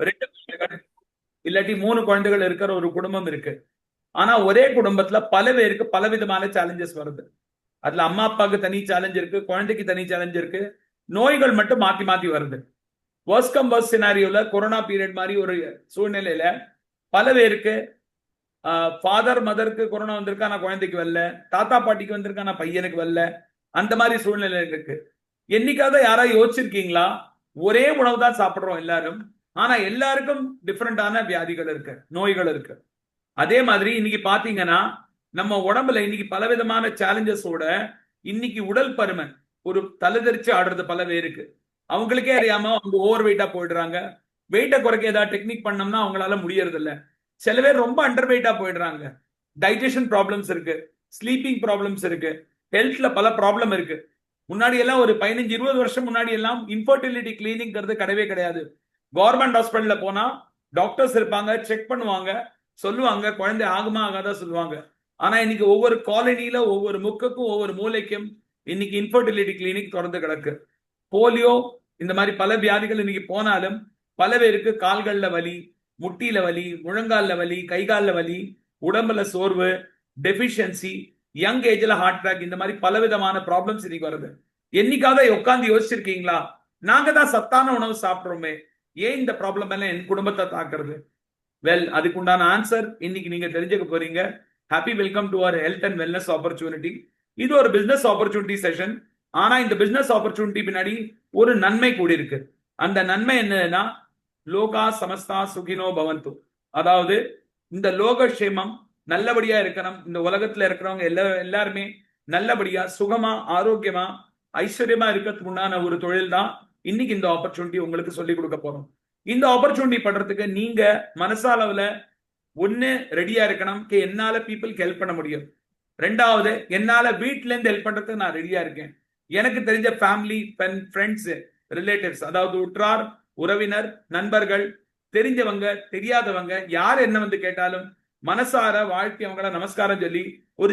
2 குழந்தைகள் இல்லாட்டி 3 குழந்தைகள் இருக்கிற ஒரு குடும்பம் இருக்கு. ஆனா ஒரே குடும்பத்துல பல பேருக்கு பலவிதமான சேலஞ்சஸ் வருது. அதுல அம்மா அப்பாவுக்கு தனி சேலஞ்ச் இருக்கு, குழந்தைக்கு தனி சேலஞ்ச் இருக்கு. நோய்கள் மட்டும் மாத்தி மாத்தி வருது. வர்ஸ்ட் கம் வர்ஸ்ட் சினாரியோல கொரோனா பீரியட் மாதிரி ஒரு சூழ்நிலையில பல பேருக்கு ஃபாதர் மதருக்கு கொரோனா வந்திருக்கு ஆனா குழந்தைக்கு வரல, தாத்தா பாட்டிக்கு வந்திருக்கு ஆனா பையனுக்கு வரல. அந்த மாதிரி சூழ்நிலை இருக்கு. என்னைக்காவது யாராவது யோசிச்சிருக்கீங்களா? ஒரே உணவு தான் சாப்பிடுறோம் எல்லாரும், ஆனா எல்லாருக்கும் டிஃப்ரெண்டான வியாதிகள் இருக்கு, நோய்கள் இருக்கு. அதே மாதிரி இன்னைக்கு பாத்தீங்கன்னா நம்ம உடம்புல இன்னைக்கு பலவிதமான சேலஞ்சஸோட இன்னைக்கு உடல் பருமன் ஒரு தலைதெறிச்சு ஆடுறது பல பேருக்கு. அவங்களுக்கே அறியாம அவங்க ஓவர் வெயிட்டா போயிடுறாங்க. வெயிட்டை குறைக்க ஏதாவது டெக்னிக் பண்ணோம்னா அவங்களால முடியறது இல்ல. சில பேர் ரொம்ப அண்டர் வெயிட்டா போயிடுறாங்க. டைஜஷன் ப்ராப்ளம்ஸ் இருக்கு, ஸ்லீப்பிங் ப்ராப்ளம்ஸ் இருக்கு, ஹெல்த்ல பல ப்ராப்ளம் இருக்கு. முன்னாடி எல்லாம் ஒரு 15-20 வருஷம் முன்னாடி எல்லாம் இன்ஃபர்டிலிட்டி கிளினிக்ங்கிறது கிடையவே கிடையாது. கவர்மெண்ட் ஹாஸ்பிட்டல்ல போனா டாக்டர்ஸ் இருப்பாங்க, செக் பண்ணுவாங்க, சொல்லுவாங்க குழந்தை ஆகுமா ஆகாதா சொல்லுவாங்க. ஆனா இன்னைக்கு ஒவ்வொரு காலனியில ஒவ்வொரு முக்குக்கும் ஒவ்வொரு மூலைக்கும் இன்னைக்கு இன்ஃபர்டிலிட்டி கிளினிக் திறந்து கிடக்கு. போலியோ இந்த மாதிரி பல வியாதிகள் இன்னைக்கு போனாலும் பல பேருக்கு கால்கள்ல வலி, முட்டியில வலி, முழங்கால்ல வலி, கைகால்ல வலி, உடம்புல சோர்வு, டெபிஷியன்சி, யங் ஏஜ்ல ஹார்ட் அட்டாக், இந்த மாதிரி பலவிதமான ப்ராப்ளம்ஸ் இன்னைக்கு வருது. என்னைக்காவது உட்காந்து யோசிச்சிருக்கீங்களா? நாங்க தான் சத்தான உணவு சாப்பிட்றோமே, ஏன் இந்த ப்ராப்ளம் எல்லாம் என் குடும்பத்தை தாக்குறது? வெல், அதுக்குண்டான ஆன்சர் இன்னைக்கு நீங்க தெரிஞ்சுக்க போறீங்க. Happy welcome to our health and wellness opportunity. இது ஒரு பிசினஸ் ஆப்பர்ச்சுனிட்டி செஷன். ஆனா இந்த பிசினஸ் ஆப்பர்ச்சுனிட்டி பின்னாடி ஒரு நன்மை கூடி இருக்கு. அந்த நன்மை என்னன்னா, லோகா சமஸ்தா சுகினோ பவந்து. அதாவது இந்த லோக சேமம் நல்லபடியா இருக்கணும், இந்த உலகத்துல இருக்கிறவங்க எல்லாருமே நல்லபடியா சுகமா ஆரோக்கியமா ஐஸ்வர்யமா இருக்கிறதுக்கு உண்டான ஒரு தொழில் தான் இன்னைக்கு இந்த ஆப்பர்ச்சுனிட்டி உங்களுக்கு சொல்லி கொடுக்க போறோம். இந்த ஆப்பர்ச்சுனிட்டி பண்றதுக்கு நீங்க மனசாலவுல ஒண்ணு ரெடியா இருக்கணும், என்னால பீப்புளுக்கு ஹெல்ப் பண்ண முடியும். ரெண்டாவது, என்னால வீட்டுல இருந்து ஹெல்ப் பண்றதுக்கு நான் ரெடியா இருக்கேன். எனக்கு தெரிஞ்ச ஃபேமிலி, ஃப்ரெண்ட்ஸ், ரிலேட்டிவ்ஸ், அதாவது உற்றார் உறவினர், நண்பர்கள், தெரிஞ்சவங்க தெரியாதவங்க யார் என்ன வந்து கேட்டாலும் மனசார வாழ்க்கை அவங்கள நமஸ்காரம் சொல்லி ஒரு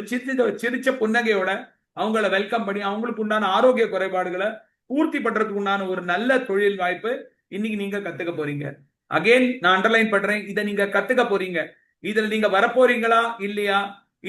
சிரிச்ச புன்னகையோட அவங்கள வெல்கம் பண்ணி அவங்களுக்கு உண்டான ஆரோக்கிய குறைபாடுகளை பூர்த்தி பண்றதுக்கு உண்டான ஒரு நல்ல தொழில் வாய்ப்பு இன்னைக்கு நீங்க கத்துக்க போறீங்க. அகைன் நான் அண்டர்லைன் பண்றேன், இதை நீங்க கத்துக்க போறீங்க. இதுல நீங்க வரப்போறீங்களா இல்லையா,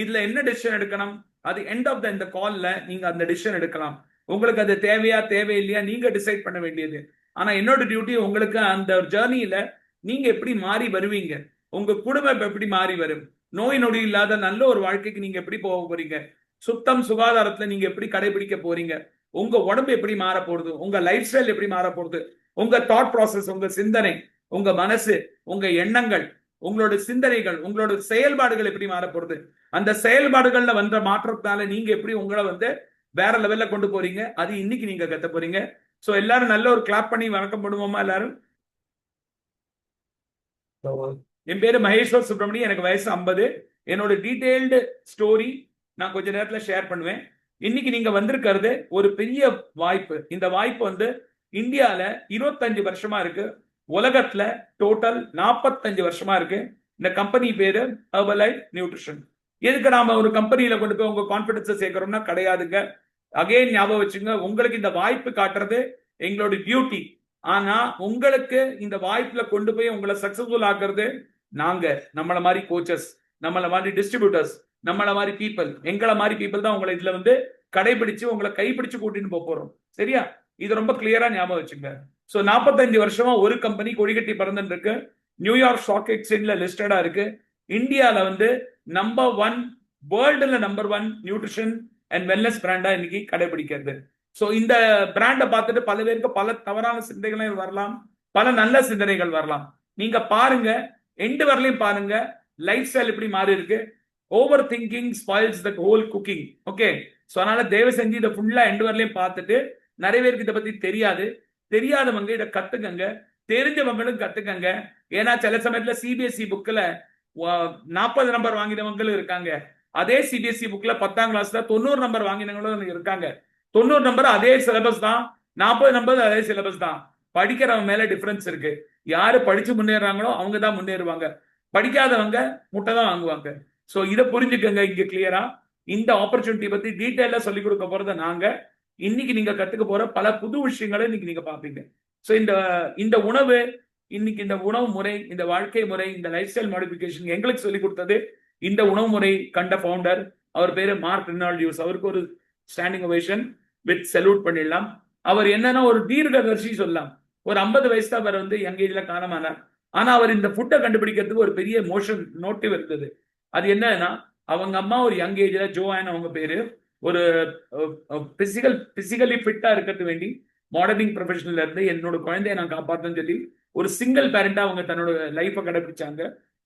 இதுல என்ன டிசிஷன் எடுக்கணும், அது எண்ட் ஆஃப் த இந்த கால்ல நீங்க அந்த டிசிஷன் எடுக்கலாம். உங்களுக்கு அது தேவையா தேவையில்லையா நீங்க டிசைட் பண்ண வேண்டியது. ஆனா என்னோட டியூட்டி உங்களுக்கு அந்த ஜேர்னியில நீங்க எப்படி மாறி வருவீங்க, உங்க குடும்பம் எப்படி மாறி வரும், நோய் நொடி இல்லாத நல்ல ஒரு வாழ்க்கைக்கு நீங்க எப்படி போக போறீங்க, சுத்தம் சுகாதாரத்துல நீங்க எப்படி கடைபிடிக்க போறீங்க, உங்க உடம்பு எப்படி மாற போறது, உங்க லைஃப் ஸ்டைல் எப்படி மாற போறது, உங்க தாட் ப்ராசஸ், உங்க சிந்தனை, உங்க மனசு, உங்க எண்ணங்கள், உங்களோட சிந்தனைகள், உங்களோட செயல்பாடுகள் எப்படி மாற போறது, அந்த செயல்பாடுகள்ல வந்த மாற்றத்தால நீங்க எப்படி உங்களை வந்து வேற லெவல்ல கொண்டு போறீங்க, அது இன்னைக்கு நீங்க கத்த போறீங்க. சோ எல்லாரும் நல்ல ஒரு கிளாப் பண்ணி வணக்கம் பண்ணுவோமா எல்லாரும்? என் பேரு மகேஸ்வர் சுப்பிரமணியம், எனக்கு வயசு 50. என்னோட டீடைல்டு ஸ்டோரி நான் கொஞ்ச நேரத்துல ஷேர் பண்ணுவேன். இன்னைக்கு நீங்க வந்திருக்கிறது ஒரு பெரிய வாய்ப்பு. இந்த வாய்ப்பு வந்து இந்தியால 25 வருஷமா இருக்கு, உலகத்துல டோட்டல் 45 வருஷமா இருக்கு. இந்த கம்பெனி பேரு ஹெர்பலைஃப் நியூட்ரிஷன். எதுக்கு நாம ஒரு கம்பெனியில கொண்டு போய் உங்க கான்பிடன்ஸ் சேர்க்கிறோம்னா கிடையாதுங்க. அகைன் ஞாபகம் வச்சுங்க, உங்களுக்கு இந்த வாய்ப்பு காட்டுறது எங்களோட டியூட்டி. ஆனா உங்களுக்கு இந்த வாய்ப்புல கொண்டு போய் உங்களை சக்சஸ்ஃபுல் ஆக்குறது நாங்க, நம்மள மாதிரி கோச்சஸ், நம்மள மாதிரி டிஸ்ட்ரிபியூட்டர்ஸ், நம்மள மாதிரி பீப்புள், எங்களை மாதிரி பீப்புள் தான் உங்களை இதுல வந்து கடைபிடிச்சு உங்களை கைப்பிடிச்சு கூட்டின்னு போறோம். சரியா? இது ரொம்ப கிளியரா ஞாபகம் வச்சுங்க. சோ 45 வருஷமா ஒரு கம்பெனி கொடிகட்டி பறந்துட்டு இருக்கு, நியூயார்க் ஸ்டாக் எக்ஸ்சேஞ்ச்ல லிஸ்டடா இருக்கு. இந்தியால வந்து நம்பர் 1, வேர்ல்டுல நம்பர் 1 நியூட்ரிஷன் அண்ட் வெல்னஸ் பிராண்டா இன்னைக்கு கடைபிடிக்கிறது. சோ இந்த பிராண்டை பார்த்துட்டு பல பேருக்கு பல தவறான சிந்தனைகள் வரலாம், பல நல்ல சிந்தனைகள் வரலாம். நீங்க பாருங்க, எண்டு வரலையும் பாருங்க, லைஃப் ஸ்டைல் எப்படி மாறி இருக்கு. Over thinking spoils the whole cooking. Okay, so அதனால தயவு செஞ்சு இதை ஃபுல்லா எண்டு வரலையும் பார்த்துட்டு, நிறைய பேருக்கு இதை பத்தி தெரியாது, தெரியாதவங்க இதை கத்துக்கங்க, தெரிஞ்சவங்களும் கத்துக்கங்க. ஏன்னா சில சமயத்துல சிபிஎஸ்இ புக்ல 40 நம்பர் வாங்கினவங்களும் இருக்காங்க, அதே சிபிஎஸ்இ புக்ல 10ஆம் கிளாஸ்ல 90 நம்பர் வாங்கினவங்களும் இருக்காங்க. 90 நம்பர் அதே சிலபஸ் தான், 40 நம்பர் அதே சிலபஸ் தான். படிக்கிறவங்க மேல டிஃபரன்ஸ் இருக்கு. யாரு படிச்சு முன்னேறாங்களோ அவங்க தான் முன்னேறுவாங்க, படிக்காதவங்க முட்டை தான் வாங்குவாங்க. சோ இதை புரிஞ்சுக்கங்க இங்க கிளியரா. இந்த ஆப்பர்ச்சுனிட்டி பத்தி டீட்டெயிலா சொல்லி கொடுக்க போறத நாங்க, இன்னைக்கு நீங்க கத்துக்க போற பல புது விஷயங்களை இன்னைக்கு நீங்க பாப்பீங்க. சோ இந்த இந்த உணவு இன்னைக்கு இந்த உணவு முறை, இந்த வாழ்க்கை முறை, இந்த லைஃப் ஸ்டைல் மாடிஃபிகேஷன் எங்களுக்கு சொல்லி கொடுத்தது இந்த உணவு முறை கண்ட ஃபவுண்டர். அவர் பேரு மார்க் ரினால்டியூஸ். அவருக்கு ஒரு ஸ்டாண்டிங் ஒவேஷன் வித் சல்யூட் பண்ணிடலாம். அவர் என்னன்னா ஒரு தீர்க்கதர்சி சொல்லலாம். ஒரு 50 வயசு தான் அவர் வந்து யங் ஏஜ்ல காலமானார். ஆனா அவர் இந்த ஃபுட்டை கண்டுபிடிக்கிறதுக்கு ஒரு பெரிய மோஷன் மோட்டிவ் இருந்தது. அது என்னன்னா, அவங்க அம்மா ஒரு யங் ஏஜ்ல, ஜோஆன் அவங்க பேரு, ஒரு பிசிக்கலி ஃபிட்டா இருக்கிறது வேண்டி மாடலிங் ப்ரொஃபஷனல்ல இருந்து என்னோட குழந்தைய நான் காப்பாற்றேன்னு சொல்லி ஒரு சிங்கிள் பேரண்டா அவங்க தன்னோட லைஃபை கடைபிடிச்சாங்க.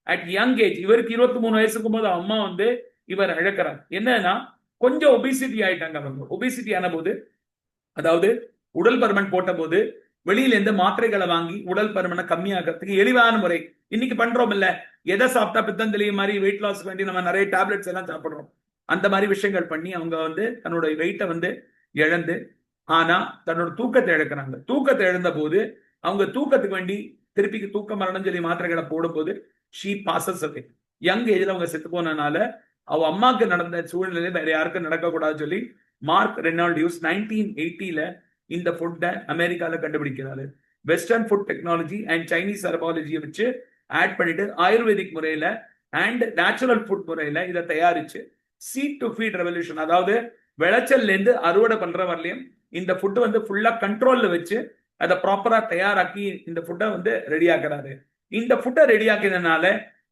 அட் யங் ஏஜ், இவருக்கு 23 வயசுக்கும் போது அம்மா வந்து இவர் இழக்கிறார். என்னன்னா கொஞ்சம் ஒபிசிட்டி ஆயிட்டாங்க. அவங்க ஒபிசிட்டி ஆன போது, அதாவது உடல் பருமன் போட்ட போது வெளியில இருந்து மாத்திரைகளை வாங்கி உடல் பருமனை கம்மியாக்கிறதுக்கு எளிவான முறை இன்னைக்கு பண்றோம் இல்ல, எதை சாப்பிட்டா பித்தம் தெளிய மாதிரி வெயிட் லாஸ் வேண்டி நம்ம நிறைய டேப்லெட்ஸ் எல்லாம் சாப்பிடுறோம். அந்த மாதிரி விஷயங்கள் பண்ணி அவங்க வந்து தன்னோட வெயிட்டை வந்து இழந்து, ஆனா தன்னோட தூக்கத்தை இழக்கிறாங்க. தூக்கத்தை இழந்த போது அவங்க தூக்கத்துக்கு வேண்டி திருப்பி தூக்க மரணம் சொல்லி மாத்திரைகளை போடும்போது ஷீ பாசஸ் அவே. யங் ஏஜ்ல அவங்க செத்து போனனால அவ அம்மாவுக்கு நடந்த சூழ்நிலை வேற யாருக்கும் நடக்கக்கூடாதுன்னு சொல்லி மார்க் ரெனால்டியூஸ் 1980ல இந்த ஃபுட்டை அமெரிக்கால கண்டுபிடிக்கிறாரு. Western food technology and Chinese ஹெர்பாலஜியை வச்சு ஆட் பண்ணிட்டு ஆயுர்வேதிக் முறையில அண்ட் நேச்சுரல் ஃபுட் முறையில இதை தயாரிச்சு சீட் டு ஃபீட் ரெவல்யூஷன், அதாவது விளைச்சல்ல இருந்து அறுவடை பண்ற வரலையும் இந்த ஃபுட் வந்து ஃபுல்லா கண்ட்ரோல்ல வச்சு அதை ப்ராப்பரா தயாராக்கி இந்த ஃபுட்டை வந்து ரெடி ஆக்குறாரு. இந்த ஃபுட்டை ரெடி ஆக்கினதுனால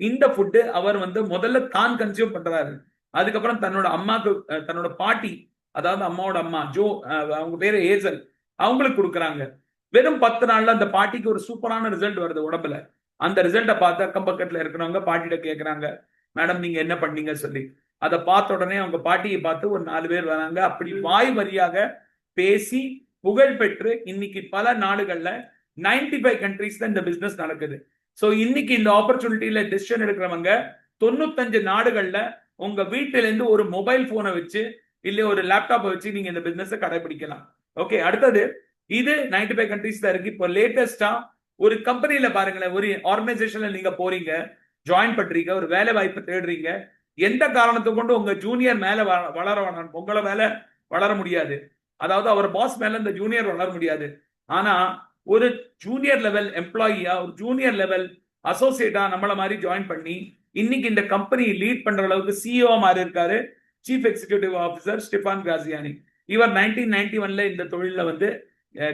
இந்த ஃபுட்டு அவர் வந்து முதல்ல தான் கன்சியூம் பண்றாரு. அதுக்கப்புறம் தன்னோட அம்மாக்கு, தன்னோட பாட்டி, அதாவது அம்மாவோட அம்மா ஜோ, அவங்க பேரு ஏசல், அவங்களுக்கு கொடுக்குறாங்க. வெறும் 10 நாள்ல அந்த பாட்டிக்கு ஒரு சூப்பரான ரிசல்ட் வருது உடம்புல. அந்த ரிசல்ட்டை பார்த்து அக்கம் பக்கத்துல இருக்கிறவங்க பாட்டிகிட்ட கேட்கறாங்க, மேடம் நீங்க என்ன பண்ணீங்க சொல்லி. அதை பார்த்த உடனே அவங்க பாட்டியை பார்த்து ஒரு 4 பேர் வராங்க. அப்படி வாய் வழியாக பேசி புகழ் பெற்று இன்னைக்கு பல நாடுகள்ல 95 கண்ட்ரீஸ்ல இந்த பிசினஸ் நடக்குது. சோ இன்னைக்கு இந்த ஆப்பர்ச்சுனிட்டியில டிசிஷன் எடுக்கிறவங்க 95 நாடுகள்ல உங்க வீட்டுல இருந்து ஒரு மொபைல் போனை வச்சு இல்ல ஒரு லேப்டாப்பை வச்சு நீங்க இந்த பிசினஸ் கடைபிடிக்கலாம். ஓகே, அடுத்தது இது 95 கண்ட்ரீஸ்ல இருக்கு. இப்போ லேட்டஸ்டா ஒரு கம்பெனில பாருங்களேன், ஒரு ஆர்கனைசேஷன்ல நீங்க போறீங்க, ஜாயின் பண்றீங்க, ஒரு வேலை வாய்ப்பு தேடுறீங்க. எந்த காரணத்தை கொண்டு உங்க ஜூனியர் மேல வளர வேணாம், உங்களை மேல வளர முடியாது. அதாவது அவர் பாஸ் மேல இந்த ஜூனியர் வளர முடியாது. ஆனா ஒரு ஜூனியர் லெவல் எம்ப்ளாயியா, ஒரு ஜூனியர் லெவல் அசோசியேட்டா நம்மள மாதிரி ஜாயின் பண்ணி இன்னைக்கு இந்த கம்பெனி லீட் பண்ற அளவுக்கு சிஇஓ மாதிரி இருக்காரு chief executive officer Stefan Graziani. இவர் 1991ல இந்த தொழில வந்து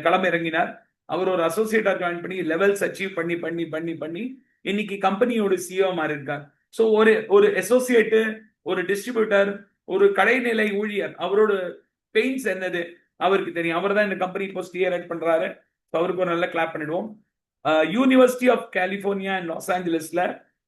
களமிறங்கினார். அவர் ஒரு அசோசியேட்டா ஜாயின் பண்ணி லெவல்ஸ் அச்சீவ் பண்ணி பண்ணி பண்ணி பண்ணி இன்னைக்கு கம்பெனியோட சிஇஓ மாதிரி இருக்கார். ஸோ ஒரு அசோசியேட்டு, ஒரு டிஸ்ட்ரிபியூட்டர், ஒரு கடைநிலை ஊழியர், அவரோட பெயின்ஸ் என்னது அவருக்கு தெரியும். அவர் தான் இந்த கம்பெனி இப்போ ஸ்டியர் பண்றாரு. அவருக்கு ஒரு நல்ல கிளாப் பண்ணிடுவோம். University of California and Los ஏஞ்சலஸ்ல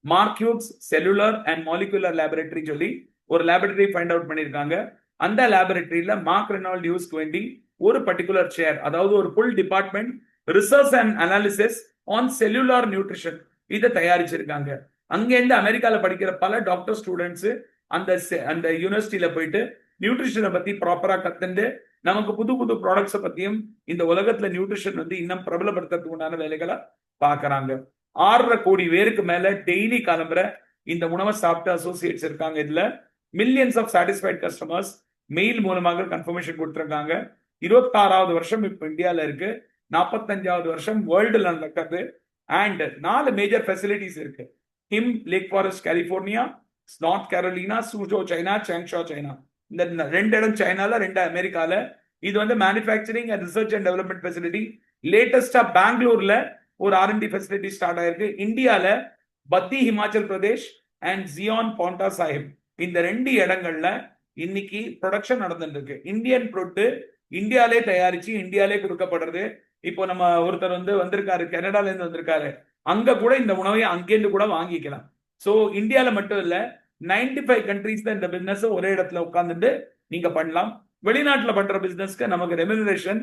Mark Hughes cellular and molecular laboratory சொல்லி ஒரு லேபரேட்டரி ஃபைண்ட் அவுட் பண்ணியிருக்காங்க. அந்த லேபரேட்டரியில மார்க் ரெனால்டியூஸ்க்கு வேண்டி ஒரு பர்டிகுலர் சேர், அதாவது ஒரு full department research and analysis on cellular nutrition இதை தயாரிச்சிருக்காங்க. அங்கேருந்து அமெரிக்கால படிக்கிற பல டாக்டர் ஸ்டூடெண்ட்ஸ் அந்த யூனிவர்சிட்டியில போயிட்டு நியூட்ரிஷனை பத்தி ப்ராப்பரா கத்துண்டு நமக்கு புது புது ப்ராடக்ட்ஸை பத்தியும் இந்த உலகத்துல நியூட்ரிஷன் வந்து இன்னும் பிரபலப்படுத்துறதுக்கு உண்டான வேலைகளை பாக்குறாங்க. 6.5 கோடி பேருக்கு மேல டெய்லி கிளம்புற இந்த உணவை சாப்பிட்டு அசோசியேட்ஸ் இருக்காங்க. இதுல millions of satisfied customers mail மூலமாக கன்ஃபர்மேஷன் கொடுத்துருக்காங்க. 26வது வருஷம் இப்ப இந்தியால இருக்கு, 45வது வருஷம் வேர்ல்டுல நடக்குது. அண்ட் 4 மேஜர் ஃபெசிலிட்டிஸ் இருக்கு. ஹிம் Lake Forest California, North Carolina, Suzhou China, Changsha China. இந்த 2 இடம் சைனால, 2 அமெரிக்கால. இது வந்து manufacturing and research and development facility. லேட்டஸ்டா பெங்களூர்ல ஒரு R&D ஃபெசிலிட்டி ஸ்டார்ட் ஆயிருக்கு. இந்தியால பத்தி ஹிமாச்சல் பிரதேஷ் அண்ட் ஜியான் பாண்டா சாஹிப், இந்த 2 இடங்கள்ல இன்னைக்கு ப்ரொடக்ஷன் நடந்துட்டு இருக்கு. இந்தியன் ப்ரொட்டு இந்தியாலே தயாரிச்சு இந்தியாலே கொடுக்கப்படுறது. இப்போ நம்ம ஒருத்தர் வந்து வந்திருக்காரு, கனடால இருந்து வந்திருக்காரு, அங்க கூட இந்த உணவை அங்கேருந்து கூட வாங்கிக்கலாம். சோ இந்தியால மட்டும் இல்ல, 95 கண்ட்ரீஸ்ல இந்த பிசினஸ் ஒரே இடத்துல உட்கார்ந்துட்டு நீங்க பண்ணலாம். வெளிநாட்டுல பண்ற பிசினஸ்க்கு நமக்கு ரெம்யூனரேஷன்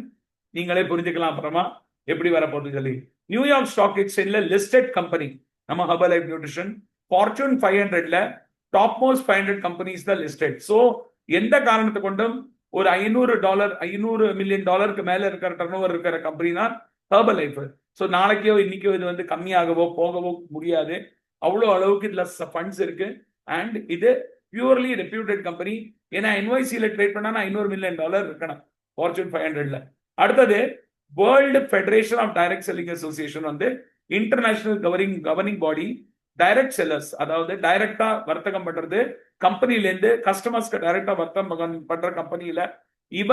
நீங்களே புரிஞ்சுக்கலாம் அப்புறமா எப்படி வரப்போகுது சொல்லி. நியூயார்க் ஸ்டாக் எக்ஸ்சேஞ்ச்ல லிஸ்டட் கம்பெனி நம்ம ஹெர்பல் லைஃப் நியூட்ரிஷன். ஃபார்ச்சூன் 500ல டாப் மோஸ்ட் 500 கம்பெனிஸ் தான் லிஸ்டட். சோ எந்த காரணத்தை கொண்டும் ஒரு $500 மில்லியன் மேல இருக்கிற டர்ன் ஓவர் இருக்கிற கம்பெனி தான் ஹெர்பல் லைஃப். ஸோ நாளைக்கோ இன்னைக்கோ இது வந்து கம்மியாகவோ போகவோ முடியாது. அவ்வளோ அளவுக்கு இதுல ஃபண்ட்ஸ் இருக்கு. அண்ட் இது பியூர்லி ரெப்யூட்டட் கம்பெனி. ஏன்னா NYSE ட்ரேட் பண்ணா $500 மில்லியன் இருக்கணும் ஃபார்ச்சூன் 500ல. அடுத்தது world federation of direct selling association வந்து international governing body. Direct sellers, அதாவது டைரக்டா வர்த்தகம் பண்றது கம்பெனில இருந்து கஸ்டமர்ஸ்க்கு டைரக்டா வர்த்தகம் பண்ற கம்பெனில இவ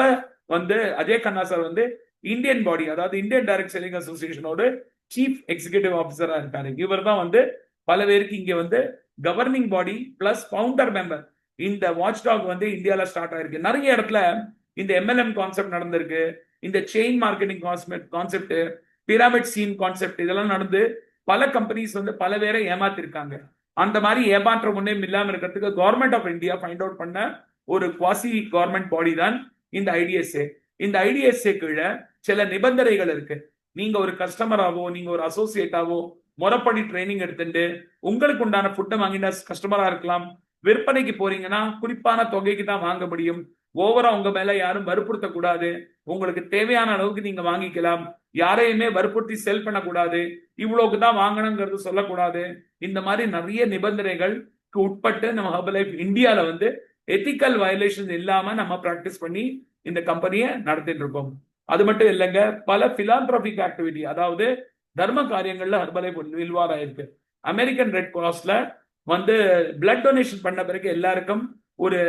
வந்து அஜய் கண்ணா சார் வந்து இந்தியன் பாடி, அதாவது இந்தியன் டைரக்ட் செல்லிங் அசோசியேஷனோட சீஃப் எக்ஸிகியூட்டிவ் ஆஃபீஸரா இருக்காரு. இவர் தான் வந்து பல பேருக்கு இங்க வந்து governing body plus founder member. இந்த வாட்ச் டாக் வந்து இந்தியால ஸ்டார்ட் ஆயிருக்கு. நிறைய இடத்துல இந்த எம்எல்எம் கான்செப்ட் நடந்திருக்கு, இந்த chain marketing concept, pyramid scheme concept இதெல்லாம் நடந்து பல கம்பெனிஸ் வந்து பல பேரை ஏமாத்திருக்காங்க. அந்த மாதிரி ஏமாற்றம் ஒன்னே இல்லாம இருக்கிறதுக்கு government of India find out பண்ண ஒரு குவாசி கவர்மெண்ட் பாடி தான் இந்த ஐடிஎஸ்ஏ. இந்த ஐடிஎஸ்ஏ கீழே சில நிபந்தனைகள் இருக்கு. நீங்க ஒரு கஸ்டமராவோ நீங்க ஒரு அசோசியேட்டாவோ முறைப்படி ட்ரைனிங் எடுத்துட்டு உங்களுக்கு உண்டான ஃபுட்டை வாங்கினா கஸ்டமரா இருக்கலாம். விற்பனைக்கு போறீங்கன்னா குறிப்பான தொகைக்கு தான் வாங்க முடியும். ஓவரா உங்க மேல யாரும் வற்புறுத்த கூடாது. உங்களுக்கு தேவையான அளவுக்கு நீங்க வாங்கிக்கலாம். யாரையுமே வற்புறுத்தி செல் பண்ணக்கூடாது. இவ்வளவுக்கு தான் வாங்கணுங்கிறது சொல்லக்கூடாது. இந்த மாதிரி நிறைய நிபந்தனைகளுக்கு உட்பட்டு நம்ம ஹெர்பலைஃப் இந்தியால வந்து எத்திக்கல் வயலேஷன் இல்லாம நம்ம பிராக்டிஸ் பண்ணி இந்த கம்பெனியை நடத்திட்டு இருக்கோம். அது மட்டும் இல்லைங்க, பல பிலான்த்ரோபிக் ஆக்டிவிட்டி, அதாவது தர்ம காரியங்கள்ல ஹெர்பலைஃப் இன்வால்வ் ஆயிருக்கு. அமெரிக்கன் ரெட் கிராஸ்ல வந்து பிளட் டொனேஷன் பண்ண பிறகு எல்லாருக்கும் ஒரு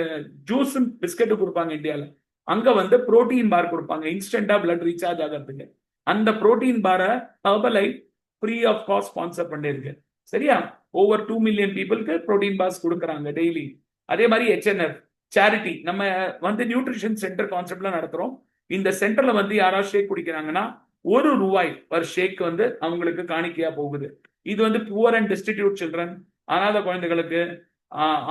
ஜூஸ் பிஸ்கெட் கொடுப்பாங்க இந்தியால. அங்க வந்து புரோட்டீன் பார் கொடுப்பாங்க இன்ஸ்டன்டா பிளட் ரீசார்ஜ் ஆகிறதுக்கு. அந்த புரோட்டீன் பாரை Herbalife free of cost sponsor பண்ணிருக்கு. சரியா? ஓவர் 2 மில்லியன் பீப்புளுக்கு புரோட்டீன் பார்ஸ் கொடுக்குறாங்க டெய்லி. அதே மாதிரி HNF சேரிட்டி நம்ம வந்து நியூட்ரிஷன் சென்டர் கான்செப்ட்ல நடத்துறோம். இந்த சென்டர்ல வந்து யாராவது ஷேக் குடிக்கிறாங்கன்னா ₹1 பர் ஷேக் வந்து அவங்களுக்கு காணிக்கையா போகுது. இது வந்து புவர் அண்ட் டிஸ்டிடியூட் சில்ட்ரன், அனாதை குழந்தைகளுக்கு,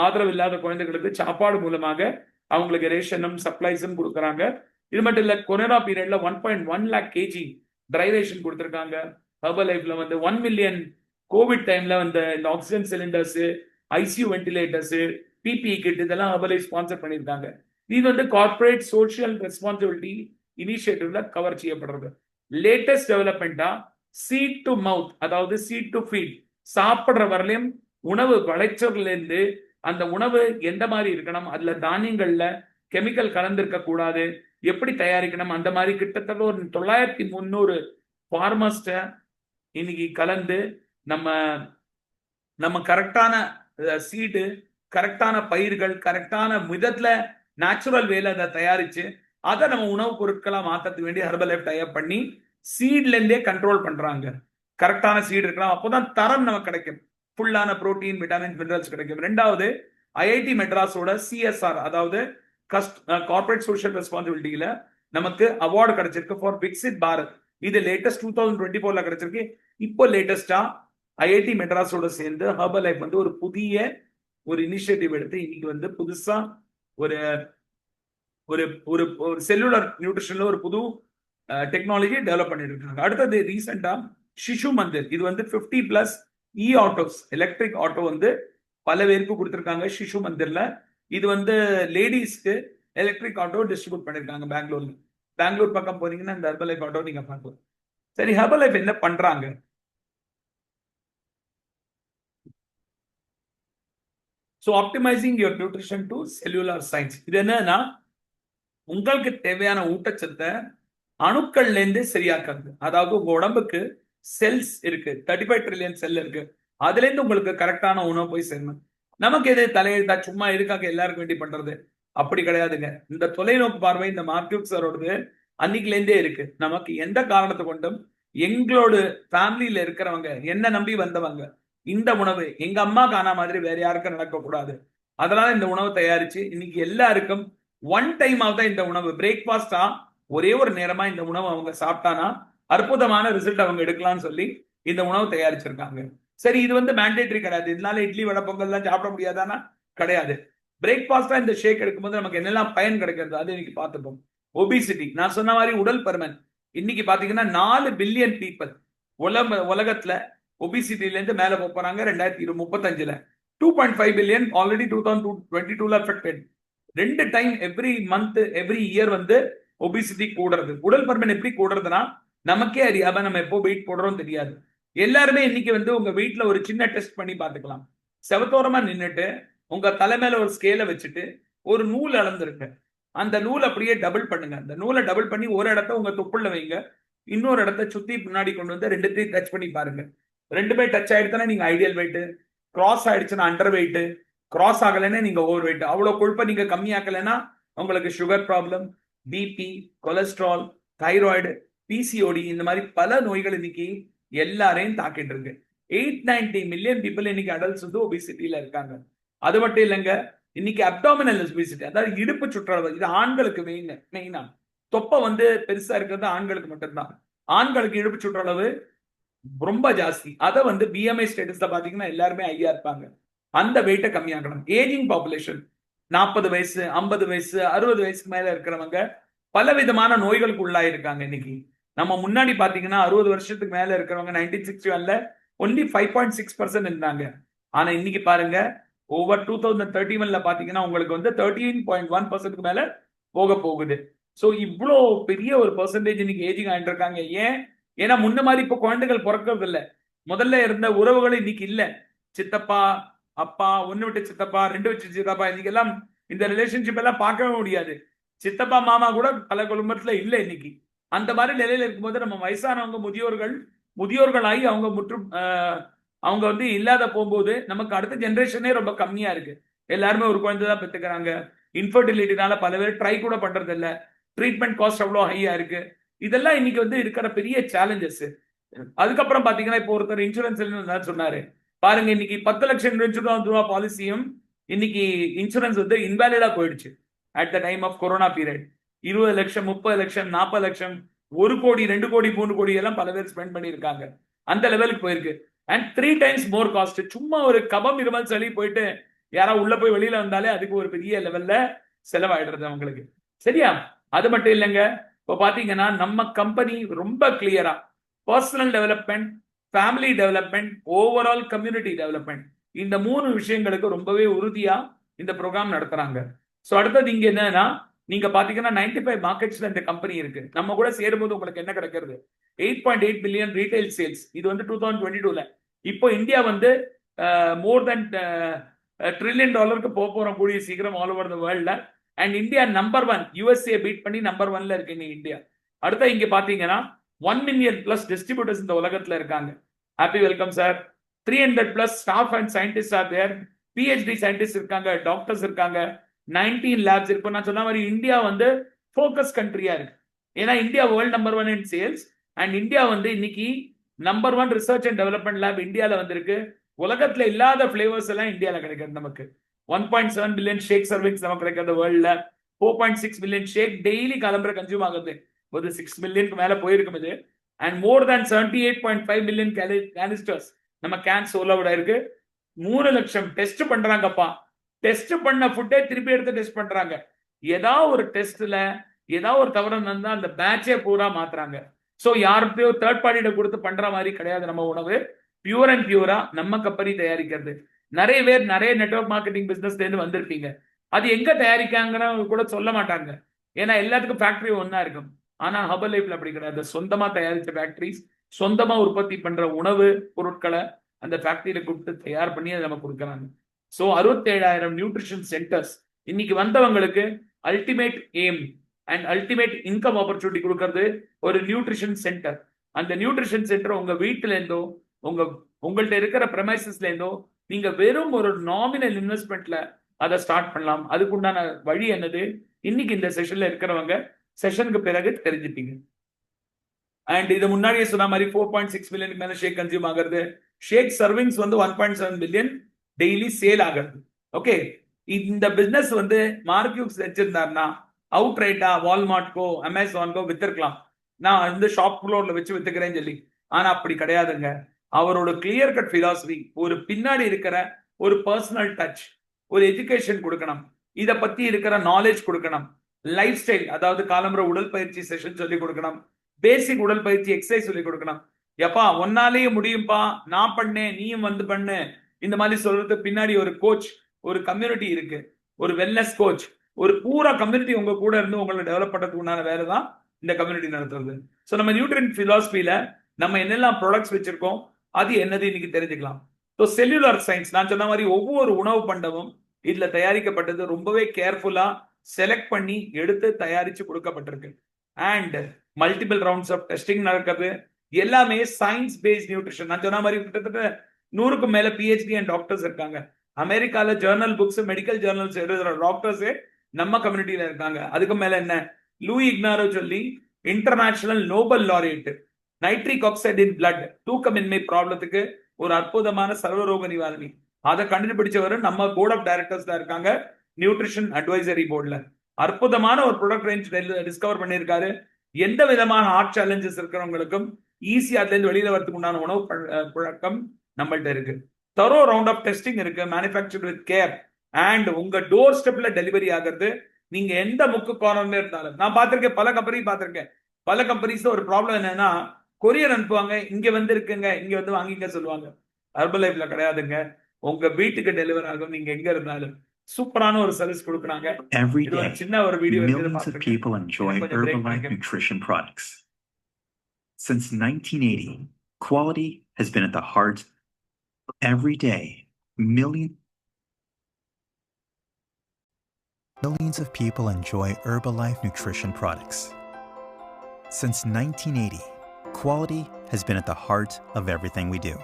ஆதரவு இல்லாத குழந்தைகளுக்கு சாப்பாடு மூலமாக அவங்களுக்கு ரேஷனும் சப்ளைஸும் கொடுக்குறாங்க. இது மட்டும் இல்ல, கொரோனா பீரியட்ல 1.1 lakh kg ட்ரை ரேஷன் கொடுத்துருக்காங்க. ஹெர்பலைஃப்ல வந்து 1 மில்லியன் கோவிட் டைம்ல வந்து இந்த oxygen cylinders, ICU ventilators, PPE kit இதெல்லாம் ஹெர்பலைஃப் ஸ்பான்சர் பண்ணியிருக்காங்க. இது வந்து கார்பரேட் சோஷியல் ரெஸ்பான்சிபிலிட்டி இனிஷியேட்டிவ்ல கவர் செய்யப்படுறது. லேட்டஸ்ட் டெவலப்மெண்டா சீட் டு மவுத், அதாவது சீட் டு ஃபீட், சாப்பிடுற வரலையும் உணவு விளைச்சல்ல இருந்து அந்த உணவு எந்த மாதிரி இருக்கணும், அதுல தானியங்கள்ல கெமிக்கல் கலந்திருக்க கூடாது, எப்படி தயாரிக்கணும், அந்த மாதிரி கிட்டத்தட்ட ஒரு 9300 ஃபார்மர்ஸ்ட இன்னைக்கு கலந்து நம்ம நம்ம கரெக்டான சீடு, கரெக்டான பயிர்கள், கரெக்டான விதத்துல நேச்சுரல் வேல அதை தயாரிச்சு அதை நம்ம உணவுப் பொருட்களா மாற்றத்துக்கு வேண்டிய ஹெர்பலைஃப் டைப் பண்ணி சீட்ல இருந்தே கண்ட்ரோல் பண்றாங்க. கரெக்டான சீடு இருக்கலாம், அப்போதான் தரம் நமக்கு கிடைக்கும், ஃபுல்லான புரோட்டீன், விட்டமின், மினரல்ஸ் கிடைக்கும். ரெண்டாவது, ஐஐடி மெட்ராஸோட CSR, அதாவது கார்பரேட் சோஷியல் ரெஸ்பான்சிபிலிட்டியில நமக்கு அவார்டு கிடைச்சிருக்கு ஃபார் விக்சிட் பாரத். இது லேட்டஸ்ட் 2024ல கிடைச்சிருக்கு. இப்போ லேட்டஸ்டா ஐஐடி மெட்ராஸோட சேர்ந்து ஹெர்பலைஃப் வந்து ஒரு புதிய ஒரு இனிஷியேட்டிவ் எடுத்து இன்னைக்கு வந்து புதுசா ஒரு ஒரு ஒரு செல்லுலர் நியூட்ரிஷன்ல ஒரு புது டெக்னாலஜி டெவலப் பண்ணிட்டு இருக்காங்க. அடுத்தது ரீசெண்டா சிசு மந்திர், இது வந்து 50+ ஆட்டோஸ், எலக்ட்ரிக் ஆட்டோ வந்து பல பேருக்கு கொடுத்துருக்காங்க சிசு மந்திர்ல. இது வந்து லேடிஸ்க்கு எலக்ட்ரிக் ஆட்டோ டிஸ்ட்ரிபியூட் பண்ணிருக்காங்க பெங்களூர்ல. பெங்களூர் பக்கம் போனீங்கன்னா இந்த ஹெர்பலைஃப் ஆட்டோ நீங்க பார்க்கலாம். சரி, ஹெர்பலைஃப் என்ன பண்றாங்க? So optimising your nutrition to cellular science. இது என்னன்னா உங்களுக்கு தேவையான ஊட்டச்சத்தை அணுக்கள்ல இருந்து சரியாக்குறது. அதாவது உங்க உடம்புக்கு செல்ஸ் இருக்கு, 35 ட்ரில்லியன் செல் இருக்கு, அதுல இருந்து உங்களுக்கு கரெக்டான உணவு போய் சேரணும். நமக்கு எது தலையெழுத்தா சும்மா இருக்காங்க எல்லாருக்கும் வேண்டி பண்றது? அப்படி கிடையாதுங்க. இந்த தொலைநோக்கு பார்வை இந்த மார்க்யூக் சாரோடது அன்னைக்குல இருந்தே இருக்கு. நமக்கு எந்த காரணத்தை கொண்டும் எங்களோட ஃபேமிலியில இருக்கிறவங்க, என்ன நம்பி வந்தவங்க, இந்த உணவு எங்க அம்மா காணா மாதிரி வேற யாருக்கும் நடக்க கூடாது. அதனால இந்த உணவு தயாரிச்சு இன்னைக்கு எல்லாருக்கும் ஒன் டைம் ஆகுதான் இந்த உணவு பிரேக்ஃபாஸ்டா ஒரே ஒரு நேரமா இந்த உணவு அவங்க சாப்பிட்டானா அற்புதமான ரிசல்ட் அவங்க எடுக்கலாம்னு சொல்லி இந்த உணவு தயாரிச்சிருக்காங்க. சரி, இது வந்து மேண்டேட்டரி கிடையாது. இதனால இட்லி வடை பொங்கல் எல்லாம் சாப்பிட முடியாதானா? கிடையாது. பிரேக்ஃபாஸ்டா இந்த ஷேக் எடுக்கும்போது நமக்கு என்னெல்லாம் பயன் கிடைக்கிறது அது இன்னைக்கு பார்த்துப்போம். ஒபிசிட்டி, நான் சொன்ன மாதிரி உடல் பருமன், இன்னைக்கு பாத்தீங்கன்னா 4 பில்லியன் பீப்புள் உலகத்துல ஒபிசிட்டில இருந்து மேல போறாங்க. 2035ல 2.5 பில்லியன் ஆல்ரெடி 2022ல affected. 2 time every month every year வந்து ஒபிசிட்டி கூடுறது. உடல் பருமன் எப்படி கூடுறதுன்னா நமக்கே அறியாம நம்ம எப்போ வெயிட் போடுறோம் தெரியாது. எல்லாருமே இன்னைக்கு வந்து உங்க வீட்டுல ஒரு சின்ன டெஸ்ட் பண்ணி பார்த்துக்கலாம். செவத்தோரமா நின்றுட்டு உங்க தலைமையில ஒரு ஸ்கேலை வச்சுட்டு ஒரு நூல் அளந்துருங்க. அந்த நூல் அப்படியே டபுள் பண்ணுங்க. அந்த நூலை டபுள் பண்ணி ஒரு இடத்த உங்க தொப்புள்ள வைங்க, இன்னொரு இடத்த சுத்தி முன்னாடி கொண்டு வந்து ரெண்டுத்தையும் டச் பண்ணி பாருங்க. ரெண்டுமே டச் ஆயிடுச்சுன்னா நீங்க ஐடியல் வெயிட், கிராஸ் ஆயிடுச்சுன்னா அண்டர் வெயிட், கிராஸ் ஆகலைன்னா நீங்க ஓவர் வெயிட். அவ்வளவு கொழுப்பை நீங்க கம்மியாக்கலைன்னா உங்களுக்கு sugar problem, BP, cholesterol, thyroid, PCOD இந்த மாதிரி பல நோய்கள் இன்னைக்கு எல்லாரையும் தாக்கிட்டு இருக்கு. 890 மில்லியன் பீப்புள் இன்னைக்கு அடல்ட்ஸ் வந்து ஒபிசிட்டியில இருக்காங்க. அது மட்டும் இல்லைங்க, இன்னைக்கு அப்டாமினல் ஒபிசிட்டி, அதாவது இடுப்பு சுற்றளவு, இது ஆண்களுக்கு மெயினா. தொப்பை வந்து பெருசா இருக்கிறது ஆண்களுக்கு மட்டும்தான். ஆண்களுக்கு இடுப்பு சுற்றளவு ரொம்ப ஜாஸ்தி. அதை வந்து பிஎம்ஐ ஸ்டேட்டஸ்ல பாத்தீங்கன்னா எல்லாருமே ஐயா இருப்பாங்க. அந்த வெயிட்டை கம்மியாக்கணும். ஏஜிங் பாப்புலேஷன், 40 வயசு, 50 வயசு, 60 வயசுக்கு மேல இருக்கிறவங்க பல விதமான நோய்களுக்கு உள்ளாயிருக்காங்க. இன்னைக்கு நம்ம முன்னாடி பாத்தீங்கன்னா 60 வருஷத்துக்கு மேல இருக்கிறவங்க 1961ல ஒன்லி 5.6% இருந்தாங்க. ஆனா இன்னைக்கு பாருங்க, ஓவர் 2031ல பாத்தீங்கன்னா உங்களுக்கு வந்து 13.1% மேல போக போகுது. சோ இவ்வளோ பெரிய ஒரு பெர்சன்டேஜ் இன்னைக்கு ஏஜிங் ஆயிட்டு இருக்காங்க. ஏன்? ஏன்னா முன்ன மாதிரி இப்ப குழந்தைகள் பிறக்கிறது இல்ல. முதல்ல இருந்த உறவுகள் இன்னைக்கு இல்ல. சித்தப்பா, அப்பா, ஒண்ணு விட்டு சித்தப்பா, ரெண்டு விட்டு சித்தப்பா, இன்னைக்கு எல்லாம் இந்த ரிலேஷன்ஷிப் எல்லாம் பார்க்கவே முடியாது. சித்தப்பா மாமா கூட பல குடும்பத்துல இல்ல இன்னைக்கு. அந்த மாதிரி நிலையில இருக்கும்போது நம்ம வயசானவங்க, முதியோர்களாகி அவங்க அவங்க வந்து இல்லாத போகும்போது நமக்கு அடுத்த ஜெனரேஷனே ரொம்ப கம்மியா இருக்கு. எல்லாருமே ஒரு குழந்தை தான் பெற்றுக்கிறாங்க. இன்ஃபர்டிலிட்டினால பல பேர் ட்ரை கூட பண்றது இல்ல. ட்ரீட்மெண்ட் காஸ்ட் அவ்வளோ ஹையா இருக்கு. இதெல்லாம் இன்னைக்கு வந்து இருக்கிற பெரிய சேலஞ்சஸ். அதுக்கப்புறம் பாத்தீங்கன்னா இப்போ ஒருத்தர் இன்சூரன்ஸ் சொன்னாரு பாருங்க, இன்னைக்கு 10 லட்சம் இன்சூரன்ஸ் ரூபா பாலிசியும் இன்னைக்கு இன்சூரன்ஸ் வந்து இன்வாலிடா போயிடுச்சு. At the time of corona period 20 லட்சம், 30 லட்சம், 40 லட்சம், 1 கோடி, 2 கோடி, 3 கோடி எல்லாம் பல பேர் ஸ்பெண்ட் பண்ணியிருக்காங்க. அந்த லெவலுக்கு போயிருக்கு. And 3 times more cost. சும்மா ஒரு கபம், இருமல், சளி போயிட்டு யாரா உள்ள போய் வெளியில வந்தாலே அதுக்கு ஒரு பெரிய லெவல்ல செலவாயிடுறது அவங்களுக்கு. சரியா? அது மட்டும் இல்லைங்க, இப்போ பாத்தீங்கன்னா நம்ம கம்பெனி ரொம்ப கிளியரா personal development, family development, overall community development, இந்த 3 விஷயங்களுக்கு ரொம்பவே உறுதியா இந்த ப்ரோக்ராம் நடத்துறாங்க. ஸோ அடுத்தது இங்க என்னன்னா, நீங்க பாத்தீங்கன்னா 95 மார்க்கெட்ஸ்ல இந்த கம்பெனி இருக்கு. நம்ம கூட சேரும்போது உங்களுக்கு என்ன கிடைக்கிறது? 8.8 பில்லியன் ரீட்டைல் சேல்ஸ். இது வந்து 2022ல. இப்போ இந்தியா வந்து மோர் தென் ட்ரில்லியன் டாலருக்கு போறோம் கூடிய சீக்கிரம் ஆல் ஓவர் த வேர்ல்ட்ல. And India number 1, USA beat பண்ணி நம்பர் 1ல இருக்கு இன்னைக்கு இந்தியா. அடுத்த இங்க பாத்தீங்கன்னா 1 மில்லியன் பிளஸ் டிஸ்ட்ரிபியூட்டர்ஸ் இந்த உலகத்துல இருக்காங்க. Happy welcome sir. 300 plus staff and scientist are there. PhD scientist இருக்காங்க, டாக்டர்ஸ் இருக்காங்க, 19 லேப்ஸ் இருக்கு. நான் சொன்ன மாதிரி இந்தியா வந்து ஃபோக்கஸ் கண்ட்ரியா இருக்கு. ஏன்னா India world number 1 in sales. And India வந்து இன்னைக்கு number 1 research and development lab இந்தியால வந்திருக்கு. உலகத்துல இல்லாத பிளேவர்ஸ் எல்லாம் இந்தியால கிடைக்கிறது நமக்கு. 1.7 பில்லியன் ஷேக் சர்விங்ஸ் நமக்கு கிடைக்கிறது வேர்ல்ட்ல. 4.6 மில்லியன் ஷேக் டெய்லி கிளம்புற கன்சியூம் ஆகுது. ஒரு 6 மில்லியனுக்கு மேல போயிருக்கும் இது. And more than 78.5 million canisters நம்ம கேன் சோலோட இருக்கு. 3 லட்சம் டெஸ்ட் பண்றாங்கப்பா. டெஸ்ட் பண்ண ஃபுட்டே திருப்பி எடுத்து டெஸ்ட் பண்றாங்க. ஏதாவது ஒரு டெஸ்ட்ல ஏதாவது ஒரு தவறு இருந்தா அந்த பேட்சே பூரா மாத்துறாங்க. ஸோ யாருக்கையோ தேர்ட் பார்ட்டியிட கொடுத்து பண்ற மாதிரி கிடையாது நம்ம உணவு. பியூர் அண்ட் பியூரா நம்ம கம்பெனி தயாரிக்கிறது. நிறைய பேர் நிறைய நெட்வொர்க் மார்க்கெட்டிங் பிசினஸ்ல இருந்து வந்திருப்பீங்க. அது எங்க தயாரிக்காங்கன்னு கூட சொல்ல மாட்டாங்க. ஏன்னா எல்லாத்துக்கும் ஃபேக்டரி ஒன்னா இருக்கும். ஆனா ஹபர் லைஃப்ல அப்படி கிடையாது. சொந்தமா தயாரிச்ச ஃபேக்டரிஸ், சொந்தமா உற்பத்தி பண்ற உணவு பொருட்களை அந்த ஃபேக்டரியில கொடுத்து தயார் பண்ணி அதை நம்ம கொடுக்குறாங்க. ஸோ 67,000 நியூட்ரிஷன் சென்டர்ஸ் இன்னைக்கு வந்தவங்களுக்கு ultimate aim and ultimate income opportunity கொடுக்கறது ஒரு நியூட்ரிஷன் சென்டர். அந்த நியூட்ரிஷன் சென்டர் உங்க வீட்டுல இருந்தோ உங்கள்ட்ட இருக்கிற பிரமைசஸ்ல இருந்தோ நீங்க வெறும் ஒரு நாமினல் இன்வெஸ்ட்மெண்ட்ல அதை ஸ்டார்ட் பண்ணலாம். அதுக்குண்டான வழி என்னது இன்னைக்கு இந்த செஷன்ல இருக்கிறவங்க செஷனுக்கு பிறகு தெரிஞ்சுப்பீங்க. அண்ட் இது முன்னாடியே சொன்ன மாதிரி 4.6 மில்லியன் மேல ஷேக் கன்சியூம் ஆகிறது. ஷேக் சர்விங்ஸ் வந்து 1.7 மில்லியன் டெய்லி சேல் ஆகிறது. ஓகே, இந்த பிசினஸ் வந்து மார்க்யூக்ஸ் வச்சிருந்தாருன்னா அவுட் ரைட்டா வால்மார்ட்கோ அமேசான்கோ வித்திருக்கலாம். நான் வந்து ஷாப் ஃப்ளோர்ல வச்சு வித்துக்கிறேன்னு சொல்லி. ஆனா அப்படி கிடையாதுங்க. அவரோட கிளியர் கட் பிலாசபி, ஒரு பின்னாடி இருக்கிற ஒரு பர்சனல் டச், ஒரு எஜுகேஷன் கொடுக்கணும், இத பத்தி இருக்கிற நாலேஜ் கொடுக்கணும், லைஃப் ஸ்டைல், அதாவது காலம்புற உடற்பயிற்சி செஷன் சொல்லி கொடுக்கணும், பேசிக் உடற்பயிற்சி எக்ஸசைஸ் சொல்லி கொடுக்கணும். எப்பா ஒன்னாலேயே முடியும்பா, நான் பண்ணேன் நீயும் வந்து பண்ணு, இந்த மாதிரி சொல்றது பின்னாடி ஒரு கோச், ஒரு கம்யூனிட்டி இருக்கு, ஒரு வெல்னஸ் கோச், ஒரு பூரா கம்யூனிட்டி உங்க கூட இருந்து உங்களை டெவலப் பண்றதுக்கு உண்டான வேலை தான் இந்த கம்யூனிட்டி நடத்துறது. ஸோ நம்ம நியூட்ரியன் பிலாசபியில நம்ம என்னெல்லாம் ப்ராடக்ட்ஸ் வச்சிருக்கோம் அது என்னது இன்னைக்கு தெரிஞ்சுக்கலாம். ஸோ செல்லுலார் சயின்ஸ், நான் சொன்ன மாதிரி ஒவ்வொரு உணவு பண்டமும் இதுல தயாரிக்கப்பட்டது ரொம்பவே கேர்ஃபுல்லா செலக்ட் பண்ணி எடுத்து தயாரிச்சு கொடுக்கப்பட்டிருக்கு. And multiple rounds of testing நடக்கிறது. எல்லாமே சயின்ஸ் பேஸ்ட் நியூட்ரிஷன். நான் சொன்ன மாதிரி கிட்டத்தட்ட 100க்கும் மேல பிஹெச்டி அண்ட் டாக்டர்ஸ் இருக்காங்க. அமெரிக்கால ஜேர்னல் புக்ஸ், மெடிக்கல் ஜேர்னல்ஸ் எழுதுற டாக்டர்ஸே நம்ம கம்யூனிட்டியில இருக்காங்க. அதுக்கு மேல என்ன, லூயி இக்னாரோ சொல்லி international Nobel laureate, nitric oxide in blood, தூக்கமின்மை ப்ராப்ளத்துக்கு ஒரு அற்புதமான சர்வரோக நிவாரணி. அதை கண்டுபிடிச்சவர் நம்ம போர்ட் ஆஃப் டைரக்டர்ஸ் தான் இருக்காங்க, நியூட்ரிஷன் அட்வைசரி போர்ட்ல. அற்புதமான ஒரு ப்ராடக்ட் ரேஞ்ச் டிஸ்கவர் பண்ணியிருக்காரு. எந்த விதமான ஹார்ட் சேலஞ்சஸ் இருக்கிறவங்களுக்கும் ஈஸியா அதுல இருந்து வெளியில வரதுக்கு உண்டான உணவு பழக்கம் நம்மள்ட்ட இருக்கு. தரோ ரவுண்ட் ஆஃப் டெஸ்டிங் இருக்கு, மேனுஃபேக்சர்ட் வித் கேர், அண்ட் உங்க டோர் ஸ்டெப்ல டெலிவரி ஆகிறது. நீங்க எந்த முக்கு கார்னர்ல இருந்தாலும், நான் பார்த்திருக்கேன், பல கம்பெனி பார்த்திருக்கேன். பல கம்பெனிஸ் ஒரு ப்ராப்ளம் என்னன்னா, கொரியர் அனுப்புவாங்க, இங்க வந்து இருக்குங்க, இங்க வந்து வாங்கிக்க சொல்லுவாங்க. ஹெர்பல் லைஃப்ல கிடையாதுங்க, உங்க வீட்டுக்கு டெலிவர் ஆகும், நீங்க எங்க இருந்தாலும். சூப்பரான ஒரு சர்வீஸ் கொடுக்குறாங்க. Every இது ஒரு day, சின்ன ஒரு video millions of people enjoy Herbalife nutrition products. Since 1980, quality has been at the heart of every day. Millions of people enjoy Herbalife nutrition products. Since 1980, quality has been at the heart of everything we do.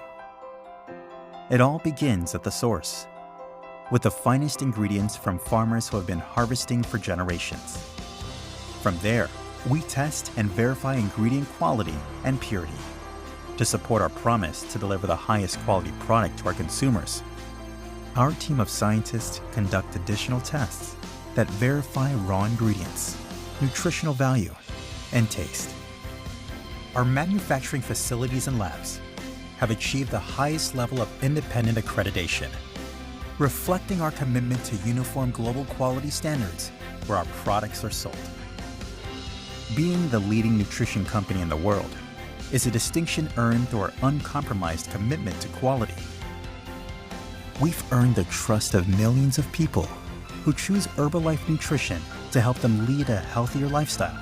It all begins at the source, with the finest ingredients from farmers who have been harvesting for generations. From there, we test and verify ingredient quality and purity to support our promise to deliver the highest quality product to our consumers. Our team of scientists conduct additional tests that verify raw ingredients, nutritional value, and taste. Our manufacturing facilities and labs have achieved the highest level of independent accreditation, reflecting our commitment to uniform global quality standards where our products are sold. Being the leading nutrition company in the world is a distinction earned through our uncompromised commitment to quality. We've earned the trust of millions of people who choose Herbalife Nutrition to help them lead a healthier lifestyle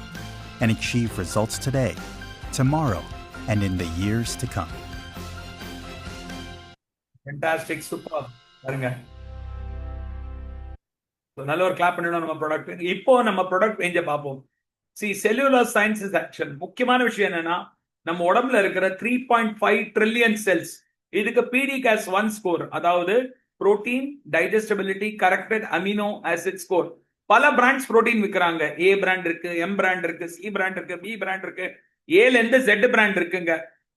and achieve results today, tomorrow, and in the years to come. Fantastic, super. பாருங்க, நல்ல ஒரு clap பண்ணிடணும் நம்ம product. இப்போ நம்ம product ரேஞ்சை பார்ப்போம். Cellular sciences action. முக்கியமான விஷயம் என்னன்னா, நம்ம உடம்புல இருக்கிற 3.5 ட்ரில்லியன் செல்ஸ், இதுக்கு PDCAS-1 ஸ்கோர், அதாவது protein digestibility corrected amino acid score. பல பிராண்ட்ஸ் புரோட்டீன் விற்கிறாங்க. A பிராண்ட் இருக்கு, M பிராண்ட் இருக்கு, C பிராண்ட் இருக்கு, B பிராண்ட் இருக்கு, Aல இருந்து Z பிராண்ட் இருக்குங்க.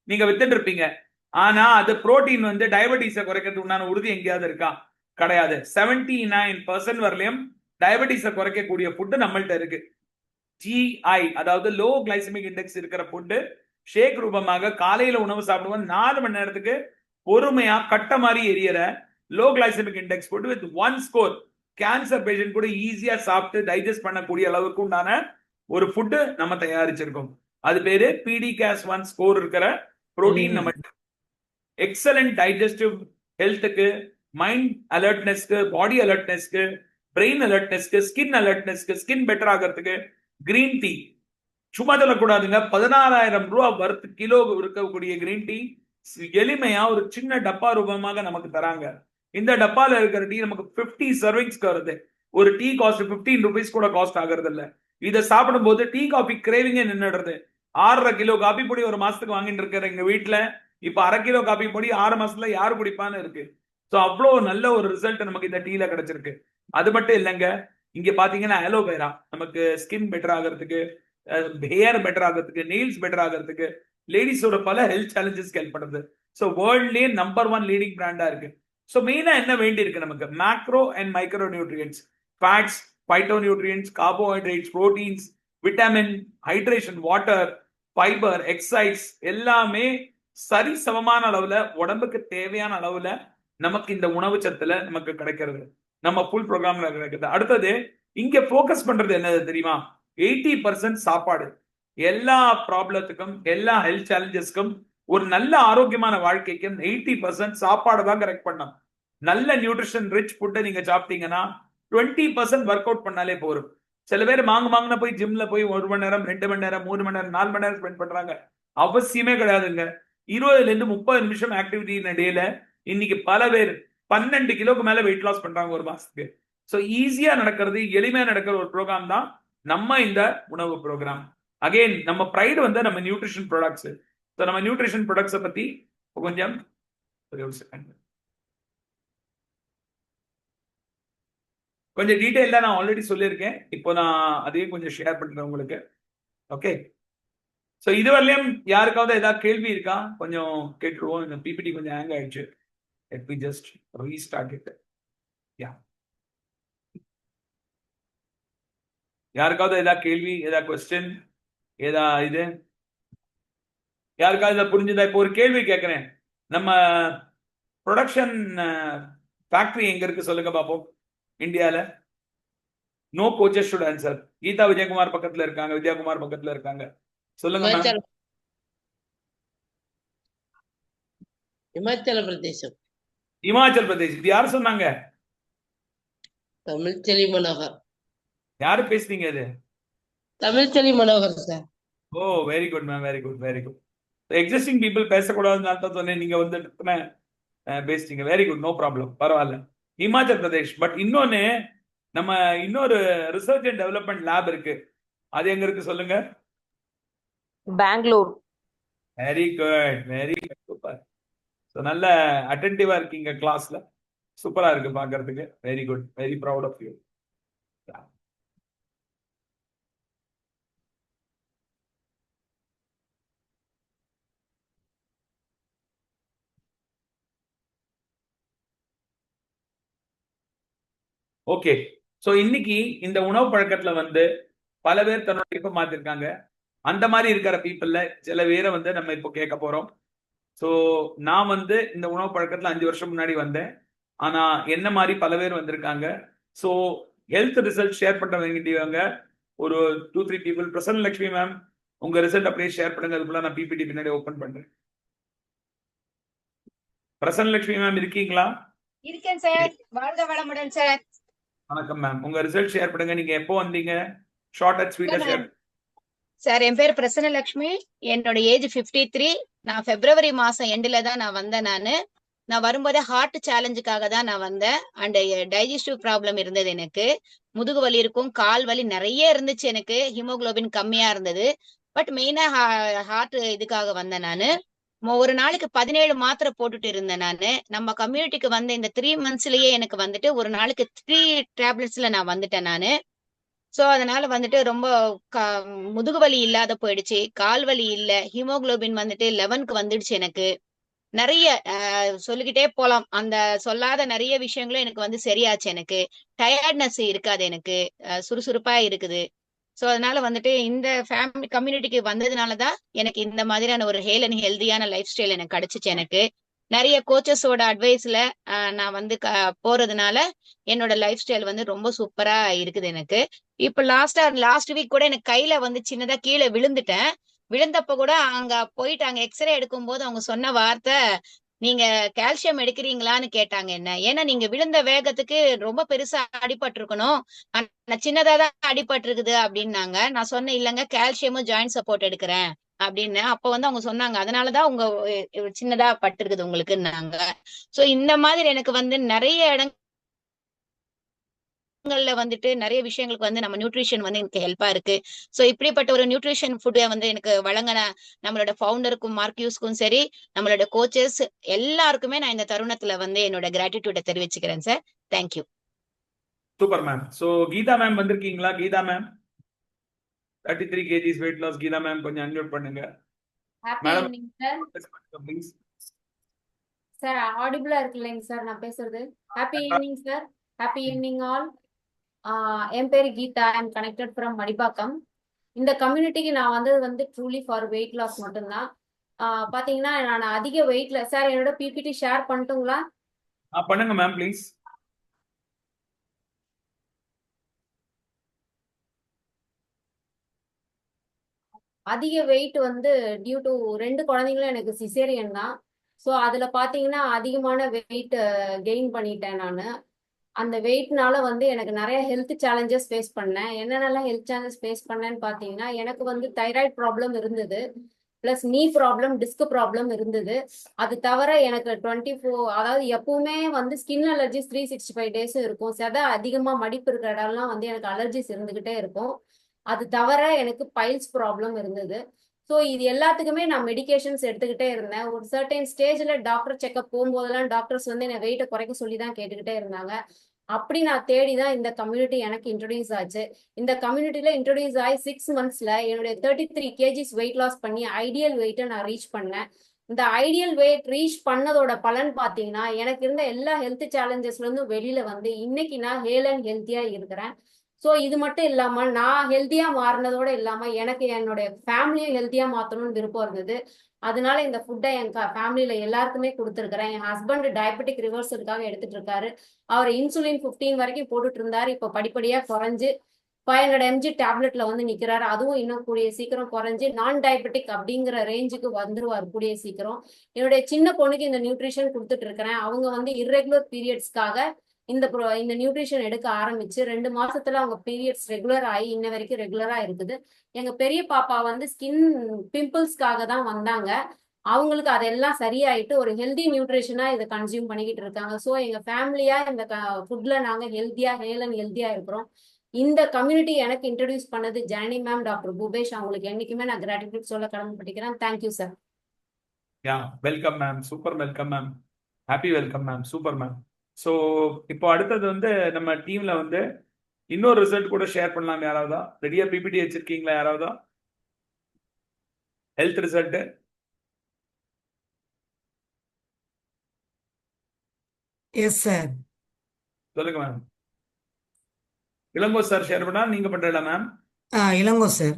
நீங்க வித்துட்டு இருப்பீங்க. ஆனா அது புரோட்டீன் வந்து டயபெட்டிஸை குறைக்கிறதுக்கு உண்டான உறுதி எங்கேயாவது இருக்கா? கிடையாது. 79% வரலையும் டயபெட்டிஸை குறைக்கக்கூடிய ஃபுட்டு நம்மள்ட்ட இருக்கு. GI, அதாவது லோ கிளைசமிக் இண்டெக்ஸ் இருக்கிற ஃபுட்டு, ஷேக் ரூபமாக காலையில உணவு சாப்பிடுவோம், 4 மணி நேரத்துக்கு பொறுமையா கட்ட மாதிரி எரியற low glycemic index food with 1 score. Cancer patient கூட ஈஸியா சாப்பிட்டு டைஜஸ்ட் பண்ணக்கூடிய அளவுக்கு உண்டான ஒரு ஃபுட்டு நம்ம தயாரிச்சிருக்கோம். அது பேரு PDCAS-1 ஸ்கோர் இருக்கிற புரோட்டீன். நம்ம எக்ஸலன்ட் டைஜஸ்டிவ் ஹெல்த்துக்கு, மைண்ட் அலர்ட்னஸ்க்கு, பாடி அலர்ட்னஸ்க்கு, பிரெயின் அலர்ட்னஸ்க்கு, ஸ்கின் அலர்ட்னஸ்க்கு, ஸ்கின் பெட்டர் ஆகிறதுக்கு கிரீன் டீ சும்மா சொல்லக்கூடாதுங்க. 16,000 ரூபாய் வர்த்து கிலோ இருக்கக்கூடிய கிரீன் டீ எளிமையா ஒரு சின்ன டப்பா ரூபமாக நமக்கு தராங்க. இந்த டப்பால இருக்கிற டீ நமக்கு 50 சர்விங்ஸ்க்கு வருது. ஒரு டீ காஸ்ட் 15 rupees கூட காஸ்ட் ஆகிறது இல்ல. இதை சாப்பிடும் போது டீ காபி கிரேவிங்கே நின்றுடுறது. 6.5 கிலோ காபி பொடி ஒரு மாசத்துக்கு வாங்கிட்டு இருக்கிற எங்க வீட்டுல இப்ப 1/2 கிலோ காபி பொடி 6 மாசத்துல யாரு குடிப்பான்னு இருக்கு. சோ அவ்வளவு நல்ல ஒரு ரிசல்ட் நமக்கு இந்த டீல கிடைச்சிருக்கு. அது மட்டும் இல்லைங்க, இங்க பாத்தீங்கன்னா அலோவேரா நமக்கு ஸ்கின் பெட்டர் ஆகிறதுக்கு, ஹேர் பெட்டர் ஆகிறதுக்கு, நெயில்ஸ் பெட்டர் ஆகிறதுக்கு, லேடிஸோட பல ஹெல்த் சேலஞ்சஸ்க்கு ஹெல்ப் பண்ணுது. ஸோ வேர்ல்ட்லயே நம்பர் 1 லீடிங் பிராண்டா இருக்கு. ஸோ மெயினா என்ன வேண்டி இருக்கு நமக்கு? Macro and micro nutrients, fats, phyto nutrients, carbohydrates, proteins, vitamin, hydration, water, fibre, exercise எல்லாமே சரி சமமான அளவுல உடம்புக்கு தேவையான அளவுல நமக்கு இந்த உணவு சத்துல நமக்கு கிடைக்கிறது. நம்ம ஃபுல் ப்ரோக்ராம்ல கிடைக்குது. அடுத்தது இங்க போக்கஸ் பண்றது என்னது தெரியுமா? 80% சாப்பாடு. எல்லா ப்ராப்ளத்துக்கும், எல்லா ஹெல்த் சேலஞ்சஸ்க்கும், ஒரு நல்ல ஆரோக்கியமான வாழ்க்கைக்கும் 80% சாப்பாடு தான் கரெக்ட் பண்ணணும். நல்ல நியூட்ரிஷன் ரிச் ஃபுட்டை நீங்க சாப்பிட்டீங்கன்னா 20% ஒர்க் அவுட் பண்ணாலே போதும். சில பேர் மாங்குன போய் ஜிம்ல போய் 1 மணி நேரம், 2 மணி நேரம், 3 மணி நேரம், 4 மணி நேரம் ஸ்பெண்ட் பண்றாங்க. அவசியமே கிடையாதுங்க. 20 இருந்து 30 நிமிஷம் ஆக்டிவிட்டி இடையில இன்னைக்கு பல பேர் 12 கிலோக்கு மேல வெயிட் லாஸ் பண்றாங்க ஒரு மாசத்துக்கு. ஸோ ஈஸியா நடக்கிறது, எளிமையா நடக்கிற ஒரு ப்ரோக்ராம் தான் நம்ம இந்த உணவு ப்ரோக்ராம். அகைன் நம்ம ப்ரைடு வந்து நம்ம நியூட்ரிஷன் ப்ராடக்ட்ஸ். ஸோ நம்ம நியூட்ரிஷன் ப்ராடக்ட்ஸை பத்தி கொஞ்சம் ஒரு செகண்ட் கொஞ்சம் டீட்டெயிலாக நான் ஆல்ரெடி சொல்லியிருக்கேன். இப்போ நான் அதையும் கொஞ்சம் ஷேர் பண்றேன் உங்களுக்கு. ஓகே, ஸோ இதுவரையிலும் யாருக்காவது ஏதாவது கேள்வி இருக்கா? கொஞ்சம் கேட்டுருவோம். இந்த பிபிடி கொஞ்சம் ஹேங் ஆயிடுச்சு. Let me just restart it. Yeah, யாருக்காவது ஏதாவது கேள்வி, ஏதாவது கொஸ்டின், ஏதா இது யாருக்காவது இதை புரிஞ்சுதா? இப்போ ஒரு கேள்வி கேட்கிறேன். நம்ம ப்ரொடக்ஷன் ஃபேக்டரி எங்க இருக்கு சொல்லுங்க பாப்போம் இந்தியால. No coaches should answer. Geetha Vijayakumar பக்கத்துல இருக்காங்க, வித்யாகுமார் பக்கத்துல இருக்காங்க. சொல்லுங்க மேம். இமாச்சல இமாச்சல பிரதேசம். இமாச்சல் பிரதேஷ். இது யார் சொன்னாங்க? தமிழ்ச்செல்வி மனோகர். யாரு பேசுறீங்க இது? Tamilselvi Manohar sir. Oh, very good ma'am, very good, very good. Existing people பேசக்கூடாதுன்னு தான் சொன்னேன். நீங்க வந்து பேசிட்டீங்க. வெரி குட், நோ ப்ராப்ளம், பரவாயில்ல. இமாச்சல் பிரதேஷ். பட் இன்னொன்னு, நம்ம இன்னொரு ரிசர்ச் அண்ட் டெவலப்மெண்ட் லேப் இருக்கு. அது எங்க இருக்கு சொல்லுங்க? Bangalore. Very good, very good, super. So நல்ல அட்டென்டிவா இருக்கீங்க கிளாஸ்ல. சூப்பரா இருக்கு பாக்குறதுக்கு. Very good, very proud of you. Okay, so இன்னைக்கு இந்த உணவு பழக்கத்துல வந்து பல பேர் தன்னோட லைஃப்பை மாத்திருக்காங்க. அந்த மாதிரி இருக்கிற பீப்புள்ல சில பேரை வந்து நம்ம இப்போ கேட்க போறோம். ஸோ நான் வந்து இந்த உணவு பழக்கத்துல 5 வருஷம் முன்னாடி வந்தேன். ஆனா என்ன மாதிரி பல பேர் வந்திருக்காங்க. ஸோ ஹெல்த் ரிசல்ட் ஷேர் பண்ண வேண்டியவங்க ஒரு 2-3 பீப்புள். பிரசன்ன லட்சுமி மேம், உங்க ரிசல்ட் அப்படியே ஷேர் பண்ணுங்க. அதுக்குள்ள நான் பிபிடி பின்னாடி ஓபன் பண்றேன். பிரசன்ன லட்சுமி மேம் இருக்கீங்களா? இருக்கேன் சார். வாழ்க வளமுடன் சார். வணக்கம் மேம், உங்க ரிசல்ட் ஷேர் பண்ணுங்க. நீங்க எப்போ வந்தீங்க? ஷார்ட் அண்ட் ஸ்வீட்டா ஷேர். சார், என் பேர் பிரசன்னலட்சுமி. என்னோட ஏஜ் 53. நான் பிப்ரவரி மாசம் எண்டுல தான் நான் வந்தேன். நான் வரும்போதே ஹார்ட் சேலஞ்சுக்காக தான் நான் வந்தேன். அண்ட் டைஜஸ்டிவ் ப்ராப்ளம் இருந்தது எனக்கு. முதுகு வலி இருக்கும், கால் வலி நிறைய இருந்துச்சு எனக்கு. ஹீமோகுளோபின் கம்மியா இருந்தது. பட் மெயினா ஹார்ட் இதுக்காக வந்தேன் நானு. ஒரு நாளைக்கு 17 மாத்திரை போட்டுட்டு இருந்தேன் நானு. நம்ம கம்யூனிட்டிக்கு வந்த இந்த 3 monthsலயே எனக்கு வந்துட்டு ஒரு நாளைக்கு 3 டேப்லெட்ஸ்ல நான் வந்துட்டேன் நானு. சோ அதனால வந்துட்டு ரொம்ப முதுகு வலி இல்லாத போயிடுச்சு, கால் வலி இல்ல, ஹீமோகுளோபின் வந்துட்டு 11க்கு வந்துடுச்சு எனக்கு. நிறைய சொல்லிக்கிட்டே போலாம். அந்த சொல்லாத நிறைய விஷயங்களும் எனக்கு வந்து சரியாச்சு. எனக்கு டயர்ட்னஸ் இருக்காது, எனக்கு சுறுசுறுப்பா இருக்குது. சோ அதனால வந்துட்டு இந்த ஃபேமிலி கம்யூனிட்டிக்கு வந்ததுனாலதான் எனக்கு இந்த மாதிரியான ஒரு ஹெல்தியான லைஃப் ஸ்டைல் எனக்கு கிடைச்சிச்சு. எனக்கு நிறைய கோச்சஸோட அட்வைஸ்ல நான் வந்து போறதுனால என்னோட லைஃப் ஸ்டைல் வந்து ரொம்ப சூப்பரா இருக்குது எனக்கு. இப்ப லாஸ்ட் வீக் கூட எனக்கு கையில வந்து சின்னதா கீழே விழுந்துட்டேன். விழுந்தப்ப கூட அங்க போயிட்டு அங்க எக்ஸ்ரே எடுக்கும் போது அவங்க சொன்ன வார்த்தை, நீங்க கால்சியம் எடுக்கிறீங்களான்னு கேட்டாங்க என்ன. ஏன்னா நீங்க விழுந்த வேகத்துக்கு ரொம்ப பெருசா அடிபட்டு இருக்கணும், ஆனா சின்னதா தான் அடிபட்டு இருக்குது அப்படின்னாங்க. நான் சொன்னேன், இல்லங்க கால்சியமும் ஜாயிண்ட் சப்போர்ட் எடுக்கிறேன் அப்படின்னு. அப்ப வந்து அவங்க சொன்னாங்க, அதனாலதான் உங்க சின்னதா பட்டிருக்குது உங்களுக்குன்னாங்க. சோ இந்த மாதிரி எனக்கு வந்து நிறைய இடங்கள்ல வந்துட்டு நிறைய விஷயங்களுக்கு வந்து நம்ம நியூட்ரிஷன் வந்து எனக்கு ஹெல்ப்பா இருக்கு. சோ இப்படிப்பட்ட ஒரு நியூட்ரிஷன் ஃபுட்டை வந்து எனக்கு வழங்கின நம்மளோட ஃபவுண்டருக்கும் மார்க்யூஸ்க்கும் சரி, நம்மளோட கோச்சஸ் எல்லாருக்குமே நான் இந்த தருணத்துல வந்து என்னோட கிராட்டிடியூட தெரிவிச்சுக்கிறேன் sir. Thank you. Super ma'am. So Geetha ma'am வந்திருக்கீங்களா? Geetha ma'am 33 kgs weight loss. Geetha ma'am கொஞ்சம் அன்மியூட் பண்ணுங்க. Happy madam evening sir. Please. Sir ஆடிபிளா இருக்கு இல்லைங்க சார் நான் பேசுறது? Happy evening sir. Happy evening all. என் பேரு Geetha. I am connected from Madipakkam. இந்த கம்யூனிட்டிக்கு நான் வந்தது வந்து ட்ரூலி ஃபார் வெயிட் லாஸ் மட்டும்தான். பாத்தீங்கன்னா நான் அதிக வெயிட்ல சார் என்னோட பிபிடி ஷேர் பண்ணட்டுங்களா? பண்ணுங்க மேம் ப்ளீஸ். அதிக வெயிட் வந்து டியூ டு 2 குழந்தைங்களும் எனக்கு சிசேரியன் தான். ஸோ அதுல பாத்தீங்கன்னா அதிகமான வெயிட் கெயின் பண்ணிட்டேன் நான். அந்த வெயிட்னால வந்து எனக்கு நிறைய ஹெல்த் சேலஞ்சஸ் ஃபேஸ் பண்ணேன். என்னென்னலாம் ஹெல்த் சேலஞ்சஸ் ஃபேஸ் பண்ணேன்னு பார்த்தீங்கன்னா, எனக்கு வந்து தைராய்டு ப்ராப்ளம் இருந்தது, ப்ளஸ் நீ ப்ராப்ளம், டிஸ்க் ப்ராப்ளம் இருந்தது. அது தவிர எனக்கு 24 அதாவது எப்பவுமே வந்து ஸ்கின் அலர்ஜிஸ் 365 டேஸும் இருக்கும். செதை அதிகமாக மடிப்பு இருக்கிற இடம்லாம் வந்து எனக்கு அலர்ஜிஸ் இருந்துகிட்டே இருக்கும். அது தவிர எனக்கு பைல்ஸ் ப்ராப்ளம் இருந்தது. ஸோ இது எல்லாத்துக்குமே நான் மெடிகேஷன்ஸ் எடுத்துக்கிட்டே இருந்தேன். ஒரு சர்டைன் ஸ்டேஜ்ல டாக்டர் செக்அப் போகும்போதெல்லாம் டாக்டர்ஸ் வந்து என்னை வெயிட்டை குறைக்க சொல்லி தான் கேட்டுக்கிட்டே இருந்தாங்க. அப்படி நான் தேடி தான் இந்த கம்யூனிட்டி எனக்கு இன்ட்ரடியூஸ் ஆச்சு. இந்த கம்யூனிட்டியில இன்ட்ரடியூஸ் ஆகி 6 monthsல என்னுடைய 33 kgs வெயிட் லாஸ் பண்ணி ஐடியல் வெயிட்டை நான் ரீச் பண்ணேன். இந்த ஐடியல் வெயிட் ரீச் பண்ணதோட பலன் பார்த்தீங்கன்னா, எனக்கு இருந்த எல்லா ஹெல்த் சேலஞ்சஸ்ல இருந்தும் வெளியில வந்து இன்னைக்கு நான் ஹேல் அண்ட் ஹெல்த்தியா இருக்கிறேன். ஸோ இது மட்டும் இல்லாம நான் ஹெல்த்தியா மாறினதோட இல்லாம எனக்கு என்னுடைய ஃபேமிலியும் ஹெல்த்தியா மாத்தணும்னு விருப்பம் இருந்தது. அதனால இந்த ஃபுட்டை என் ஃபேமிலியில எல்லாருக்குமே கொடுத்துருக்கிறேன். என் ஹஸ்பண்ட் டயபெட்டிக் ரிவர்சலுக்காக எடுத்துட்டு இருக்காரு. அவர் இன்சுலின் 15 வரைக்கும் போட்டுட்டு இருந்தாரு. இப்போ படிப்படியா குறைஞ்சு 500 mg டேப்லெட்ல வந்து நிக்கிறாரு. அதுவும் இன்னும் கூடிய சீக்கிரம் குறைஞ்சு நான் டயபெட்டிக் அப்படிங்கிற ரேஞ்சுக்கு வந்துருவார் கூடிய சீக்கிரம். என்னுடைய சின்ன பொண்ணுக்கு இந்த நியூட்ரிஷன் கொடுத்துட்டு இருக்கிறேன். அவங்க வந்து இர்ரெகுலர் பீரியட்ஸ்க்காக இந்த நியூட்ரிஷன் எடுக்க ஆரம்பிச்சு 2 மாசத்துல அவங்க பீரியட்ஸ் ரெகுலர் ஆகி இன்ன வரைக்கும் ரெகுலரா இருக்குது. எங்க பெரிய பாப்பா வந்து ஸ்கின் பிம்பிள்ஸ்க்காக தான் வந்தாங்க. அவங்களுக்கு அதெல்லாம் சரியாயிட்டு ஒரு ஹெல்தி நியூட்ரிஷனா இதை கன்சியூம் பண்ணிக்கிட்டு இருக்காங்க. ஸோ எங்க ஃபேமிலியா இந்த ஃபுட்ல நாங்க ஹெல்த்தியா ஹேல் அண்ட் ஹெல்த்தியா இருக்கிறோம். இந்த கம்யூனிட்டி எனக்கு இன்ட்ரடியூஸ் பண்ணது ஜனனி மேம், டாக்டர் பூபேஷ், அவங்களுக்கு என்னைக்குமே நான் கிராட்டிடியூட் சொல்ல கடமைப்பட்டிருக்கிறேன். Thank you sir. Welcome ma'am, super welcome ma'am, happy welcome ma'am, super ma'am. So இப்போ அடுத்தது வந்து நம்ம டீம்ல வந்து இன்னொரு ரிசல்ட் கூட ஷேர் பண்ணலாம். யாராவதா ரெடியா பிபிடி வச்சிருக்கீங்களா? யாராவதா ஹெல்த் ரிசல்ட்? Yes sir. சொல்லுங்க மேம். இளங்கோ சார் ஷேர் பண்ணா நீங்க பண்றீங்களா மேம்? இளங்கோ சார்.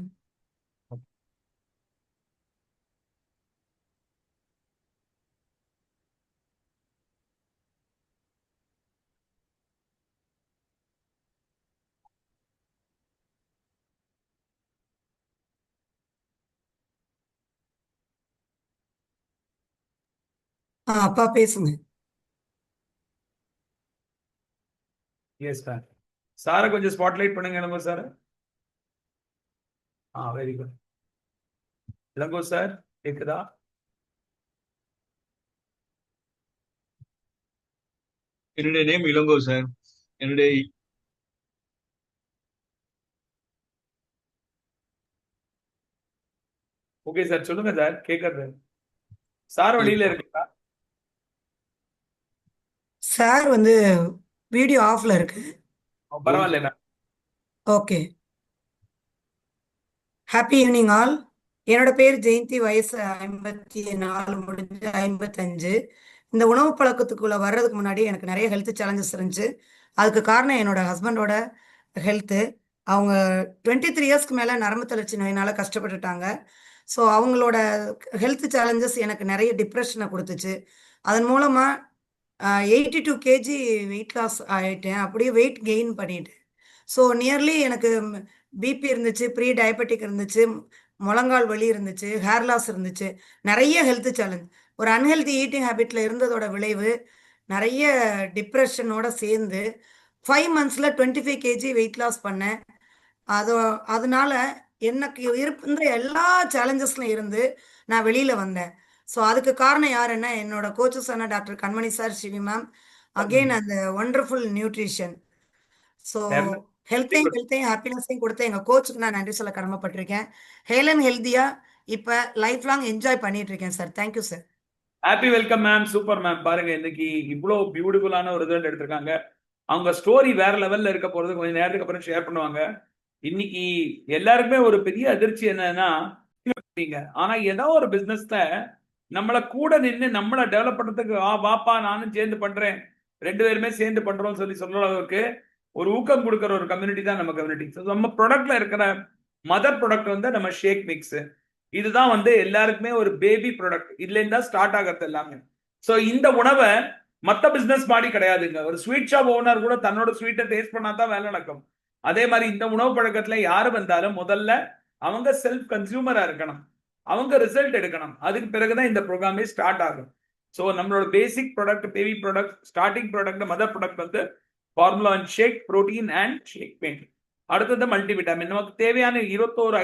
அப்பா பேசுங்க. Yes sir. சாரை கொஞ்சம் ஸ்பாட்லைட் பண்ணுங்க Ilango sir. Very good. Ilango sir கேக்குதா? என்னுடைய நேம் இளங்கோ சார். என்னுடைய ஓகே சார், சொல்லுங்க சார், கேக்குறது. சார் வழியில இருக்கீங்களா? சார் வந்து வீடியோ ஆஃப்ல இருக்கு. பரவாயில்ல. ஓகே. Happy evening all. என்னோட பேர் ஜெயந்தி. வயசு 54 முடிஞ்சு 55. இந்த உணவு பழக்கத்துக்குள்ள வர்றதுக்கு முன்னாடி எனக்கு நிறைய ஹெல்த் சேலஞ்சஸ் இருந்துச்சு. அதுக்கு காரணம் என்னோட ஹஸ்பண்டோட ஹெல்த்து. அவங்க 23 இயர்ஸ்க்கு மேலே நரம்பு தளர்ச்சி நோயினால கஷ்டப்பட்டுட்டாங்க. ஸோ அவங்களோட ஹெல்த் சேலஞ்சஸ் எனக்கு நிறைய டிப்ரெஷனை கொடுத்துச்சு. அதன் மூலமாக 82 kg வெயிட் லாஸ் ஆகிட்டேன். அப்படியே வெயிட் கெயின் பண்ணிட்டேன். ஸோ நியர்லி எனக்கு பிபி இருந்துச்சு, ப்ரீ டயபெட்டிக் இருந்துச்சு, முழங்கால் வலி இருந்துச்சு, ஹேர் லாஸ் இருந்துச்சு, நிறைய ஹெல்த் சேலஞ்ச். ஒரு அன்ஹெல்தி ஈட்டிங் ஹேபிட்டில் இருந்ததோட விளைவு நிறைய டிப்ரெஷனோட சேர்ந்து 5 monthsல 25 kg வெயிட் லாஸ் பண்ணேன். அதனால எனக்கு இருந்த எல்லா சேலஞ்சஸ்லையும் இருந்து நான் வெளியில் வந்தேன். ஸோ அதுக்கு காரணம் யாருன்னா என்னோட கோச்சஸ் ஆன டாக்டர் கண்மணி சார், சிவி மேம், அகெயின் அந்த ஒண்டர்ஃபுல் நியூட்ரிஷன். ஸோ ஹெல்த்தையும் ஹாப்பினஸையும் கொடுத்த எங்கள் கோச்சுக்கு நான் நன்றி சொல்ல கடமைப்பட்டிருக்கேன். ஹேல் அண்ட் ஹெல்த்தியாக இப்போ லைஃப் லாங் என்ஜாய் பண்ணிட்டு இருக்கேன் sir. Thank you sir. Happy welcome ma'am, super ma'am. பாருங்க, இன்னைக்கு இவ்வளோ பியூட்டிஃபுல்லான ஒரு ரிசல்ட் எடுத்திருக்காங்க. அவங்க ஸ்டோரி வேற லெவல்ல இருக்க போறது கொஞ்சம் நேரத்துக்கு அப்புறம் ஷேர் பண்ணுவாங்க. இன்னைக்கு எல்லாருக்குமே ஒரு பெரிய அதிர்ச்சி என்னன்னா, ஆனா ஏதோ ஒரு பிசினஸ்ல நம்மளை கூட நின்று நம்மளை டெவலப் பண்றதுக்கு வாப்பா நானும் சேர்ந்து பண்றேன், 2 பேருமே சேர்ந்து பண்றோம் சொல்லி சொல்ற அளவுக்கு ஒரு ஊக்கம் கொடுக்குற ஒரு கம்யூனிட்டி தான் நம்ம கம்யூனிட்டி. நம்ம ப்ராடக்ட்ல இருக்கிற மதர் ப்ராடக்ட் வந்து நம்ம ஷேக் மிக்ஸ். இதுதான் வந்து எல்லாருக்குமே ஒரு பேபி ப்ராடக்ட். இதுல இருந்தா ஸ்டார்ட் ஆகிறது எல்லாமே. ஸோ இந்த உணவை மற்ற பிசினஸ் மாதிரி கிடையாதுங்க. ஒரு ஸ்வீட் ஷாப் ஓனர் கூட தன்னோட ஸ்வீட்டை டேஸ்ட் பண்ணாதான் வேலை நடக்கும். அதே மாதிரி இந்த உணவு பழக்கத்துல யாரு வந்தாலும் முதல்ல அவங்க செல்ஃப் கன்சியூமரா இருக்கணும், அவங்க ரிசல்ட் எடுக்கணும். அதுக்கு பிறகுதான் இந்த ப்ரோக்ராமே ஸ்டார்ட் ஆகும். ஸோ நம்மளோட basic product, baby product, starting product, mother product வந்து formula and shake, protein and shake paint. அடுத்தது மல்டிவிட்டாமின். நமக்கு தேவையான 21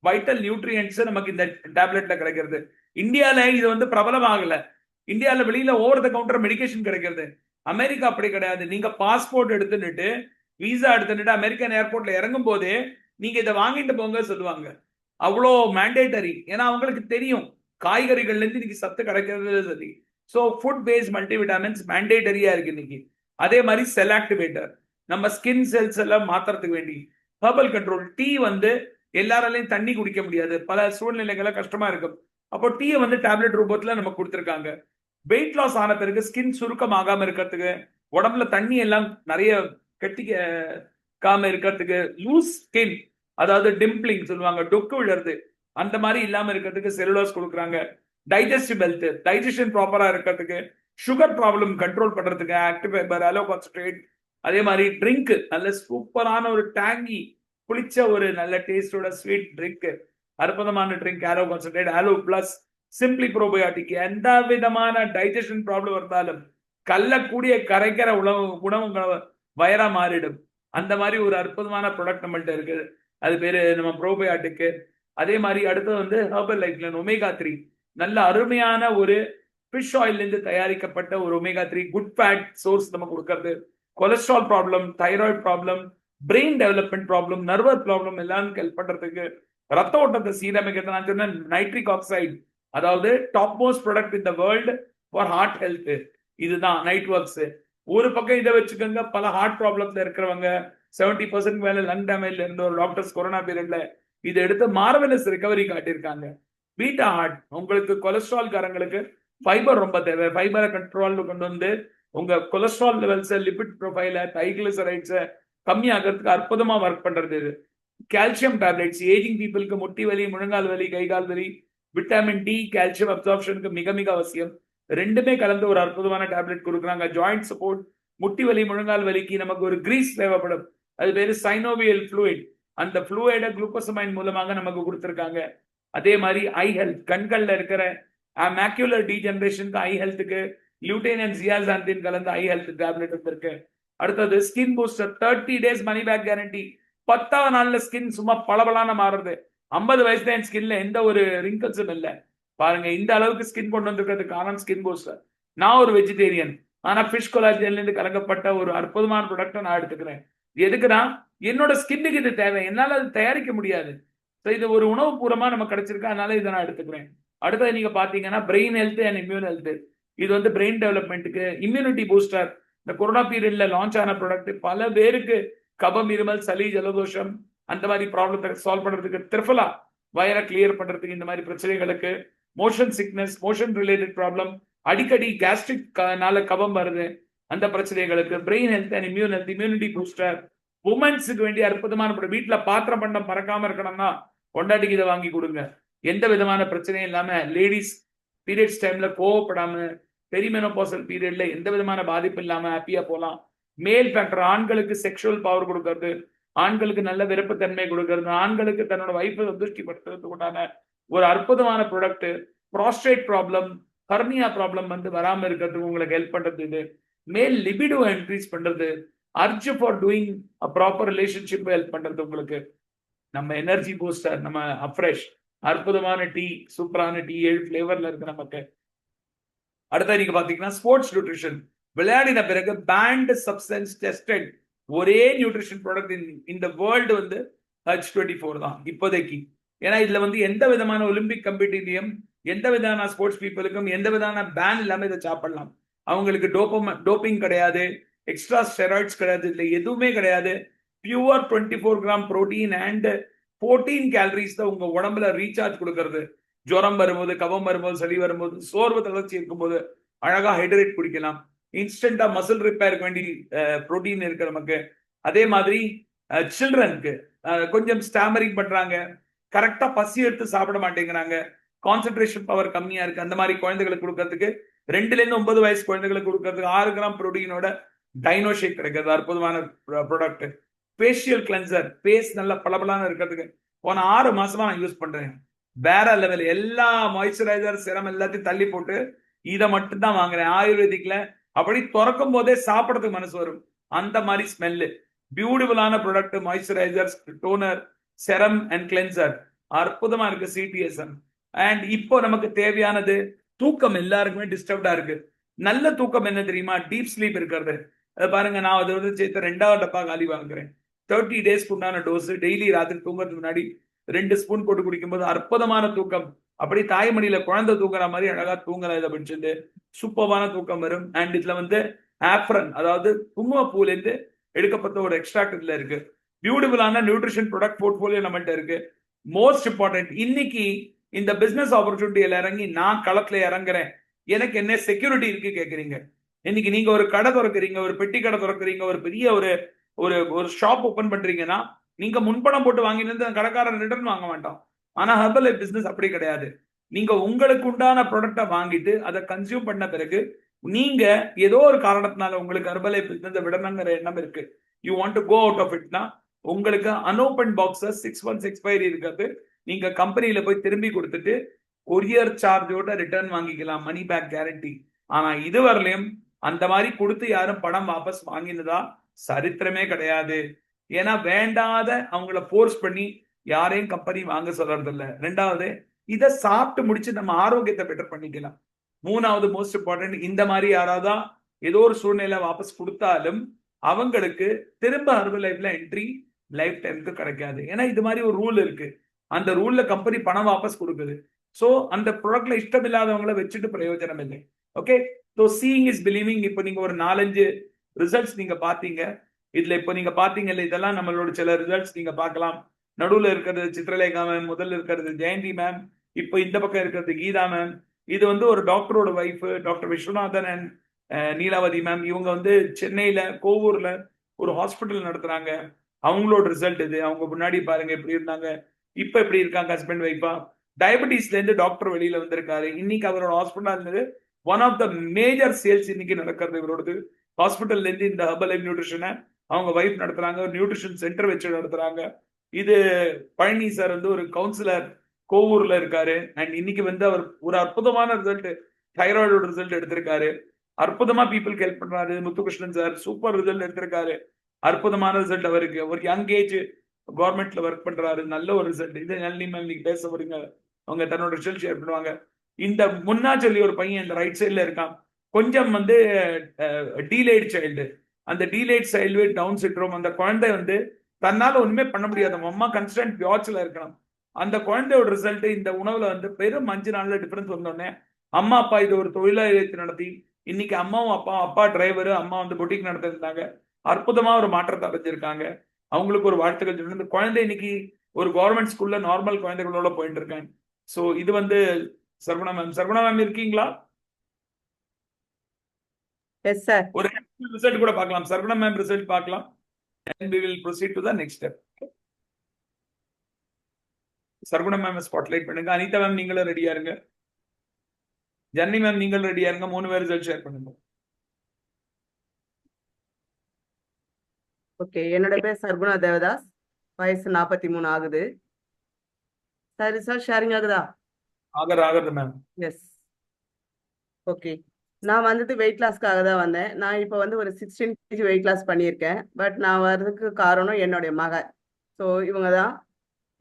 வைட்டல் நியூட்ரியன்ஸ் நமக்கு இந்த டேப்லெட்ல கிடைக்கிறது. இந்தியால இது வந்து பிரபலம் ஆகல. இந்தியால வெளியில ஓவர் த கவுண்டர் மெடிகேஷன் கிடைக்கிறது. அமெரிக்கா அப்படி கிடையாது. நீங்க பாஸ்போர்ட் எடுத்துட்டு விசா எடுத்துட்டு அமெரிக்கன் ஏர்போர்ட்ல இறங்கும் போதே நீங்க இதை வாங்கிட்டு போங்க சொல்லுவாங்க. அவ்வளோ மேண்டேட்டரி. ஏன்னா அவங்களுக்கு தெரியும் காய்கறிகள்ல இருந்து இன்னைக்கு சத்து கிடைக்கிறது சரி. ஸோ ஃபுட் பேஸ்ட் மல்டிவிட்டாமின்ஸ் மேண்டேட்டரியா இருக்கு இன்னைக்கு. அதே மாதிரி செல் ஆக்டிவேட்டர், நம்ம ஸ்கின் செல்ஸ் எல்லாம் மாத்துறதுக்கு வேண்டி ஹெர்பல் கண்ட்ரோல். டீ வந்து எல்லாராலையும் தண்ணி குடிக்க முடியாது, பல சூழ்நிலைகளை கஷ்டமா இருக்கும். அப்போ டீயை வந்து டேப்லெட் ரூபத்துல நம்ம கொடுத்துருக்காங்க. வெயிட் லாஸ் ஆன பிறகு ஸ்கின் சுருக்கம் ஆகாம இருக்கிறதுக்கு, உடம்புல தண்ணி எல்லாம் நிறைய கட்டிக்காம இருக்கிறதுக்கு, லூஸ் ஸ்கின் அதாவது டிம்பிளிங் சொல்லுவாங்க, டொக்கு விழுறது அந்த மாதிரி இல்லாம இருக்கிறதுக்கு செல்லுலோஸ் கொடுக்குறாங்க. டைஜஸ்டிவ் ஹெல்த், டைஜஷன் ப்ராப்பரா இருக்கிறதுக்கு, சுகர் ப்ராப்ளம் கண்ட்ரோல் பண்றதுக்கு ஆக்டிவ் ஃபைபர், அலோ கான்சன்ட்ரேட். அதே மாதிரி ட்ரிங்க், நல்ல சூப்பரான ஒரு டேங்கி புளிச்ச ஒரு நல்ல டேஸ்டோட ஸ்வீட் ட்ரிங்க், அற்புதமான ட்ரிங்க் ஆலோ கான்சன்ட்ரேட், ஆலோ பிளஸ், சிம்பிளி ப்ரோபயோட்டிக். எந்த விதமான டைஜஷன் ப்ராப்ளம் இருந்தாலும் கல்லக்கூடிய கரைக்கிற உணவு வயரா மாறிடும். அந்த மாதிரி ஒரு அற்புதமான ப்ராடக்ட் நம்மள்ட்ட இருக்கு. அது பேரு நம்ம ப்ரோபயோட்டிக். அதே மாதிரி அடுத்தது வந்து ஹெர்பல் லைஃப்ல ஒமேகா 3, நல்ல அருமையான ஒரு ஃபிஷ் ஆயில் இருந்து தயாரிக்கப்பட்ட ஒரு ஒமேகா 3 குட் ஃபேட் சோர்ஸ் நம்ம கொடுக்கறது. Cholesterol problem, thyroid problem, brain development problem, nervous problem எல்லாம் ஹெல்ப் பண்றதுக்கு, ரத்த ஓட்டத்தை சீரமைக்கிறது. நான் சொன்ன நைட்ரிக் ஆக்சைடு, அதாவது top most product in the world for heart health, இதுதான் நைட் ஒர்க்ஸ். ஒரு பக்கம் இதை வச்சுக்கோங்க, பல ஹார்ட் ப்ராப்ளம்ல இருக்கிறவங்க 70% மேல லங் டேமேஜ்ல இருந்த ஒரு டாக்டர்ஸ் கொரோனா பீரியட்ல இதை எடுத்து மார்வெலஸ் ரிகவரி காட்டியிருக்காங்க. பீட்டா ஹார்ட், உங்களுக்கு கொலஸ்ட்ரால் காரங்களுக்கு ஃபைபர் ரொம்ப தேவை. ஃபைபரை கண்ட்ரோல் கொண்டு வந்து உங்க கொலஸ்ட்ரால் லெவல்ஸ், லிபிட் ப்ரொஃபைல, ட்ரைகிளிசரைட்ஸை கம்மியாகிறதுக்கு அற்புதமா ஒர்க் பண்றது இது. கால்சியம் டேப்லெட்ஸ், ஏஜிங் பீப்புளுக்கு முட்டி வலி, முழங்கால் வலி, கைகால் வலி, விட்டமின் டி, கால்சியம் அப்சார்ப்ஷனுக்கு மிக மிக அவசியம். ரெண்டுமே கலந்து ஒரு அற்புதமான டேப்லெட் கொடுக்குறாங்க. ஜாயிண்ட் சப்போர்ட், முட்டி வலி, முழங்கால் வலிக்கு நமக்கு ஒரு கிரீஸ் தேவைப்படும், அது பேரு சைனோவியல் ஃப்ளூயிட். அந்த ஃப்ளூயிட குளுக்கோசமைன் மூலமாக நமக்கு கொடுத்துருக்காங்க. அதே மாதிரி ஐ ஹெல்த், கண்கள்ல இருக்கிற மேக்யூலர் டீஜெனரேஷனுக்கு, ஐ ஹெல்த்துக்கு லியூட்டைன் அண்ட் ஜியாசாந்தின் கலந்த ஐ ஹெல்த் டேப்லெட் இருக்கு. அடுத்தது skin booster, 30 days money back guarantee. 10வது நாள்ல ஸ்கின் சும்மா பளபளன்னு மாறுறது. 50 வயசுல என் ஸ்கின்ல எந்த ஒரு ரிங்கிள்ஸும் இல்லை. பாருங்க, இந்த அளவுக்கு ஸ்கின் கொண்டு வந்திருக்கிறதுக்கு காரணம் ஸ்கின் பூஸ்டர். நான் ஒரு வெஜிடேரியன், ஆனா ஃபிஷ் கொலாஜன்ல இருந்து கலக்கப்பட்ட ஒரு அற்புதமான ப்ராடக்ட்டை நான் எடுத்துக்கிறேன். எதுக்குன்னா என்னோட ஸ்கின்னுக்கு இது தேவை, என்னால அது தயாரிக்க முடியாது. இது ஒரு உணவு பூர்வமா நமக்கு கிடைச்சிருக்கு, அதனால இதை நான் எடுத்துக்கிறேன். அடுத்தது நீங்க பாத்தீங்கன்னா brain health and immune health. இது வந்து பிரெயின் டெவலப்மெண்ட்டுக்கு, இம்யூனிட்டி பூஸ்டர். இந்த கொரோனா பீரியட்ல லான்ச் ஆன ப்ராடக்ட் பல பேருக்கு கபம், இருமல், சளி, ஜலதோஷம் அந்த மாதிரி ப்ராப்ளத்தை சால்வ் பண்றதுக்கு, திரிஃபலா வயரை கிளியர் பண்றதுக்கு, இந்த மாதிரி பிரச்சனைகளுக்கு, motion sickness, motion related problem, அடிக்கடி கேஸ்ட்ரிக்னால கபம் வருது, அந்த பிரச்சனைகளுக்கு brain health and immune health, immunity booster. உமன்ஸுக்கு வேண்டிய அற்புதமான வீட்டுல பாத்திரம் பண்டம் பறக்காம இருக்கணும்னா கொண்டாட்டிக்கு இதை வாங்கி கொடுங்க. எந்த விதமான பிரச்சனையும் இல்லாம, லேடிஸ் பீரியட்ஸ் டைம்ல கோவப்படாம, பெரிமெனோபாசல் பீரியட்ல எந்த விதமான பாதிப்பு இல்லாம ஹாப்பியா போலாம். மேல் ஃபேக்டர், ஆண்களுக்கு செக்ஷுவல் பவர் கொடுக்கறது, ஆண்களுக்கு நல்ல விருப்பத்தன்மை கொடுக்கறது, ஆண்களுக்கு தன்னோட வைஃபை சந்துஷ்டிப்படுத்துறதுக்கு உண்டான ஒரு அற்புதமான product. Prostate problem, hernia problem வந்து வராம இருக்கிறதுக்கு உங்களுக்கு ஹெல்ப் பண்றது இது. மேல் லிபிடோ இன்க்ரீஸ் பண்றது, urge for doing a proper relationship help பண்றது உங்களுக்கு. நம்ம எனர்ஜி பூஸ்டர், நம்ம அஃப்ரெஷ், அற்புதமான டீ, சூப்பரான டீ, 7 ஃபிளேவர்ல இருக்கு நமக்கு. அடுத்த நீங்க பாத்தீங்கன்னா ஸ்போர்ட்ஸ் நியூட்ரிஷன், விளையாடின பிறகு பேண்ட் சப்ஸ்டன்ஸ் டெஸ்டட் ஒரே நியூட்ரிஷன் ப்ராடக்ட் இந்த வேர்ல்டு வந்து H24 தான் இப்போதைக்கு. ஏன்னா இதுல வந்து எந்த விதமான ஒலிம்பிக் கம்பெட்டிலையும், எந்த விதமான ஸ்போர்ட்ஸ் பீப்புளுக்கும் எந்த விதமான பேன் இல்லாம இதை சாப்பிடலாம். அவங்களுக்கு டோப்பிங் கிடையாது, எக்ஸ்ட்ரா ஸ்டெராய்ட்ஸ் கிடையாது, இல்லை எதுவுமே கிடையாது. Pure 24 gram protein and 14 calories தான் உங்க உடம்புல ரீசார்ஜ் கொடுக்கறது. ஜுரம் வரும்போது, கபம் வரும்போது, சளி வரும்போது, சோர்வு தளர்ச்சி இருக்கும்போது அழகா ஹைட்ரேட் குடிக்கலாம். இன்ஸ்டன்டா மசில் ரிப்பேருக்கு வேண்டி புரோட்டீன் இருக்கு நமக்கு. அதே மாதிரி சில்ட்ரனுக்கு கொஞ்சம் ஸ்டாமரிங் பண்றாங்க, கரெக்டா பசி எடுத்து சாப்பிட மாட்டேங்கிறாங்க, கான்சென்ட்ரேஷன் பவர் கம்மியா இருக்கு, அந்த மாதிரி குழந்தைகளுக்கு கொடுக்கறதுக்கு 2 to 9 வயசு குழந்தைகளுக்கு கொடுக்கறதுக்கு 6 கிராம் புரோட்டீனோட டைனோ ஷேக் கிடைக்கிறது, அற்புதமான ப்ராடக்ட். ஃபேஷியல் கிளென்சர், ஃபேஸ் நல்ல பளபளன்னு இருக்கிறதுக்கு போன 6 மாசமா நான் யூஸ் பண்றேன். வேற லெவல், எல்லா மாய்ஸ்சரைசர் சிரம் எல்லாத்தையும் தள்ளி போட்டு இதை மட்டும் தான் வாங்குறேன். ஆயுர்வேதிக்ல அப்படி திறக்கும் போதே சாப்பிடறதுக்கு மனசு வரும், அந்த மாதிரி ஸ்மெல்லு. பியூட்டிஃபுல்லான product, moisturiser, toner, serum and cleanser, அற்புதமா இருக்கு CTSM. அண்ட் இப்போ நமக்கு தேவையானது தூக்கம். எல்லாருக்குமே டிஸ்டர்ப்டா இருக்கு. நல்ல தூக்கம் என்ன தெரியுமா? டீப் ஸ்லீப் இருக்கிறது. பாருங்க, நான் அது வந்து சேர்த்து 2வது டப்பா காலி வாங்குறேன். 30 days உண்டான டோஸ். டெய்லி ராத்திரி தூங்குறதுக்கு முன்னாடி 2 ஸ்பூன் போட்டு குடிக்கும்போது அற்புதமான தூக்கம். அப்படி தாய்மடியில குழந்தை தூங்குற மாதிரி அழகா தூங்கலாம். இதை பிடிச்சிட்டு சூப்பரான தூக்கம் வரும். அண்ட் இதுல வந்து ஆப்ரன், அதாவது குங்குமப்பூல இருந்து எடுக்கப்பட்ட ஒரு எக்ஸ்ட்ராக்ட் இதுல இருக்கு. பியூட்டிஃபுல்லான நியூட்ரிஷன் ப்ராடக்ட் போர்ட்ஃபோலியோ நம்மள்ட்ட இருக்கு. மோஸ்ட் இம்பார்ட்டன்ட், இன்னைக்கு இந்த பிசினஸ் ஆப்பர்ச்சுனிட்டியில இறங்கி நான் களத்துல இறங்குறேன், எனக்கு என்ன செக்யூரிட்டி இருக்கு கேக்குறீங்க. இன்னைக்கு நீங்க ஒரு கடை திறக்கிறீங்க, ஒரு பெட்டி கடை திறக்கிறீங்க, ஒரு பெரிய ஒரு ஒரு ஒரு ஷாப் ஓபன் பண்றீங்கன்னா நீங்க முன்பணம் போட்டு வாங்கினது அந்த கடைக்காரன் ரிட்டர்ன் வாங்க மாட்டான். ஆனா ஹெர்பல் லைஃப் பிசினஸ் அப்படி கிடையாது. நீங்க உங்களுக்கு உண்டான ப்ராடக்டை வாங்கிட்டு அதை கன்சியூம் பண்ண பிறகு நீங்க ஏதோ ஒரு காரணத்தினால உங்களுக்கு ஹெர்பல் லைஃப் பிசினஸ் விடணுங்கிற எண்ணம் இருக்கு, you want to go out of இட்னா உங்களுக்கு அன்ஓபன் பாக்ஸஸ் 6 months எக்ஸ்பைரி இருக்கிறது. நீங்க கம்பெனியில போய் திரும்பி கொடுத்துட்டு கொரியர் சார்ஜோட ரிட்டர்ன் வாங்கிக்கலாம், மணி பேக் கேரண்டி. ஆனா இதுவரையிலும் அந்த மாதிரி கொடுத்து யாரும் பணம் வாபஸ் வாங்கினதா சரித்திரமே கிடையாது. ஏன்னா வேண்டாத அவங்கள போர்ஸ் பண்ணி யாரையும் கம்பெனி வாங்க சொல்றது இல்ல. ரெண்டாவது, இதை சாப்பிட்டு முடிச்சு நம்ம ஆரோக்கியத்தை பெட்டர் பண்ணிக்கலாம். மூணாவது மோஸ்ட் இம்பார்ட்டன்ட், இந்த மாதிரி யாராவது ஏதோ ஒரு சூழ்நிலை வாபஸ் கொடுத்தாலும் அவங்களுக்கு திரும்ப ஹெர்பல் லைஃப்ல என்ட்ரி லைஃப் டைமுக்கு கிடைக்காது. ஏன்னா இது மாதிரி ஒரு ரூல் இருக்கு. அந்த ரூல்ல கம்பெனி பணம் வாபஸ் கொடுக்குது. சோ அந்த ப்ராடக்ட்ல இஷ்டம் இல்லாதவங்களை வச்சுட்டு பிரயோஜனம் இல்லை. Okay, so seeing is believing. இப்போ நீங்க ஒரு 4-5 ரிசல்ட்ஸ் நீங்க பாத்தீங்க. இதுல இப்போ நீங்க பாத்தீங்கல்ல, இதெல்லாம் நம்மளோட சில ரிசல்ட்ஸ் நீங்க பார்க்கலாம். நடுவுல இருக்கிறது சித்ரலேகா மேம், முதல்ல இருக்கிறது ஜெயந்தி மேம், இப்போ இந்த பக்கம் இருக்கிறது கீதா மேம். இது வந்து ஒரு டாக்டரோட wife, doctor Viswanathan and Neelavathi ma'am. இவங்க வந்து சென்னையில கோவூர்ல ஒரு ஹாஸ்பிட்டல் நடத்துறாங்க. அவங்களோட ரிசல்ட் இது. அவங்க முன்னாடி பாருங்க எப்படி இருந்தாங்க, இப்ப எப்படி இருக்காங்க, ஹஸ்பண்ட் வைஃபா. டயபெட்டிஸ்ல இருந்து டாக்டர் வெளியில வந்திருக்காரு. இன்னைக்கு அவரோட ஹாஸ்பிட்டல் இருந்தது one of the major sales இன்னைக்கு நடக்கிறது இவரோடது. ஹாஸ்பிட்டல்ல இருந்து இந்த ஹெர்பல் லைஃப் நியூட்ரிஷனை அவங்க வைஃப் நடத்துறாங்க, ஒரு நியூட்ரிஷன் சென்டர் வச்சு நடத்துறாங்க. இது பழனி சார் வந்து ஒரு கவுன்சிலர் கோவூர்ல இருக்காரு. அண்ட் இன்னைக்கு வந்து அவர் ஒரு அற்புதமான ரிசல்ட், தைராய்டோட ரிசல்ட் எடுத்திருக்காரு. அற்புதமா பீப்புளுக்கு ஹெல்ப் பண்றாரு. முத்துகிருஷ்ணன் சார் சூப்பர் ரிசல்ட் எடுத்திருக்காரு. அற்புதமான ரிசல்ட் அவருக்கு. ஒரு யங் ஏஜ் கவர்மெண்ட்ல ஒர்க் பண்றாரு. நல்ல ஒரு ரிசல்ட். இது நளினி மேம் இன்னைக்கு பேச வருங்க, அவங்க தன்னோட ரிசல்ட் ஷேர் பண்ணுவாங்க. இந்த முன்னா சொல்லி ஒரு பையன் இந்த ரைட் சைட்ல இருக்கான், கொஞ்சம் வந்து டீலேட் சைல்டு. அந்த டீலேட் சைல்டு டவுன் சிண்ட்ரோம். அந்த குழந்தை வந்து தன்னால ஒண்ணுமே பண்ண முடியாது, அம்மா கன்ஸ்டன்ட் வாட்ச்ல இருக்கணும். அந்த குழந்தையோட ரிசல்ட் இந்த உணவுல வந்து பெரும் 5 நாள்ல டிஃபரன்ஸ் வந்தோடனே அம்மா அப்பா இது ஒரு தொழிலாளத்தை நடத்தி இன்னைக்கு அம்மாவும் அப்பா டிரைவர், அம்மா வந்து பொட்டிக் நடத்திருந்தாங்க. அற்புதமா ஒரு மாற்றத்தை அடைஞ்சிருக்காங்க. அவங்களுக்கு ஒரு வாழ்த்துக்கள் சொல்லணும். இந்த குழந்தை இன்னைக்கு ஒரு கவர்மெண்ட் ஸ்கூல்ல நார்மல் குழந்தைகளோட போயிட்டு இருக்காங்க. சோ இது வந்து சர்குணா மேம் இருக்கீங்களா? Yes sir. ஒரு ரிசல்ட் கூட பார்க்கலாம். சர்குணா மேம் ரிசல்ட் பார்க்கலாம். and we will proceed to the next step. Sarguna ma'am spotlight பண்ணுங்க. அனிதா மேம் நீங்களும் ரெடியா இருங்க. ஜன்னி மேம் நீங்களும் ரெடியா இருங்க. 3 பேர் ரிசல்ட் ஷேர் பண்ணுங்க. ஓகே, என்னோட பேர் சர்குணா தேவதாஸ், வயசு 43 ஆகுது. சார் ரிசல்ட் ஷேரிங் ஆகுதா? ஆகிறது மேம். எஸ். ஓகே, நான் வந்துட்டு வெயிட் லாஸ்க்காக தான் வந்தேன். நான் இப்போ வந்து ஒரு 16 kg வெயிட் லாஸ் பண்ணியிருக்கேன். பட் நான் வர்றதுக்கு காரணம் என்னுடைய மகன். ஸோ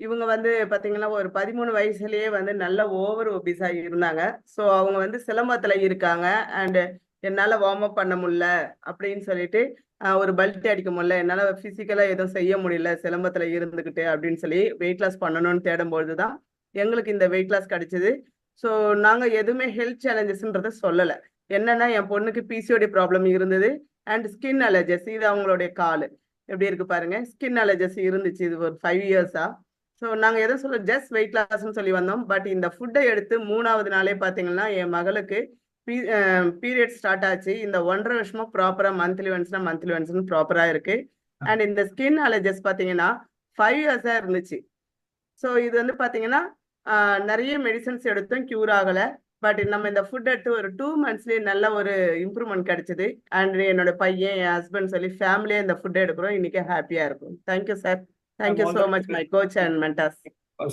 இவங்க வந்து பார்த்தீங்கன்னா ஒரு 13 வயசுலயே வந்து நல்ல ஓவர் ஒபிஸாக இருந்தாங்க. ஸோ அவங்க வந்து சிலம்பத்தில் இருக்காங்க. அண்டு என்னால் வார்ம் அப் பண்ண முடியல அப்படின்னு சொல்லிட்டு ஒரு பல்ட்டி அடிக்க முடியல, என்னால் ஃபிசிக்கலாக எதுவும் செய்ய முடியல சிலம்பத்தில் இருந்துக்கிட்டு அப்படின்னு சொல்லி வெயிட் லாஸ் பண்ணணும்னு தேடும்பொழுது தான் எங்களுக்கு இந்த வெயிட் லாஸ் கிடைச்சிது. ஸோ நாங்கள் எதுவுமே ஹெல்த் சேலஞ்சஸ்ன்றதை சொல்லலை. என்னன்னா என் பொண்ணுக்கு பிசிஓடி ப்ராப்ளம் இருந்தது அண்ட் ஸ்கின் அலர்ஜஸ். இது அவங்களுடைய கால் எப்படி இருக்கு பாருங்க, ஸ்கின் அலர்ஜஸ் இருந்துச்சு. இது ஒரு 5 years-ஆ. ஸோ நாங்கள் எதுவும் சொல்ல ஜஸ்ட் வெயிட் லாஸ்ன்னு சொல்லி வந்தோம். பட் இந்த ஃபுட்டை எடுத்து 3வது நாளே பார்த்தீங்கன்னா என் மகளுக்கு பீரியட் ஸ்டார்ட் ஆச்சு. இந்த 1.5 வருஷமா ப்ராப்பராக மந்த்லி ஒன்ஸ்னு ப்ராப்பராக இருக்கு. அண்ட் இந்த ஸ்கின் அலர்ஜஸ் பார்த்தீங்கன்னா 5 years-ஆ இருந்துச்சு. ஸோ இது வந்து பார்த்தீங்கன்னா நிறைய மெடிசன்ஸ் எடுத்தும் க்யூர் ஆகலை. பட் நம்ம இந்த ஃபுட் எடுத்து ஒரு 2 months-லேயே நல்ல ஒரு இம்ப்ரூவ்மெண்ட் கிடைச்சிது. அண்ட் என்னோட பையன், என் ஹஸ்பண்ட் சொல்லி ஃபேமிலியே இந்த ஃபுட் எடுக்கிறோம். இன்னைக்கு ஹாப்பியா இருக்கும். Thank you sir. Thank you so much my coach and mentors.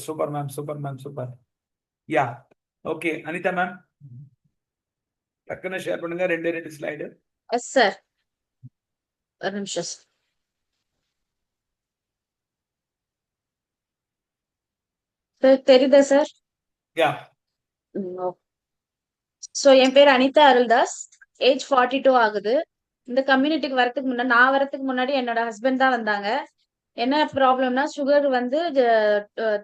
Super ma'am, super ma'am, super. Yeah okay, Anitha ma'am டக்குன்னு ஷேர் பண்ணுங்க 2 ஸ்லைடு. எஸ் சார், ஒரு நிமிஷம் சார். தெரியுதா சார்? யா. ஸோ என் பேர் அனிதா அருள்தாஸ், ஏஜ் 42 ஆகுது. இந்த கம்யூனிட்டிக்கு வரதுக்கு முன்னாடி, நான் வரதுக்கு முன்னாடி என்னோட ஹஸ்பண்ட் தான் வந்தாங்க. என்ன ப்ராப்ளம்னா சுகர் வந்து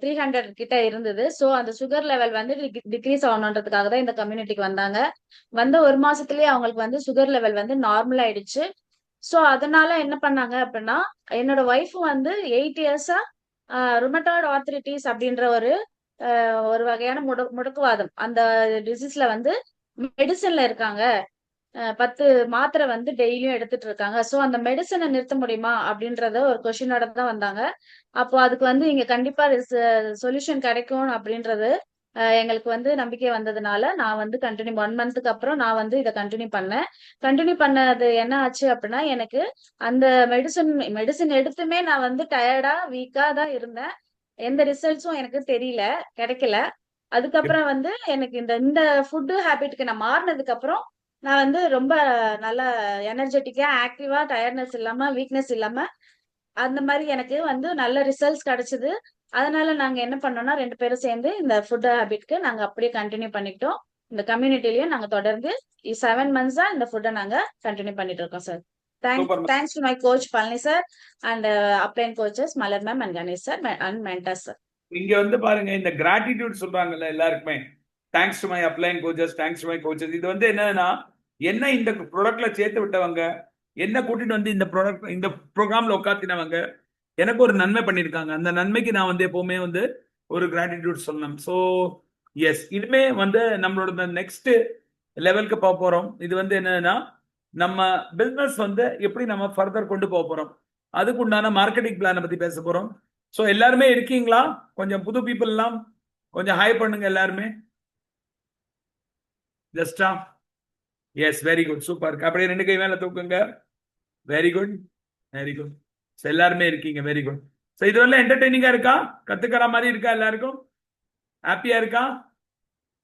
300 கிட்ட இருந்தது. ஸோ அந்த சுகர் லெவல் வந்து டிக்ரீஸ் ஆகணுன்றதுக்காக தான் இந்த கம்யூனிட்டிக்கு வந்தாங்க. வந்த ஒரு மாசத்துலயே அவங்களுக்கு வந்து சுகர் லெவல் வந்து நார்மல் ஆயிடுச்சு. ஸோ அதனால என்ன பண்ணாங்க அப்படின்னா, என்னோட ஒய்ஃப் வந்து 8 இயர்ஸா ருமட்டாய்டு ஆர்த்ரிட்டிஸ் அப்படின்ற ஒரு வகையான முடக்குவாதம் அந்த டிசீஸ்ல வந்து மெடிசன்ல இருக்காங்க. 10 மாத்திரை வந்து டெய்லியும் எடுத்துட்டு இருக்காங்க. ஸோ அந்த மெடிசனை நிறுத்த முடியுமா அப்படின்றத ஒரு கொஸ்டினோட தான் வந்தாங்க. அப்போ அதுக்கு வந்து இங்க கண்டிப்பா சொல்யூஷன் கிடைக்கும் அப்படின்றது எங்களுக்கு வந்து நம்பிக்கை வந்ததுனால நான் வந்து கண்டினியூ 1 மந்த்துக்கு அப்புறம் நான் வந்து இதை கண்டினியூ பண்ணேன். கண்டினியூ பண்ணது என்ன ஆச்சு அப்படின்னா, எனக்கு அந்த மெடிசன் எடுத்துமே நான் வந்து டயர்டா வீக்கா தான் இருந்தேன். எந்த ரிசல்ட்ஸும் எனக்கு தெரியல, கிடைக்கல. அதுக்கப்புறம் வந்து எனக்கு இந்த ஃபுட்டு ஹேபிட்க்கு நான் மாறினதுக்கு அப்புறம் நான் வந்து ரொம்ப நல்லா எனர்ஜெட்டிக்கா ஆக்டிவா டயர்ட்னஸ் இல்லாம வீக்னஸ் இல்லாம அந்த மாதிரி எனக்கு வந்து நல்ல ரிசல்ட்ஸ் கிடைச்சது. அதனால நாங்க என்ன பண்ணோம்னா 2 பேரும் சேர்ந்து இந்த ஃபுட் ஹேபிட்க்கு நாங்க அப்படியே கண்டினியூ பண்ணிக்கிட்டோம். இந்த கம்யூனிட்டிலயும் நாங்க தொடர்ந்து 7 மந்த்ஸா இந்த ஃபுட்டை நாங்க கண்டினியூ பண்ணிட்டு இருக்கோம் sir. Thanks to my coach Palani sir and upline coaches Malar ma'am and Ganesh sir and mentors sir. இங்க வந்து பாருங்க, இந்த கிராட்டிடியூட் சொல்றாங்கல்ல எல்லாருக்குமே, thanks to my upline coaches, thanks to my coaches. இது வந்து என்னன்னா, என்ன இந்த ப்ராடக்ட்ல சேர்த்து விட்டவங்க, என்ன கூட்டிட்டு வந்து இந்த ப்ராடக்ட் இந்த ப்ரோக்ராம்ல உட்காத்தினவங்க எனக்கு ஒரு நன்மை பண்ணியிருக்காங்க. அந்த நன்மைக்கு நான் வந்து எப்பவுமே வந்து ஒரு கிராட்டிடியூட் சொல்லணும். ஸோ எஸ், இனிமே வந்து நம்மளோட நெக்ஸ்ட் லெவலுக்கு போக போறோம். இது வந்து என்னன்னா, நம்ம பிசினஸ் வந்து எப்படி நம்ம ஃபர்தர் கொண்டு போக போறோம், அதுக்கு உண்டான மார்க்கெட்டிங் பிளானை பத்தி பேச போறோம். ஸோ எல்லாருமே இருக்கீங்களா? கொஞ்சம் புது பீப்புள் எல்லாம் கொஞ்சம் ஹாய் பண்ணுங்க எல்லாருமே. ஜஸ்டா எஸ், வெரி குட், சூப்பர். அப்படியே 2 கை மேல தூக்குங்க. Very good, very good. So எல்லாருமே இருக்கீங்க, வெரி குட். ஸோ இது வந்து என்டர்டெய்னிங்கா இருக்கா? கத்துக்கிற மாதிரி இருக்கா? எல்லாருக்கும் ஹாப்பியா இருக்கா?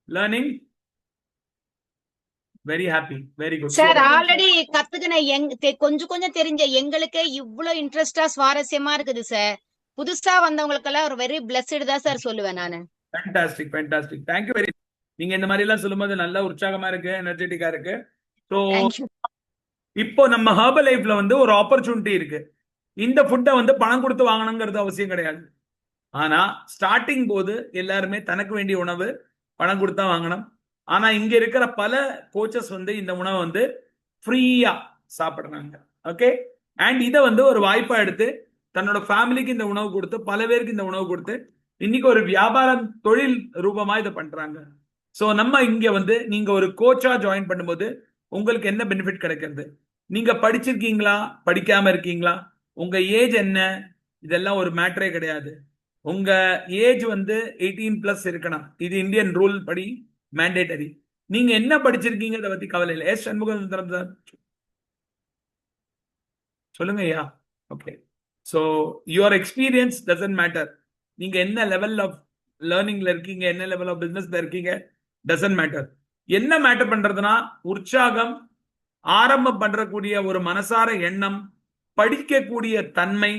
Learning very happy, very good sir. Already கத்துக்கின கொஞ்சம் கொஞ்சம் தெரிஞ்ச எங்களுக்கு இவ்வளவு இன்ட்ரெஸ்டா சுவாரஸ்யமா இருக்குது சார். புதுசா வந்தவங்களுக்கு எல்லாம் ஒரு வெரி பிளஸ்டு தான் சார் சொல்லுவேன் நானு. Fantastic, fantastic. Thank you very. நீங்க இந்த மாதிரி எல்லாம் சொல்லும்போது நல்ல உற்சாகமா இருக்கு, எனர்ஜெட்டிக்கா இருக்கு. ஸோ இப்போ நம்ம ஹெர்பல் லைஃப்ல வந்து ஒரு ஆப்பர்ச்சுனிட்டி இருக்கு. இந்த ஃபுட்டை வந்து பணம் கொடுத்து வாங்கணுங்கிறது அவசியம் கிடையாது. ஆனா ஸ்டார்டிங் போது எல்லாருமே தனக்கு வேண்டிய உணவு பணம் கொடுத்தா வாங்கணும். ஆனா இங்க இருக்கிற பல கோச்சஸ் வந்து இந்த உணவை வந்து ஃப்ரீயா சாப்பிடுறாங்க. ஓகே, அண்ட் இதை வந்து ஒரு வாய்ப்பா எடுத்து தன்னோட ஃபேமிலிக்கு இந்த உணவு கொடுத்து, பல பேருக்கு இந்த உணவு கொடுத்து இன்னைக்கு ஒரு வியாபாரம் தொழில் ரூபமா இதை பண்றாங்க. ஸோ நம்ம இங்க வந்து நீங்க ஒரு கோச்சா ஜாயின் பண்ணும்போது உங்களுக்கு என்ன பெனிஃபிட் கிடைக்கிறது? நீங்க படிச்சிருக்கீங்களா, படிக்காம இருக்கீங்களா, உங்க ஏஜ் என்ன, இதெல்லாம் ஒரு மேட்டரே கிடையாது. உங்க ஏஜ் வந்து 18+ இருக்கணும். இது இந்தியன் ரூல் படி மேண்டேட்டரி. நீங்க என்ன படிச்சிருக்கீங்க அதை பத்தி கவலை இல்லை. எஸ் சண்முகம் சார் சொல்லுங்க ஐயா. Okay, so your experience doesn't matter. நீங்க என்ன லெவல் ஆஃப் லேர்னிங்ல இருக்கீங்க, என்ன லெவல் ஆஃப் பிசினஸ்ல இருக்கீங்க, டசன்ட் மேட்டர். என்ன மேட்டர் பண்றதுன்னா உற்சாகம், ஆரம்பம் பண்றக்கூடிய ஒரு மனசார எண்ணம், படிக்கக்கூடிய தன்மை.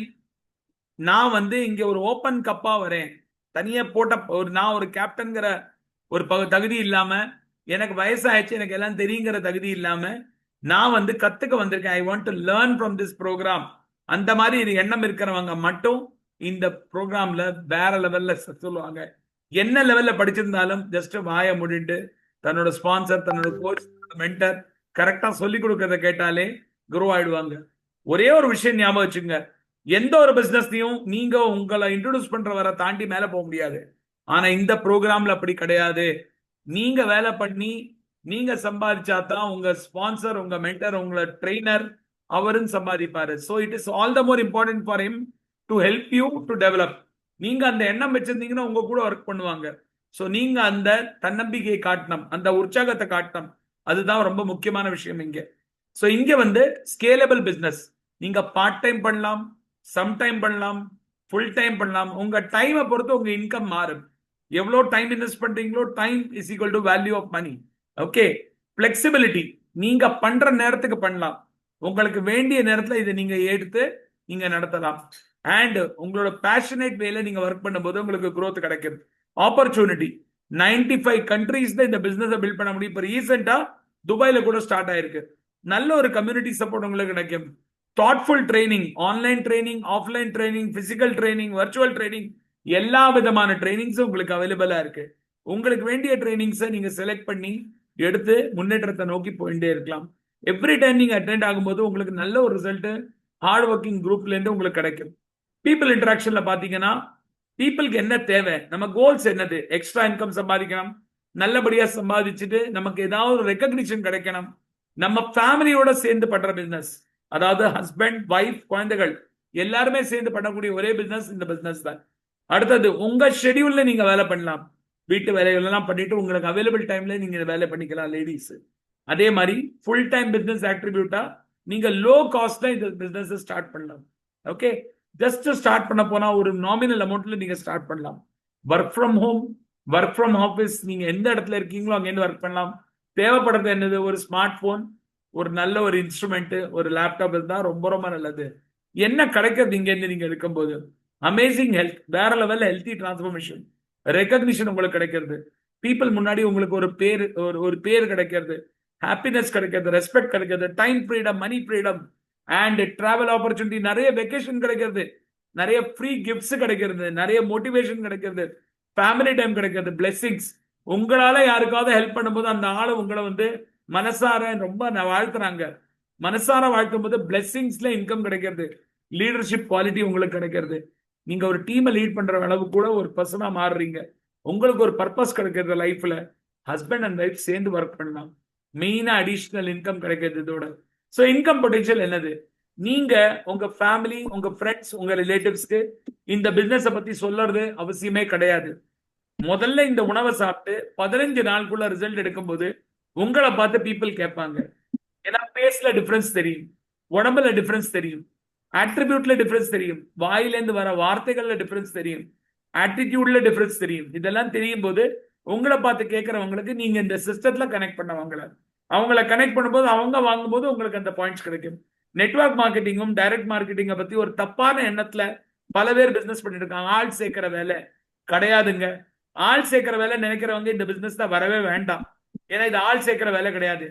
நான் வந்து இங்க ஒரு ஓப்பன் கப்பா வரேன், தனியா போட்ட நான் ஒரு கேப்டன்கிற ஒரு தகுதி இல்லாம, எனக்கு வயசாயிடுச்சு எனக்கு எல்லாம் தெரியுங்கிற தகுதி இல்லாம நான் வந்து கத்துக்க வந்திருக்கேன். I want to learn from this program. அந்த மாதிரி இது எண்ணம் இருக்கிறவங்க மட்டும் இந்த ப்ரோக்ராம்ல வேற லெவல்ல சொல்லுவாங்க. என்ன லெவல்ல படிச்சிருந்தாலும் ஜஸ்ட் வாய முடிட்டு தன்னோட ஸ்பான்சர், தன்னோட கோச், மென்டர் கரெக்டா சொல்லி கொடுக்கறத கேட்டாலே குரோ ஆயிடுவாங்க. ஒரே ஒரு விஷயம் ஞாபகம் வச்சுங்க, எந்த ஒரு பிசினஸ்லயும் நீங்க உங்களை இன்ட்ரோடியூஸ் பண்றவரை தாண்டி மேல போக முடியாது. ஆனா இந்த ப்ரோக்ராம்ல அப்படி கிடையாது. நீங்க வேலை பண்ணி நீங்க சம்பாதிச்சாதான் உங்க ஸ்பான்சர், உங்க மென்டர், உங்க ட்ரெயினர் அவரும் சம்பாதிப்பாரு. So it is all the more important for him to help you to develop. நீங்க அந்த எண்ணம் வச்சிருந்தீங்கன்னா உங்க கூட ஒர்க் பண்ணுவாங்க. ஸோ நீங்க அந்த தன்னம்பிக்கையை காட்டணும், அந்த உற்சாகத்தை காட்டணும். அதுதான் ரொம்ப முக்கியமான விஷயம் இங்க. ஸோ இங்க வந்து ஸ்கேலபிள் பிசினஸ். நீங்க பார்ட் டைம் பண்ணலாம், சம் டைம் பண்ணலாம், ஃபுல் டைம் பண்ணலாம். உங்க டைமை பொறுத்து உங்க இன்கம் மாறும். எவ்வளோ டைம் இன்வெஸ்ட் பண்றீங்களோ time is equal to value of money. Okay, flexibility. நீங்க பண்ற நேரத்துக்கு பண்ணலாம், உங்களுக்கு வேண்டிய நேரத்துல இதை நீங்க எடுத்து நீங்க நடத்தலாம். அண்ட் உங்களோட பேஷனேட் வேல நீங்க ஒர்க் பண்ணும்போது உங்களுக்கு growth கிடைக்கும். ஆப்பர்ச்சுனிட்டி 95 கண்ட்ரீஸ்ல இந்த பிசினஸ் பில்ட் பண்ண முடியும். இப்போ ரீசெண்டா துபாயில கூட ஸ்டார்ட் ஆயிருக்கு. நல்ல ஒரு கம்யூனிட்டி சப்போர்ட் உங்களுக்கு கிடைக்கும். Thoughtful training, online training, offline training, physical training, virtual training, எல்லா விதமான ட்ரைனிங்ஸும் உங்களுக்கு அவைலபிளா இருக்கு. உங்களுக்கு வேண்டிய ட்ரைனிங்ஸை நீங்க செலக்ட் பண்ணி எடுத்து முன்னேற்றத்தை நோக்கி போயிட்டே இருக்கலாம். எவ்ரி டைம் நீங்க அட்டென்ட் ஆகும்போது உங்களுக்கு நல்ல ஒரு ரிசல்ட் ஹார்ட் ஒர்க்கிங் குரூப்ல இருந்து உங்களுக்கு கிடைக்கும். பீப்புள் இன்டராக்ஷன்ல பாத்தீங்கன்னா பீப்புளுக்கு என்ன தேவை, நம்ம கோல்ஸ் என்னது, எக்ஸ்ட்ரா இன்கம் சம்பாதிக்கணும், நல்லபடியா சம்பாதிச்சுட்டு நமக்கு ஏதாவது ஒரு ரெக்கக்னிஷன் கிடைக்கணும், நம்ம ஃபேமிலியோட சேர்ந்து பண்ற பிசினஸ், அதாவது ஹஸ்பண்ட், ஒய்ஃப், குழந்தைகள் எல்லாருமே சேர்ந்து பண்ணக்கூடிய ஒரே பிசினஸ் இந்த பிசினஸ் தான். அடுத்தது உங்க ஷெடியூல்ல நீங்க வேலை பண்ணலாம், வீட்டு வேலைகள் எல்லாம் பண்ணிட்டு உங்களுக்கு அவைலபிள் டைம்ல நீங்க வேலை பண்ணிக்கலாம் லேடிஸ். அதே மாதிரி ஃபுல் டைம் பிசினஸ் ஆட்ரிபியூட்டா நீங்க லோ காஸ்ட்ல இந்த பிசினஸ் ஸ்டார்ட் பண்ணலாம். ஓகே, ஜஸ்ட் ஸ்டார்ட் பண்ண போனா ஒரு நாமினல் அமௌண்ட்ல நீங்க ஸ்டார்ட் பண்ணலாம். Work from home, work from office, நீங்க எந்த இடத்துல இருக்கீங்களோ அங்கேருந்து ஒர்க் பண்ணலாம். தேவைப்படுறது என்னது, ஒரு ஸ்மார்ட் போன், ஒரு நல்ல ஒரு இன்ஸ்ட்ருமெண்ட், ஒரு லேப்டாப் இருந்தா ரொம்ப ரொம்ப நல்லது. என்ன கிடைக்கிறது இங்க இருந்து நீங்க இருக்கும்போது, அமேசிங் ஹெல்த், வேற லெவல்ல ஹெல்த்தி டிரான்ஸ்ஃபர்மேஷன், ரெகக்னிஷன் உங்களுக்கு கிடைக்கிறது, பீப்புள் முன்னாடி உங்களுக்கு ஒரு பேர் ஒரு பேர் கிடைக்கிறது, ஹாப்பினஸ் கிடைக்கிறது, ரெஸ்பெக்ட் கிடைக்கிறது, time freedom, money freedom and travel opportunity, நிறைய வெக்கேஷன் கிடைக்கிறது, நிறைய ஃப்ரீ கிஃப்ட்ஸ் கிடைக்கிறது, நிறைய மோட்டிவேஷன் கிடைக்கிறது, ஃபேமிலி டைம் கிடைக்கிறது, பிளெஸிங்ஸ். உங்களால யாருக்காவது ஹெல்ப் பண்ணும்போது அந்த ஆளு உங்களை வந்து மனசார ரொம்ப வாழ்த்துறாங்க, மனசார வாழ்த்தும் போது பிளெஸிங்ஸ்ல இன்கம் கிடைக்கிறது, லீடர்ஷிப் குவாலிட்டி உங்களுக்கு கிடைக்கிறது, நீங்க ஒரு டீமை லீட் பண்ற அளவு கூட ஒரு பர்சனா மாறுறீங்க, உங்களுக்கு ஒரு பர்பஸ் கிடைக்கிறது லைஃப்ல. ஹஸ்பண்ட் அண்ட் ஒய்ஃப் சேர்ந்து ஒர்க் பண்ணலாம், மெயினா அடிஷனல் இன்கம் கிடைக்கிறது இதோட. ஸோ இன்கம் பொட்டன்ஷியல் என்னது, நீங்க உங்க ஃபேமிலி, உங்க ஃப்ரெண்ட்ஸ், உங்க ரிலேட்டிவ்ஸ்க்கு இந்த பிசினஸ் பத்தி சொல்றது அவசியமே கிடையாது. முதல்ல இந்த உணவை சாப்பிட்டு 15 நாளுக்குள்ள ரிசல்ட் எடுக்கும்போது உங்களை பார்த்து பீப்புள் கேட்பாங்க. ஏன்னா பேஸ்ல டிஃபரன்ஸ் தெரியும், உடம்புல டிஃபரன்ஸ் தெரியும், ஆட்ரிபியூட்ல டிஃபரன்ஸ் தெரியும், வாயிலேருந்து வர வார்த்தைகள்ல டிஃபரன்ஸ் தெரியும், ஆட்டிடியூட்ல டிஃபரன்ஸ் தெரியும். இதெல்லாம் தெரியும் போது உங்களை பார்த்து கேட்கறவங்களுக்கு நீங்க இந்த சிஸ்டத்துல கனெக்ட் பண்ணவங்கள, அவங்கள கனெக்ட் பண்ணும்போது அவங்க வாங்கும்போது உங்களுக்கு அந்த பாயிண்ட்ஸ் கிடைக்கும். நெட்வொர்க் மார்க்கெட்டிங்கும் டைரக்ட் மார்க்கெட்டிங்கை பத்தி ஒரு தப்பான எண்ணத்துல பல பேர் பிசினஸ் பண்ணிட்டு இருக்காங்க. ஆள் சேர்க்கிற வேலை கிடையாதுங்க. ஆள் சேர்க்கிற வேலை நினைக்கிறவங்க இந்த பிசினஸ் தான் வரவே வேண்டாம். ஏன்னா இது ஆள் சேர்க்கிற வேலை கிடையாது.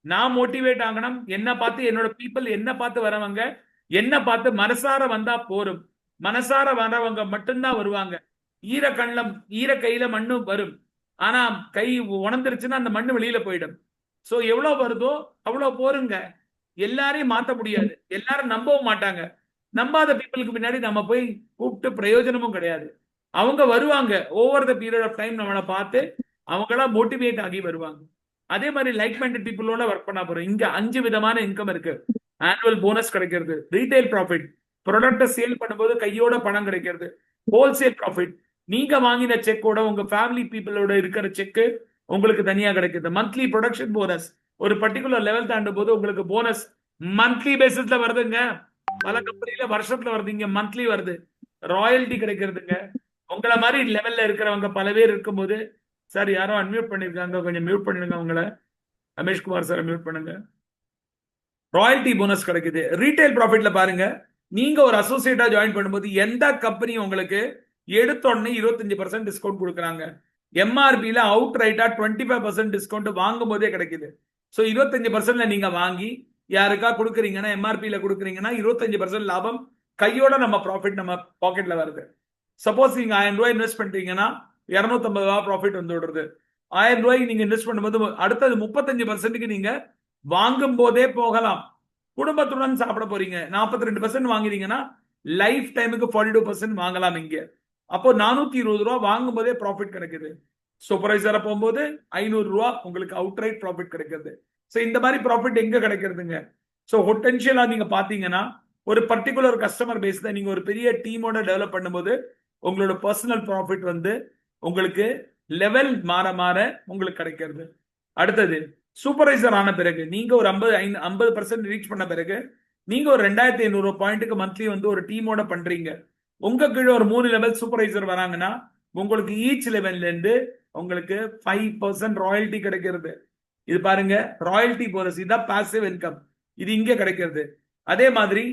நான் மோட்டிவேட் ஆகணும், என்ன பார்த்து என்னோட பீப்புள் என்ன பார்த்து வரவங்க, என்ன பார்த்து மனசார வந்தா போரும், மனசார வரவங்க மட்டும்தான் வருவாங்க. ஈர கையில மண்ணு வரும், ஆனா கை உணர்ந்துருச்சுன்னா அந்த மண்ணு வெளியில போயிடும். சோ எவ்வளவு வருதோ அவ்வளவு போருங்க. எல்லாரையும் மாத்த முடியாது, எல்லாரும் நம்பவும் மாட்டாங்க. நம்பாத பீப்புளுக்கு பின்னாடி நம்ம போய் கூப்பிட்டு பிரயோஜனமும் கிடையாது. அவங்க வருவாங்க, over the period of time நம்மளை பார்த்து அவங்களா மோட்டிவேட் ஆகி வருவாங்க. அதே மாதிரி லைக் மைண்டட் பீப்புளோட ஒர்க் பண்ண போறோம். இங்க 5 விதமான இன்கம் இருக்கு. ஆனுவல் போனஸ் கிடைக்கிறது, ரீட்டைல் ப்ராஃபிட், ப்ராடக்ட்டை சேல் பண்ணும்போது கையோட பணம் கிடைக்கிறது, ஹோல்சேல் ப்ராஃபிட், நீங்க வாங்கின செக்கோட உங்க ஃபேமிலி பீப்புளோட இருக்கிற செக்கு உங்களுக்கு தனியா கிடைக்குது, மந்த்லி ப்ரொடக்ஷன் போனஸ், ஒரு பர்டிகுலர் லெவல் தாண்டும் போது உங்களுக்கு போனஸ் மந்த்லி பேசிஸ்ல வருதுங்க. பல கம்பெனில வருஷத்துல வருது, இங்க மந்த்லி வருது. ராயல்டி கிடைக்கிறதுங்க. உங்களை மாதிரி லெவல்ல இருக்கிறவங்க பல பேர் இருக்கும்போது, சார் யாரோ அன்மியூட் பண்ணிருக்காங்க, கொஞ்சம் மியூட் பண்ணிடுங்க அவங்கள. ரமேஷ்குமார் சார் மியூட் பண்ணுங்க. ராயல்டி போனஸ் கிடைக்குது. ரீட்டைல் ப்ராஃபிட்ல பாருங்க, நீங்க ஒரு அசோசியேட்டா ஜாயின் பண்ணும்போது எந்த கம்பெனி உங்களுக்கு எடுத்தோடனே 25% டிஸ்கவுண்ட் கொடுக்குறாங்க. எம்ஆர்பியில அவுட் ரைட்டா 25% டிஸ்கவுண்ட் வாங்கும் போதே கிடைக்குது. ஸோ 25%ல நீங்க வாங்கி யாருக்கா கொடுக்குறீங்கன்னா, எம்ஆர்பியில கொடுக்குறீங்கன்னா 25% லாபம் கையோட நம்ம ப்ராஃபிட் நம்ம பாக்கெட்ல வருது. சப்போஸ் நீங்க 1000 ரூபாய் இன்வெஸ்ட் பண்றீங்கன்னா 250 ரூபாய் ப்ராஃபிட் வந்து விடுறது. 1000 ரூபாய்க்கு நீங்க இன்வெஸ்ட் பண்ணும்போது அடுத்தது 35%க்கு நீங்க வாங்கும் போதே போகலாம். குடும்பத்துடன் சாப்பிட போறீங்க, 42% வாங்குறீங்கன்னா லைஃப் டைமுக்கு 42% வாங்கலாம் இங்க. அப்போ 420 ரூபாய் வாங்கும் போதே ப்ராஃபிட் கிடைக்குது. சூப்பர்வைசரா போகும்போது 500 ரூபாய் உங்களுக்கு அவுட் ரைட் ப்ராஃபிட் கிடைக்கிறது. ஸோ இந்த மாதிரி ப்ராஃபிட் எங்க கிடைக்கிறதுங்க? ஸோ பொட்டன்ஷியலா நீங்க பாத்தீங்கன்னா ஒரு பர்டிகுலர் கஸ்டமர் பேஸ்ல நீங்க ஒரு பெரிய டீமோட டெவலப் பண்ணும்போது உங்களோட பர்சனல் ப்ராஃபிட் வந்து உங்களுக்கு லெவல் மாற மாற உங்களுக்கு கிடைக்கிறது. அடுத்தது சூப்பர்வைசர் ஆன பிறகு நீங்க ஒரு 50% ரீச் பண்ண பிறகு நீங்க ஒரு 2500 பாயிண்ட்டுக்கு மந்த்லி வந்து ஒரு டீமோட பண்றீங்க. உங்க கீழே ஒரு 3 லெவல் சூப்பர்வைசர் வராங்கன்னா உங்களுக்கு ஈச் லெவல்ல இருந்து உங்களுக்கு 5% ராயல்டி கிடைக்கிறது. இது பாருங்க, ராயல்டி போனஸ், இதான் பாசிவ் இன்கம், இது இங்க கிடைக்கிறது. அதே மாதிரி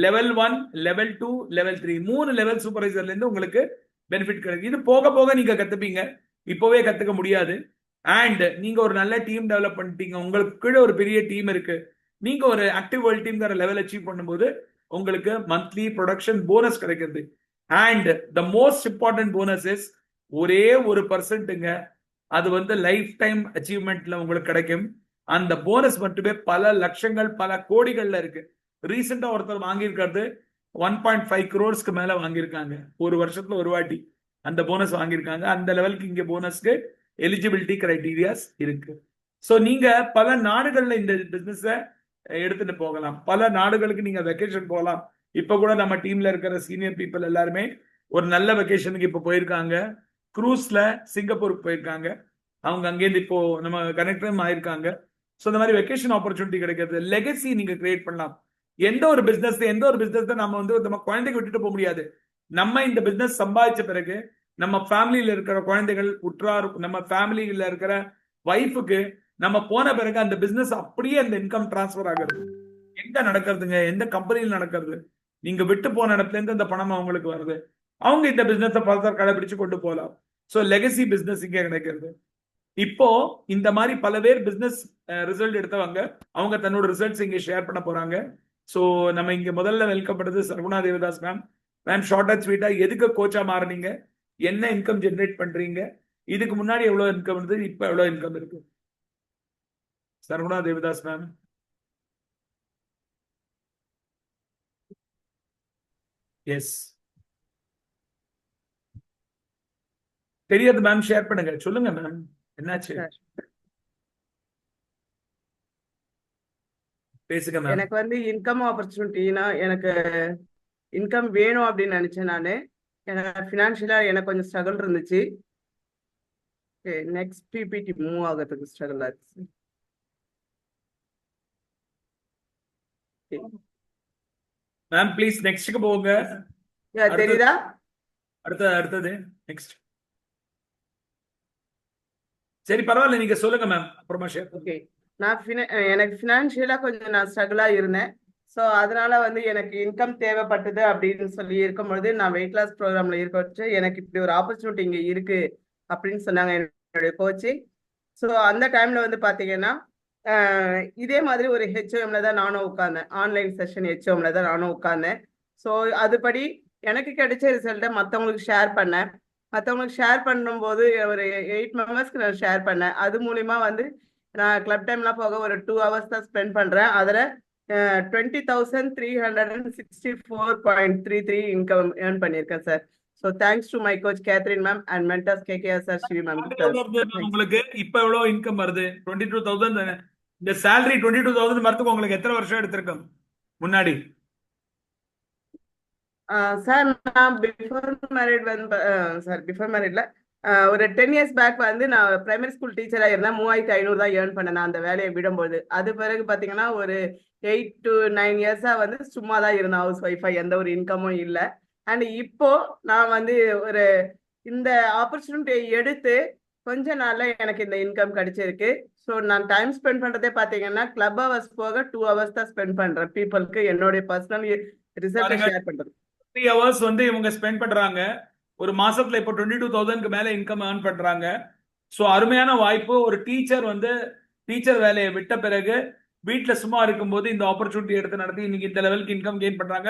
லெவல் 1, லெவல் 2, லெவல் 3 3 லெவல் சூப்பர்வைசர்ல இருந்து உங்களுக்கு பெனிஃபிட் கிடைக்கும். இது போக போக நீங்க கத்துப்பீங்க, இப்பவே கத்துக்க முடியாது. அண்ட் நீங்க ஒரு நல்ல டீம் டெவலப் பண்ணிட்டீங்க, உங்களுக்கு கீழே ஒரு பெரிய டீம் இருக்கு, நீங்க ஒரு ஆக்டிவ் வேர்ல்ட் டீம்ங்கிற லெவல் அச்சீவ் பண்ணும்போது உங்களுக்கு மந்த்லி ப்ரொடக்ஷன் போனஸ் கிடைக்கிறது. And the most important bonus is ஒரே ஒரு பர்சன்ட்டுங்க, அது வந்து லைஃப் டைம் அச்சீவ்மெண்ட்ல உங்களுக்கு கிடைக்கும். அந்த போனஸ் மட்டுமே பல லட்சங்கள் பல கோடிகள்ல இருக்கு. ரீசெண்டா ஒருத்தர் வாங்கியிருக்கிறது 1.5 crores மேல வாங்கியிருக்காங்க. ஒரு வருஷத்துல ஒரு வாட்டி அந்த போனஸ் வாங்கியிருக்காங்க. அந்த லெவலுக்கு இங்க போனஸ்க்கு எலிஜிபிலிட்டி கிரைட்டீரியாஸ் இருக்கு. ஸோ நீங்க பல நாடுகள்ல இந்த பிசினஸ எடுத்துட்டு போகலாம். பல நாடுகளுக்கு நீங்க வெக்கேஷன் போகலாம். இப்ப கூட நம்ம டீம்ல இருக்கிற சீனியர் பீப்புள் எல்லாருமே ஒரு நல்ல வெக்கேஷனுக்கு இப்ப போயிருக்காங்க. க்ரூஸ்ல சிங்கப்பூருக்கு போயிருக்காங்க. அவங்க அங்கேருந்து இப்போ நம்ம கனெக்டரும் ஆயிருக்காங்க. ஸோ இந்த மாதிரி வெக்கேஷன் ஆப்பர்ச்சுனிட்டி கிடைக்கிறது. லெகசி நீங்க கிரியேட் பண்ணலாம். எந்த ஒரு பிசினஸ் நம்ம வந்து நம்ம குழந்தைக்கு விட்டுட்டு போக முடியாது. நம்ம இந்த பிசினஸ் சம்பாதிச்ச பிறகு நம்ம ஃபேமிலியில இருக்கிற குழந்தைகள் உற்றார், நம்ம ஃபேமிலியில இருக்கிற வைஃபுக்கு நம்ம போன பிறகு அந்த பிசினஸ் அப்படியே அந்த இன்கம் டிரான்ஸ்பர் ஆகுது. எங்க நடக்கிறதுங்க, எந்த கம்பெனியில் நடக்கிறது, நீங்க விட்டு போன இடத்துல இருந்து அந்த பணம் அவங்களுக்கு வருது. அவங்க இந்த பிசினஸ் ஃபர்தர் கடைபிடிச்சு கொண்டு போகலாம். ஸோ லெகசி பிசினஸ் இங்க கிடைக்கிறது. இப்போ இந்த மாதிரி பல பேர் பிசினஸ் ரிசல்ட் எடுத்தவங்க அவங்க தன்னோட ரிசல்ட்ஸ் இங்க ஷேர் பண்ண போறாங்க. ஸோ நம்ம இங்க முதல்ல வெல்கம் பண்றது Sarguna Devadas ma'am. Ma'am short and ஸ்வீட்டா எதுக்கு கோச்சா மாறுனீங்க, என்ன இன்கம் ஜெனரேட் பண்றீங்க, இதுக்கு முன்னாடி எவ்வளவு இன்கம் இருந்தது, இப்ப எவ்வளவு இன்கம் இருக்கு? சர்குணா தேவதாஸ் மேம். எஸ் தெரியாது மேம், ஷேர் பண்ணுங்க, சொல்லுங்க மேம் என்னாச்சு, பேசுங்க மேம். எனக்கு வந்து இன்கம் ஆப்பர்ச்சுனிட்டினா எனக்கு இன்கம் வேணும் அப்படின்னு நினைச்சேன் நானு. எனக்கு ஃபினான்ஷியலா எனக்கு கொஞ்சம் ஸ்ட்ரகிள் இருந்துச்சு. நெக்ஸ்ட் பிபிடி மூவ் ஆகிறதுக்கு ஸ்ட்ரகிள் ஆச்சு. மேம் ப்ளீஸ் நெக்ஸ்ட்க்கு போங்க. தெரியுதா? அடுத்தது நெக்ஸ்ட். சரி பரவாயில்ல, நீங்க சொல்லுங்க மேம், அப்புறமா ஷேர். ஓகே, எனக்கு ஃபினான்ஷியலா கொஞ்சம் நான் ஸ்ட்ரகிளா இருந்தேன். ஸோ அதனால வந்து எனக்கு இன்கம் தேவைப்பட்டது அப்படின்னு சொல்லி இருக்கும்பொழுது நான் வெயிட் லாஸ் ப்ரோக்ராம்ல இருக்க வச்சு எனக்கு இப்படி ஒரு ஆப்பர்ச்சுனிட்டி இங்கே இருக்கு அப்படின்னு சொன்னாங்க என்னுடைய கோச்சு. ஸோ அந்த டைம்ல வந்து பார்த்தீங்கன்னா இதே மாதிரி ஒரு ஹெச்ஓஎம்ல தான் நானும் உட்கார்ந்தேன். ஆன்லைன் செஷன் ஹெச்ஓஎம்ல தான் நானும் உட்கார்ந்தேன். ஸோ அதுபடி எனக்கு கிடைச்ச ரிசல்ட்டை மற்றவங்களுக்கு ஷேர் பண்ணேன். மற்றவங்களுக்கு ஷேர் பண்ணும்போது ஒரு 8 மெம்பர்ஸ்க்கு நான் ஷேர் பண்ணேன். அது மூலிமா வந்து நான் கிளப் டைம்லாம் போக ஒரு 2 hours தான் ஸ்பெண்ட் பண்றேன். அதில் 20,364.33 இன்கம் ஏர்ன் பண்ணியிருக்கேன் sir. So thanks to my coach Catherine ma'am and mentors KKR sir, Sri ma'am. உங்களுக்கு இப்ப எவ்வளவு இன்கம் வருது? 22,000. இந்த salary 22,000 வரதுக்கு உங்களுக்கு எத்தனை வருஷம் எடுத்திருக்கும் முன்னாடி? சார் நான் பிஃபோர் மேரிட் வந்து சார் பிஃபோர் மேரிட்ல ஒரு 10 years பேக் வந்து நான் பிரைமரி ஸ்கூல் டீச்சராக இருந்தேன். 3,500 தான் ஏர்ன் பண்ணேன் நான் அந்த வேலையை விடும்போது. அது பிறகு பார்த்தீங்கன்னா ஒரு 8 to 9 years வந்து சும்மா தான் இருந்தேன் ஹவுஸ் ஒய்ஃபாக, எந்த ஒரு இன்கமும் இல்லை. அண்ட் இப்போ நான் வந்து ஒரு இந்த ஆப்பர்ச்சுனிட்டியை எடுத்து கொஞ்ச நாள்ல எனக்கு இந்த இன்கம் கிடைச்சிருக்கு. ஸோ நான் டைம் ஸ்பெண்ட் பண்றதே பார்த்தீங்கன்னா கிளப் ஹவர்ஸ் போக 2 hours தான் ஸ்பெண்ட் பண்றேன். பீப்புளுக்கு என்னுடைய பர்சனல் ரிசல்ட்டை ஷேர் பண்றது. 3 hours வந்து இவங்க ஸ்பெண்ட் பண்றாங்க. ஒரு மாசத்துல இப்போ 22,000க்கு மேல இன்கம் ஏர்ன் பண்றாங்க. ஸோ அருமையான வாய்ப்பு. ஒரு டீச்சர் வந்து டீச்சர் வேலையை விட்ட பிறகு வீட்டுல சும்மா இருக்கும்போது இந்த ஆப்பர்ச்சுனிட்டி எடுத்து நடத்தி இன்னைக்கு இந்த லெவலுக்கு இன்கம் கெயின் பண்றாங்க.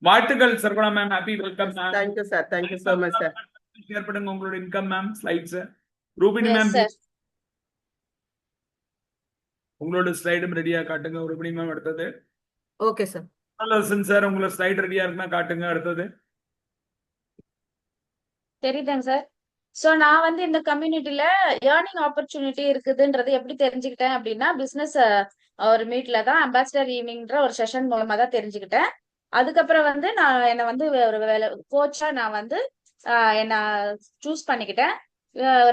வாழ்த்துக்கள் Sarguna ma'am, happy welcome ma'am. Thank you sir, thank you so much sir. Share பண்ணுங்க உங்களோட income ma'am slides. Rubini ma'am உங்களோட ஸ்லைடும் ரெடியா காட்டுங்க. ரூபினி மேம் அடுத்தது. Okay sir. சார் உங்களோட ஸ்லைட் ரெடியா இருக்குன்னா காட்டுங்க. அடுத்தது தெரியுதாங்க சார். சோ நான் வந்து இந்த கம்யூனிட்டில ஏர்னிங் ஆப்பர்ச்சுனிட்டி இருக்குதுன்றது எப்படி தெரிஞ்சுக்கிட்டேன் அப்படின்னா, பிசினஸ் ஒரு மீட்ல தான் அம்பாசிடர் ஈவினிங்ன்ற ஒரு செஷன் மூலமா தான் தெரிஞ்சுக்கிட்டேன். அதுக்கப்புறம் வந்து நான் என்னை வந்து ஒரு வேலை கோச்சா நான் வந்து என்ன சூஸ் பண்ணிக்கிட்டேன்.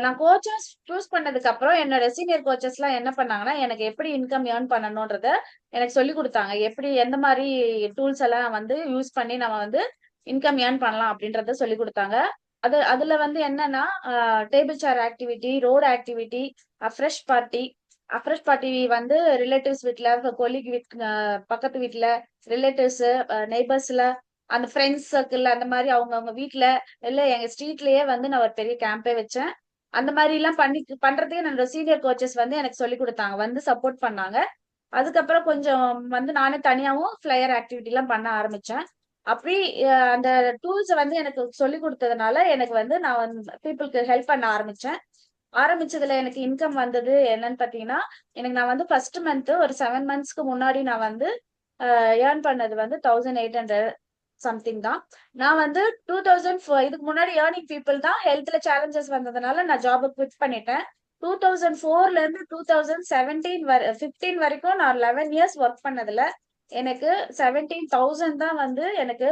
நான் கோச்சா சூஸ் பண்ணதுக்கு அப்புறம் என்னோட சீனியர் கோச்சஸ் எல்லாம் என்ன பண்ணாங்கன்னா, எனக்கு எப்படி இன்கம் ஏர்ன் பண்ணணும்ன்றத எனக்கு சொல்லி கொடுத்தாங்க. எப்படி எந்த மாதிரி டூல்ஸ் எல்லாம் வந்து யூஸ் பண்ணி நம்ம வந்து இன்கம் ஏர்ன் பண்ணலாம் அப்படின்றத சொல்லி கொடுத்தாங்க. அதுல வந்து என்னன்னா table chair activity, road activity, அஃப்ரெஷ் பார்ட்டி வந்து ரிலேட்டிவ்ஸ் வீட்ல, கொலிக் பக்கத்து வீட்டுல, ரிலேட்டிவ்ஸ், நெய்பர்ஸ்ல, அந்த ஃப்ரெண்ட்ஸ் சர்க்கிள், அந்த மாதிரி அவங்க வீட்டுல இல்ல எங்க ஸ்ட்ரீட்லயே வந்து நான் ஒரு பெரிய கேம்பே வச்சேன். அந்த மாதிரி எல்லாம் பண்றதுக்கு என்னோட சீனியர் கோச்சஸ் வந்து எனக்கு சொல்லி கொடுத்தாங்க, வந்து சப்போர்ட் பண்ணாங்க. அதுக்கப்புறம் கொஞ்சம் வந்து நானே தனியாவும் ஃபிளையர் ஆக்டிவிட்டி எல்லாம் பண்ண ஆரம்பிச்சேன். அப்படி அந்த டூல்ஸ் வந்து எனக்கு சொல்லி கொடுத்ததுனால எனக்கு வந்து நான் வந்து பீப்புளுக்கு ஹெல்ப் பண்ண ஆரம்பிச்சேன். ஆரம்பிச்சதுல எனக்கு இன்கம் வந்தது என்னன்னு பாத்தீங்கன்னா, நான் வந்து ஃபர்ஸ்ட் மந்த் ஒரு 7 மந்த்ஸ்க்கு முன்னாடி நான் வந்து ஏர்ன் பண்ணது வந்து 1800 சம்திங் தான். நான் வந்து 2004 இதுக்கு முன்னாடி ஏர்னிங் பீப்புள் தான். ஹெல்த்ல சேலஞ்சஸ் வந்ததுனால நான் ஜாபை குவிட் பண்ணிட்டேன். 2004ல இருந்து 2015 வரைக்கும் நான் 11 இயர்ஸ் ஒர்க் பண்ணதுல எனக்கு 17,000 தான் வந்து எனக்கு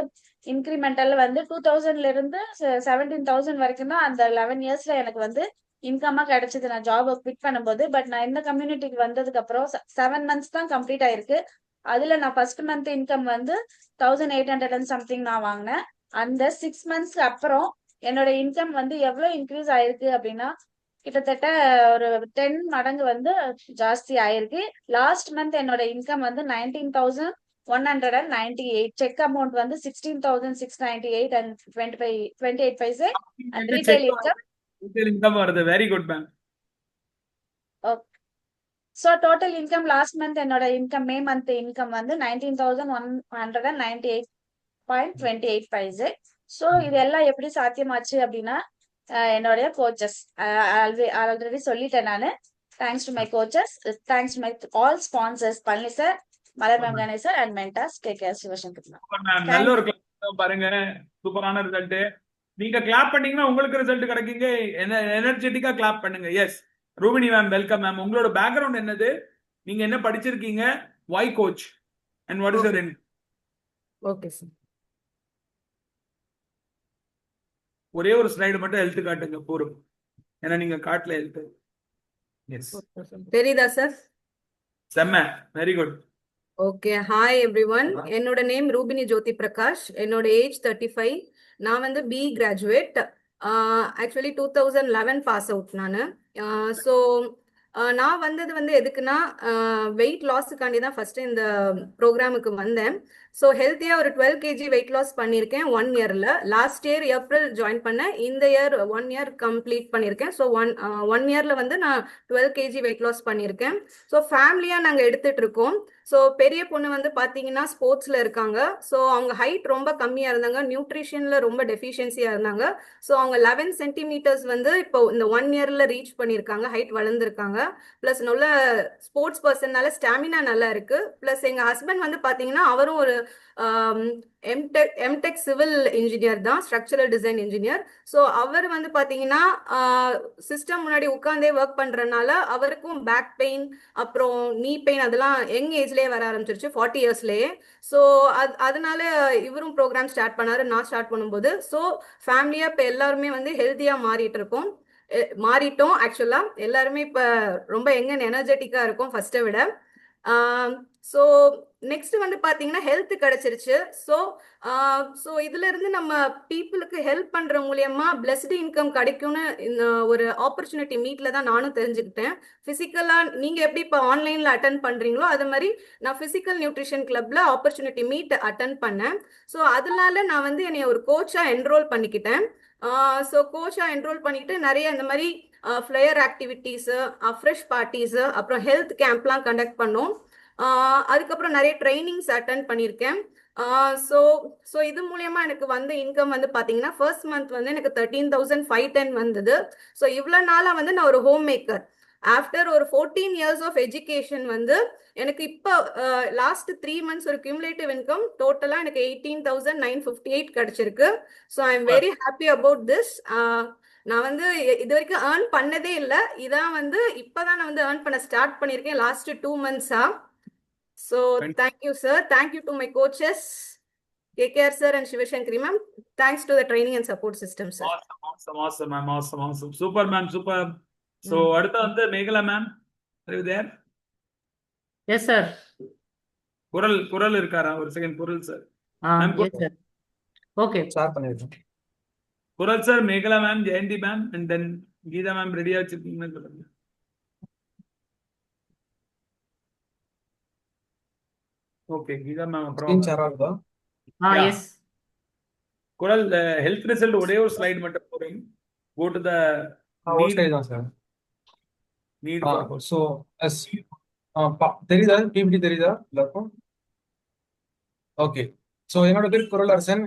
இன்கிரிமெண்டல் வந்து 2000ல இருந்து 17,000 வரைக்கும் தான் அந்த 11 இயர்ஸ்ல எனக்கு வந்து இன்கமா கிடைச்சது நான் ஜாப் குவிட் பண்ணும்போது. பட் நான் இந்த கம்யூனிட்டிக்கு வந்ததுக்கு அப்புறம் 7 மந்த்ஸ் தான் கம்ப்ளீட் ஆயிருக்கு. அதுல நான் ஃபர்ஸ்ட் மந்த் இன்கம் வந்து 1800 அண்ட் சம்திங் நான் வாங்கினேன். அந்த 6 மந்த்ஸ்க்கு அப்புறம் என்னோட இன்கம் வந்து எவ்வளவு இன்க்ரீஸ் ஆயிருக்கு அப்படின்னா கிட்டத்தட்ட ஒரு 10 மடங்கு வந்து ஜாஸ்தி ஆயிருக்கு. லாஸ்ட் மந்த் என்னோட இன்கம் வந்து 19,198. செக் அமௌண்ட் வந்து 16,698 and 28 paise and retail income. Income வருது. Very good ma'am. So total income last month என்னோட இன்கம் மே மந்த் இன்கம் வந்து 19,198.28 பைசே. ஸோ இது எல்லாம் எப்படி சாத்தியமாச்சு அப்படின்னா என்னுடைய கோச்சஸ் ஆல்ரெடி சொல்லிட்டேன் நானு. Thanks to my coaches, thanks to my all sponsors, Palani sir, Malar Venkatesh sir and mentors KK Sivasankar. நல்ல ஒரு கிளாப் பாருங்க. சூப்பரான ரிசல்ட். நீங்க கிளாப் பண்ணீங்கன்னா உங்களுக்கு ரிசல்ட் கிடைக்குங்க. எனர்ஜெட்டிக்கா கிளாப் பண்ணுங்க. Yes Rubini ma'am, welcome ma'am. உங்களோட பேக்ரவுண்ட் என்னது? நீங்க என்ன படிச்சிருக்கீங்க? Why coach and what is your in? Okay sir. ஒரே ஒரு ஸ்லைடு மட்டும் ஹெல்த் காட்டுங்க போரும். ஏன்னா நீங்க காட்டல ஹெல்த். எஸ் தெரியுதா சார்? செம்ம. Very good. Okay. Hi everyone. என்னோட நேம் ரூபினி ஜோதி பிரகாஷ். என்னோட ஏஜ் 35. நான் வந்து BE graduate. Actually 2011 pass out நான். ஸோ நான் வந்தது வந்து எதுக்குன்னா வெயிட் லாஸுக்காண்டி தான் ஃபர்ஸ்ட் இந்த ப்ரோக்ராமுக்கு வந்தேன். ஸோ ஹெல்த்தியாக ஒரு 12 kg வெயிட் லாஸ் பண்ணியிருக்கேன் 1 இயரில். லாஸ்ட் இயர் ஏப்ரல் ஜாயின் பண்ணேன். இந்த இயர் 1 இயர் கம்ப்ளீட் பண்ணியிருக்கேன். ஸோ ஒன் இயரில் வந்து நான் 12 kg வெயிட் லாஸ் பண்ணியிருக்கேன். ஸோ ஃபேமிலியாக நாங்கள் எடுத்துட்டு இருக்கோம். ஸோ பெரிய பொண்ணு வந்து பார்த்தீங்கன்னா ஸ்போர்ட்ஸில் இருக்காங்க. ஸோ அவங்க ஹைட் ரொம்ப கம்மியாக இருந்தாங்க, நியூட்ரிஷனில் ரொம்ப டெஃபிஷியன்சியாக இருந்தாங்க. ஸோ அவங்க 11 சென்டிமீட்டர்ஸ் வந்து இப்போ இந்த 1 இயரில் ரீச் பண்ணியிருக்காங்க, ஹைட் வளர்ந்துருக்காங்க. ப்ளஸ் நல்ல ஸ்போர்ட்ஸ் பர்சன்னால ஸ்டாமினா நல்லா இருக்கு. ப்ளஸ் எங்கள் ஹஸ்பண்ட் வந்து பார்த்தீங்கன்னா அவரும் ஒரு எம்டெக் சிவில் இன்ஜினியர் தான், ஸ்ட்ரக்சரல் டிசைன் இன்ஜினியர். ஸோ அவர் வந்து பார்த்தீங்கன்னா சிஸ்டம் முன்னாடி உட்காந்தே ஒர்க் பண்ணுறதுனால அவருக்கும் பேக் பெயின் அப்புறம் நீ பெயின் அதெல்லாம் யங் ஏஜ்லேயே வர ஆரம்பிச்சிருச்சு, 40 இயர்ஸ்லேயே. ஸோ அதனால இவரும் ப்ரோக்ராம் ஸ்டார்ட் பண்ணாரு, நான் ஸ்டார்ட் பண்ணும்போது. ஸோ ஃபேமிலியாக இப்போ எல்லாருமே வந்து ஹெல்த்தியாக மாறிட்டோம். ஆக்சுவலாக எல்லாருமே இப்போ ரொம்ப எனர்ஜெட்டிக்காக இருக்கும் ஃபர்ஸ்ட்டை விட. ஸோ நெக்ஸ்ட் வந்து பார்த்தீங்கன்னா ஹெல்த் கிடைச்சிருச்சு. ஸோ இதுல இருந்து நம்ம பீப்புளுக்கு ஹெல்ப் பண்ற மூலியமா பிளஸ்டு இன்கம் கிடைக்கும்னு இந்த ஒரு ஆப்பர்ச்சுனிட்டி மீட்ல தான் நானும் தெரிஞ்சுக்கிட்டேன். பிசிக்கலா நீங்க எப்படி இப்போ ஆன்லைன்ல அட்டன் பண்றீங்களோ அது மாதிரி நான் பிசிக்கல் நியூட்ரிஷன் கிளப்ல ஆப்பர்ச்சுனிட்டி மீட் அட்டன் பண்ணேன். ஸோ அதனால நான் வந்து என்னை ஒரு கோச்சா என்ரோல் பண்ணிக்கிட்டேன். ஸோ கோச்சா என்ரோல் பண்ணிக்கிட்டு நிறைய இந்த மாதிரி ஃப்ளையர் ஆக்டிவிட்டீஸு, ஃப்ரெஷ் பார்ட்டிஸு, அப்புறம் ஹெல்த் கேம்ப்லாம் கண்டக்ட் பண்ணோம். அதுக்கப்புறம் நிறைய ட்ரைனிங்ஸ் அட்டன் பண்ணியிருக்கேன். ஸோ இது மூலயமா எனக்கு வந்து இன்கம் வந்து பார்த்தீங்கன்னா ஃபர்ஸ்ட் மந்த் வந்து எனக்கு 13,510 வந்தது. ஸோ இவ்வளோ நாளாக வந்து நான் ஒரு ஹோம் மேக்கர். ஆஃப்டர் ஒரு 14 இயர்ஸ் ஆஃப் எஜுகேஷன் வந்து எனக்கு இப்போ லாஸ்ட் 3 மந்த்ஸ் ஒரு கியூமுலேட்டிவ் இன்கம் டோட்டலாக எனக்கு 18,958 கிடைச்சிருக்கு. So I am very happy about this. நான் வந்து இது வரைக்கும் ஏர்ன் பண்ணதே இல்லை. இதான் வந்து இப்போதான் நான் வந்து ஏர்ன் பண்ண ஸ்டார்ட் பண்ணியிருக்கேன் last 2 மந்த்ஸா. So thank you sir, thank you to my coaches KKR sir and Shivashankari ma'am. Thanks to the training and support system sir. Awesome ma'am, awesome. Super ma'am, super. So அடுத்து வந்து Megala ma'am, are you there? Yes sir. குரல் இருக்காரா? ஒரு second. Kural sir. Yes sir. Okay. Start பண்ணிருக்கோம். Kural sir, Megala ma'am, Jayanthi ma'am and then Geetha ma'am ரெடியா வச்சிருக்கீங்கன்னு சொல்லுங்க. Okay Geetha ma'am அப்புறம் ஷேர் ஆகுதா? Yes. குரல் ஹெல்த் ரிசல்ட் ஒரே ஒரு ஸ்லைட் மட்டும் போறீங்க. Go to the ஒரு ஸ்லைட் தான் சார். need So as தெரியுதா? பிபிடி தெரியுதா எல்லாருக்கும்? ஓகே. ஸோ என்னோட பேர் குரலரசன்.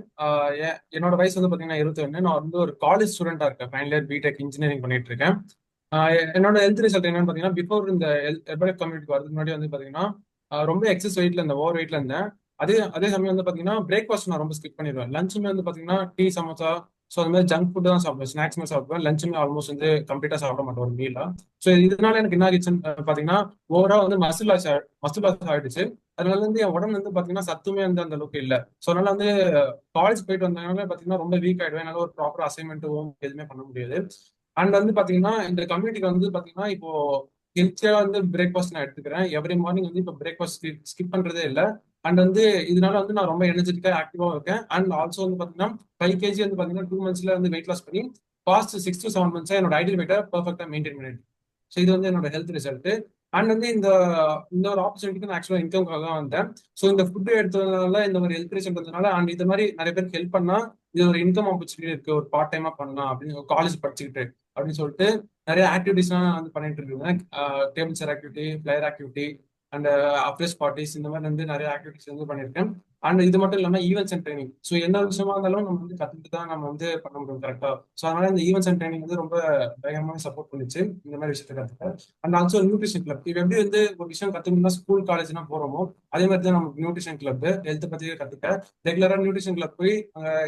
என்னோட வயசு வந்து பார்த்தீங்கன்னா 21. நான் வந்து ஒரு காலேஜ் ஸ்டூடெண்டா இருக்கேன். ஃபைனல் இயர் பிடெக் இன்ஜினியரிங் பண்ணிட்டு இருக்கேன். என்னோட ஹெல்த் ரிசல்ட் என்னன்னு பார்த்தீங்கன்னா, பிஃபோர் இந்த ஹெர்பலைஃப் கம்யூனிட்டி வரதுக்கு முன்னாடி வந்து பார்த்தீங்கன்னா ரொம்ப எக்ஸஸ் வெயிட்ல இருந்தேன், ஓவர் வெயிட்ல இருந்தேன். அதே அதே சமயம் வந்து பார்த்தீங்கன்னா பிரேக்ஃபாஸ்ட் நான் ரொம்ப ஸ்கிப் பண்ணிடுவேன். லஞ்சுமே வந்து பார்த்தீங்கன்னா டீ, சமோசா, ஸோ அந்த மாதிரி ஜங்க் ஃபுட் தான் சாப்பிடுவேன். ஸ்நாக்ஸ் மாதிரி சாப்பிடுவேன். லஞ்சுமே ஆல்மோஸ்ட் வந்து கம்ப்ளீட்டா சாப்பிட மாட்டேன் ஒரு மீலா. ஸோ இதனால எனக்கு என்ன ஆகிடுச்சுன்னு பார்த்தீங்கன்னா, ஓவரா வந்து மசில் லாஸ் ஆயிடுச்சு. அதனால வந்து என் உடம்பு வந்து பாத்தீங்கன்னா சத்துமே வந்து அந்த அளவுக்கு இல்ல. ஸோ அதனால வந்து காலேஜ் போயிட்டு வந்ததுனால பாத்தீங்கன்னா ரொம்ப வீக் ஆயிடுவேன். என்னால ஒரு ப்ராப்பர் அசைன்மெண்ட் எதுவுமே பண்ண முடியாது. அண்ட் வந்து பாத்தீங்கன்னா இந்த கம்யூனிட்டிக்கு வந்து பாத்தீங்கன்னா இப்போ ஹெல்த்தியா வந்து பிரேக்ஃபாஸ்ட் நான் எடுத்துக்கிறேன். எவ்ரி மார்னிங் வந்து இப்போ பிரேக்ஃபாஸ்ட் ஸ்கிப் பண்றதே இல்லை. அண்ட் வந்து இதனால வந்து நான் ரொம்ப எனர்ஜெட்டிக்கா ஆக்டிவா இருக்கேன். அண்ட் ஆல்சோ வந்து பாத்தீங்கன்னா 5 kg வந்து பாத்தீங்கன்னா 2 monthsல வந்து வெயிட் லாஸ் பண்ணி பாஸ்ட் 6 to 7 months என்னோட ஐடியல் வெயிட்டை பர்ஃபெக்டா மெயின்டைன் பண்ணிட்டு. ஸோ இது வந்து என்னோட ஹெல்த் ரிசல்ட். அண்ட் வந்து இந்த ஒரு ஆப்பர்ச்சுனிட்டிக்கு நான் ஆக்சுவலாக இன்கம்காக தான் வந்தேன். ஸோ இந்த ஃபுட்டு எடுத்ததுனால இந்த மாதிரி ஹெல்த் ரிசல்ட் இருந்ததுனால அண்ட் இந்த மாதிரி நிறைய பேருக்கு ஹெல்ப் பண்ணா இது ஒரு இன்கம் ஆப்பர்ச்சுனிட்டி இருக்கு, ஒரு பார்ட் டைமா பண்ணலாம் அப்படின்னு காலேஜ் படிச்சுக்கிட்டு அப்படின்னு சொல்லிட்டு நிறைய ஆக்டிவிட்டிஸ்லாம் நான் வந்து பண்ணிட்டு இருக்கேன். Table chair activity, player activity and அப்ரெஸ் பார்ட்டிஸ், இந்த மாதிரி வந்து நிறைய ஆக்டிவிட்டிஸ் வந்து பண்ணியிருக்கேன். அண்ட் இது மட்டும் இல்லாமல் ஈவெண்ட்ஸ் அண்ட் ட்ரைனிங். ஸோ எந்த விஷயமா இருந்தாலும் நம்ம வந்து கற்றுட்டு தான் நம்ம வந்து பண்ண முடியும் கரெக்டாக. ஸோ அதனால இந்த ஈவெண்ட்ஸ் அண்ட் ட்ரைனிங் வந்து ரொம்ப பயங்கரமாக சப்போர்ட் பண்ணிச்சு இந்த மாதிரி விஷயத்தை கற்றுக்க. And also nutrition club. இது எப்படி வந்து ஒரு விஷயம் கற்றுக்கணும்னா ஸ்கூல் காலேஜ்னா போகிறோமோ அதே மாதிரி தான் நமக்கு நியூட்ரிஷன் கிளப் ஹெல்த் பற்றி கற்றுக்க. ரெகுலராக நியூட்ரிஷன் கிளப் போய்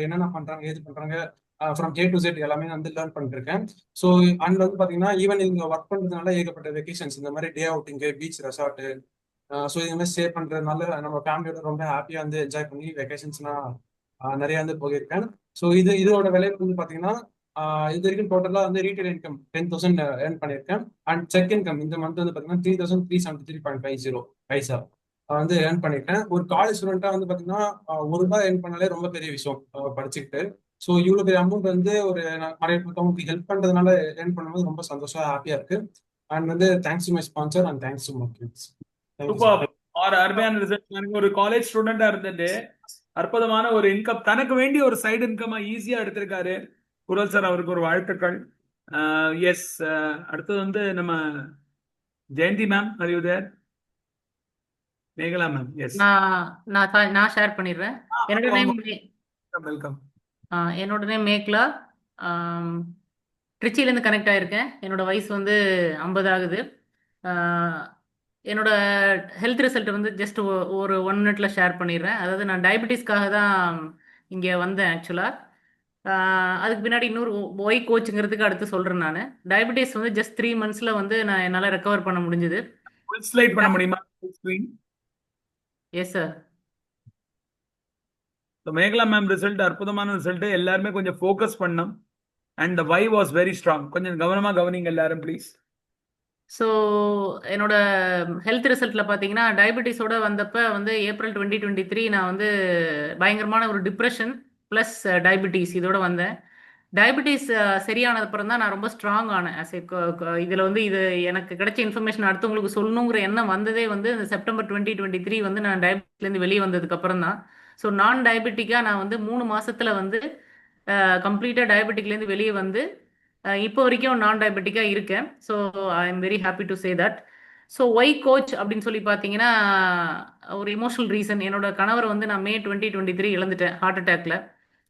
என்னென்ன பண்ணுறாங்க, ஏது பண்ணுறாங்க, ஃப்ரம் A to Z எல்லாமே வந்து லேர்ன் பண்ணிட்டு இருக்கேன். ஸோ அண்ட் வந்து பார்த்தீங்கன்னா ஈவன் இங்கே ஒர்க் பண்ணுறதுனால ஏகப்பட்ட வெக்கேஷன்ஸ், இந்த மாதிரி டே அவுட்டிங்கு, பீச் ரெசார்ட்டு, ஸோ இது மாதிரி ஸ்டே பண்ணுறதுனால நம்ம ஃபேமிலியோட ரொம்ப ஹாப்பியாக வந்து என்ஜாய் பண்ணி வெக்கேஷன்ஸ்லாம் நிறைய வந்து போயிருக்கேன். ஸோ இதோட விளைவு வந்து பார்த்தீங்கன்னா இது வரைக்கும் டோட்டலாக வந்து ரீட்டைல் இன்கம் 10,000 ஏர்ன் பண்ணியிருக்கேன். அண்ட் செக் இன்கம் இந்த மந்த் வந்து பார்த்தீங்கன்னா 3,373.50 பைசா வந்து ஏர்ன் பண்ணியிருக்கேன். ஒரு காலேஜ் ஸ்டூடெண்ட்டாக வந்து பார்த்தீங்கன்னா ₹1 ஏர்ன் பண்ணாலே ரொம்ப பெரிய விஷயம் படிச்சுக்கிட்டு. ஸோ இவ்வளோ பெரிய அமௌண்ட் வந்து ஒரு நிறைய மற்றவங்களுக்கு ஹெல்ப் பண்ணுறதுனால ஏர்ன் பண்ணும்போது ரொம்ப சந்தோஷமா ஹாப்பியாக இருக்கு. அண்ட் வந்து thanks to my sponsor and thanks to my kids. Super. ஒரு அருமையான ரிசல்ட். ஒரு காலேஜ் ஸ்டூடெண்டா இருந்துட்டு அற்புதமான ஒரு இன்கம், தனக்கு வேண்டிய ஒரு சைடு இன்கமா ஈஸியா எடுத்திருக்காரு குரல் சார். அவருக்கு ஒரு வாழ்த்துக்கள். எஸ், அடுத்தது வந்து நம்ம Jayanthi ma'am. Are you there? Megala ma'am. Yes, நான் ஷேர் பண்ணிடுறேன். என்னோட நேம் வெல்கம். என்னோட நேம் மேக்லா. திருச்சியிலேருந்து கனெக்ட் ஆகிருக்கேன். என்னோட வயசு வந்து 50 ஆகுது. என்னோட ஹெல்த் ரிசல்ட் வந்து ஜஸ்ட் ஒரு 1 minute ஷேர் பண்ணிடுறேன். அதாவது நான் டயபெட்டிஸ்க்காக தான் இங்கே வந்தேன் ஆக்சுவலாக. அதுக்கு பின்னாடி இன்னொரு ஒய் கோச்சுங்கிறதுக்கு அடுத்து சொல்கிறேன். நான் டயபெட்டிஸ் வந்து ஜஸ்ட் 3 months வந்து நான் என்னால் ரெக்கவர் பண்ண முடிஞ்சுது. ஃபுல் ஸ்லைட் பண்ண முடியுமா? Screen. Yes sir. Megala ma'am result அற்புதமான ரிசல்ட். எல்லாருமே கொஞ்சம் ஃபோக்கஸ் பண்ணோம். And the why was very strong. கொஞ்சம் கவனமா கவனிங்க எல்லாரும் ப்ளீஸ். ஸோ என்னோட ஹெல்த் ரிசல்ட்டில் பார்த்தீங்கன்னா டயபெட்டிஸோட வந்தப்போ வந்து ஏப்ரல் 2023 நான் வந்து பயங்கரமான ஒரு டிப்ரெஷன் ப்ளஸ் டயபெட்டிஸ் இதோட வந்தேன். டயபெட்டிஸ் சரியானதுக்கப்புறம் தான் நான் ரொம்ப ஸ்ட்ராங் ஆனேன். இதில் வந்து இது எனக்கு கிடைச்ச இன்ஃபர்மேஷன் அடுத்தவங்களுக்கு சொல்லணுங்கிற எண்ணம் வந்ததே வந்து இந்த செப்டம்பர் 2023 வந்து நான் டயபெட்டிஸ்லேருந்து வெளியே வந்ததுக்கப்புறம் தான். ஸோ நான் டயபெட்டிக்காக நான் வந்து 3 மாசத்துல வந்து கம்ப்ளீட்டாக டயபெட்டிக்லேருந்து வெளியே வந்து இப்போ வரைக்கும் நான் டயபெட்டிக்காக இருக்கேன். So I am very happy to say that. So why coach அப்படின்னு சொல்லி பார்த்தீங்கன்னா ஒரு எமோஷனல் ரீசன். என்னோட கணவர் வந்து நான் May 2023 இழந்துட்டேன் ஹார்ட் அட்டாக்ல.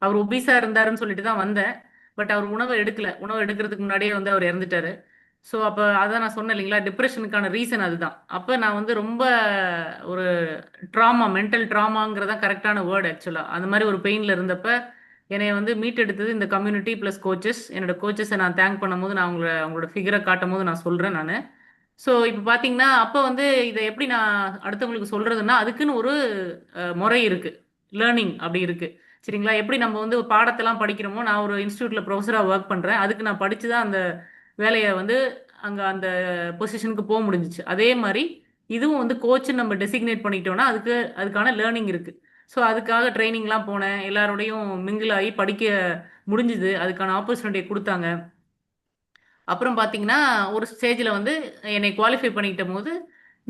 அவர் ஒபீஸா இருந்தாருன்னு சொல்லிட்டு தான் வந்தேன். பட் அவர் உணவு எடுக்கிறதுக்கு முன்னாடியே வந்து அவர் இறந்துட்டாரு. ஸோ அப்போ அதான் நான் சொன்னேன் இல்லைங்களா, டிப்ரெஷனுக்கான ரீசன் அதுதான். அப்போ நான் வந்து ரொம்ப ஒரு மென்டல் ட்ராமாங்கிறதான் கரெக்டான வேர்டு ஆக்சுவலாக. அந்த மாதிரி ஒரு பெயினில் இருந்தப்ப என்னை வந்து மீட் எடுத்தது இந்த கம்யூனிட்டி ப்ளஸ் கோச்சஸ். என்னோட கோச்சஸை நான் தேங்க் பண்ணும்போது நான் அவங்களோட ஃபிகரை காட்டும் போது நான் சொல்கிறேன் நான். ஸோ இப்போ பார்த்தீங்கன்னா அப்போ வந்து இதை எப்படி நான் அடுத்தவங்களுக்கு சொல்கிறதுன்னா அதுக்குன்னு ஒரு முறை இருக்குது, லேர்னிங் அப்படி இருக்குது சரிங்களா. எப்படி நம்ம வந்து பாடத்தெல்லாம் படிக்கிறோமோ, நான் ஒரு இன்ஸ்டியூட்டில் ப்ரொஃபஸராக ஒர்க் பண்ணுறேன். அதுக்கு நான் படித்து தான் அந்த வேலையை வந்து அங்கே அந்த பொசிஷனுக்கு போக முடிஞ்சிச்சு. அதே மாதிரி இதுவும் வந்து கோச்சுன்னு நம்ம டெசிக்னேட் பண்ணிட்டோம்னா அதுக்கான லேர்னிங் இருக்குது. ஸோ அதுக்காக ட்ரைனிங்லாம் போனேன், எல்லாரோடையும் மிங்கிள் ஆகி படிக்க முடிஞ்சுது, அதுக்கான ஆப்பர்ச்சுனிட்டியை கொடுத்தாங்க. அப்புறம் பார்த்தீங்கன்னா ஒரு ஸ்டேஜில் வந்து என்னை குவாலிஃபை பண்ணிக்கிட்ட போது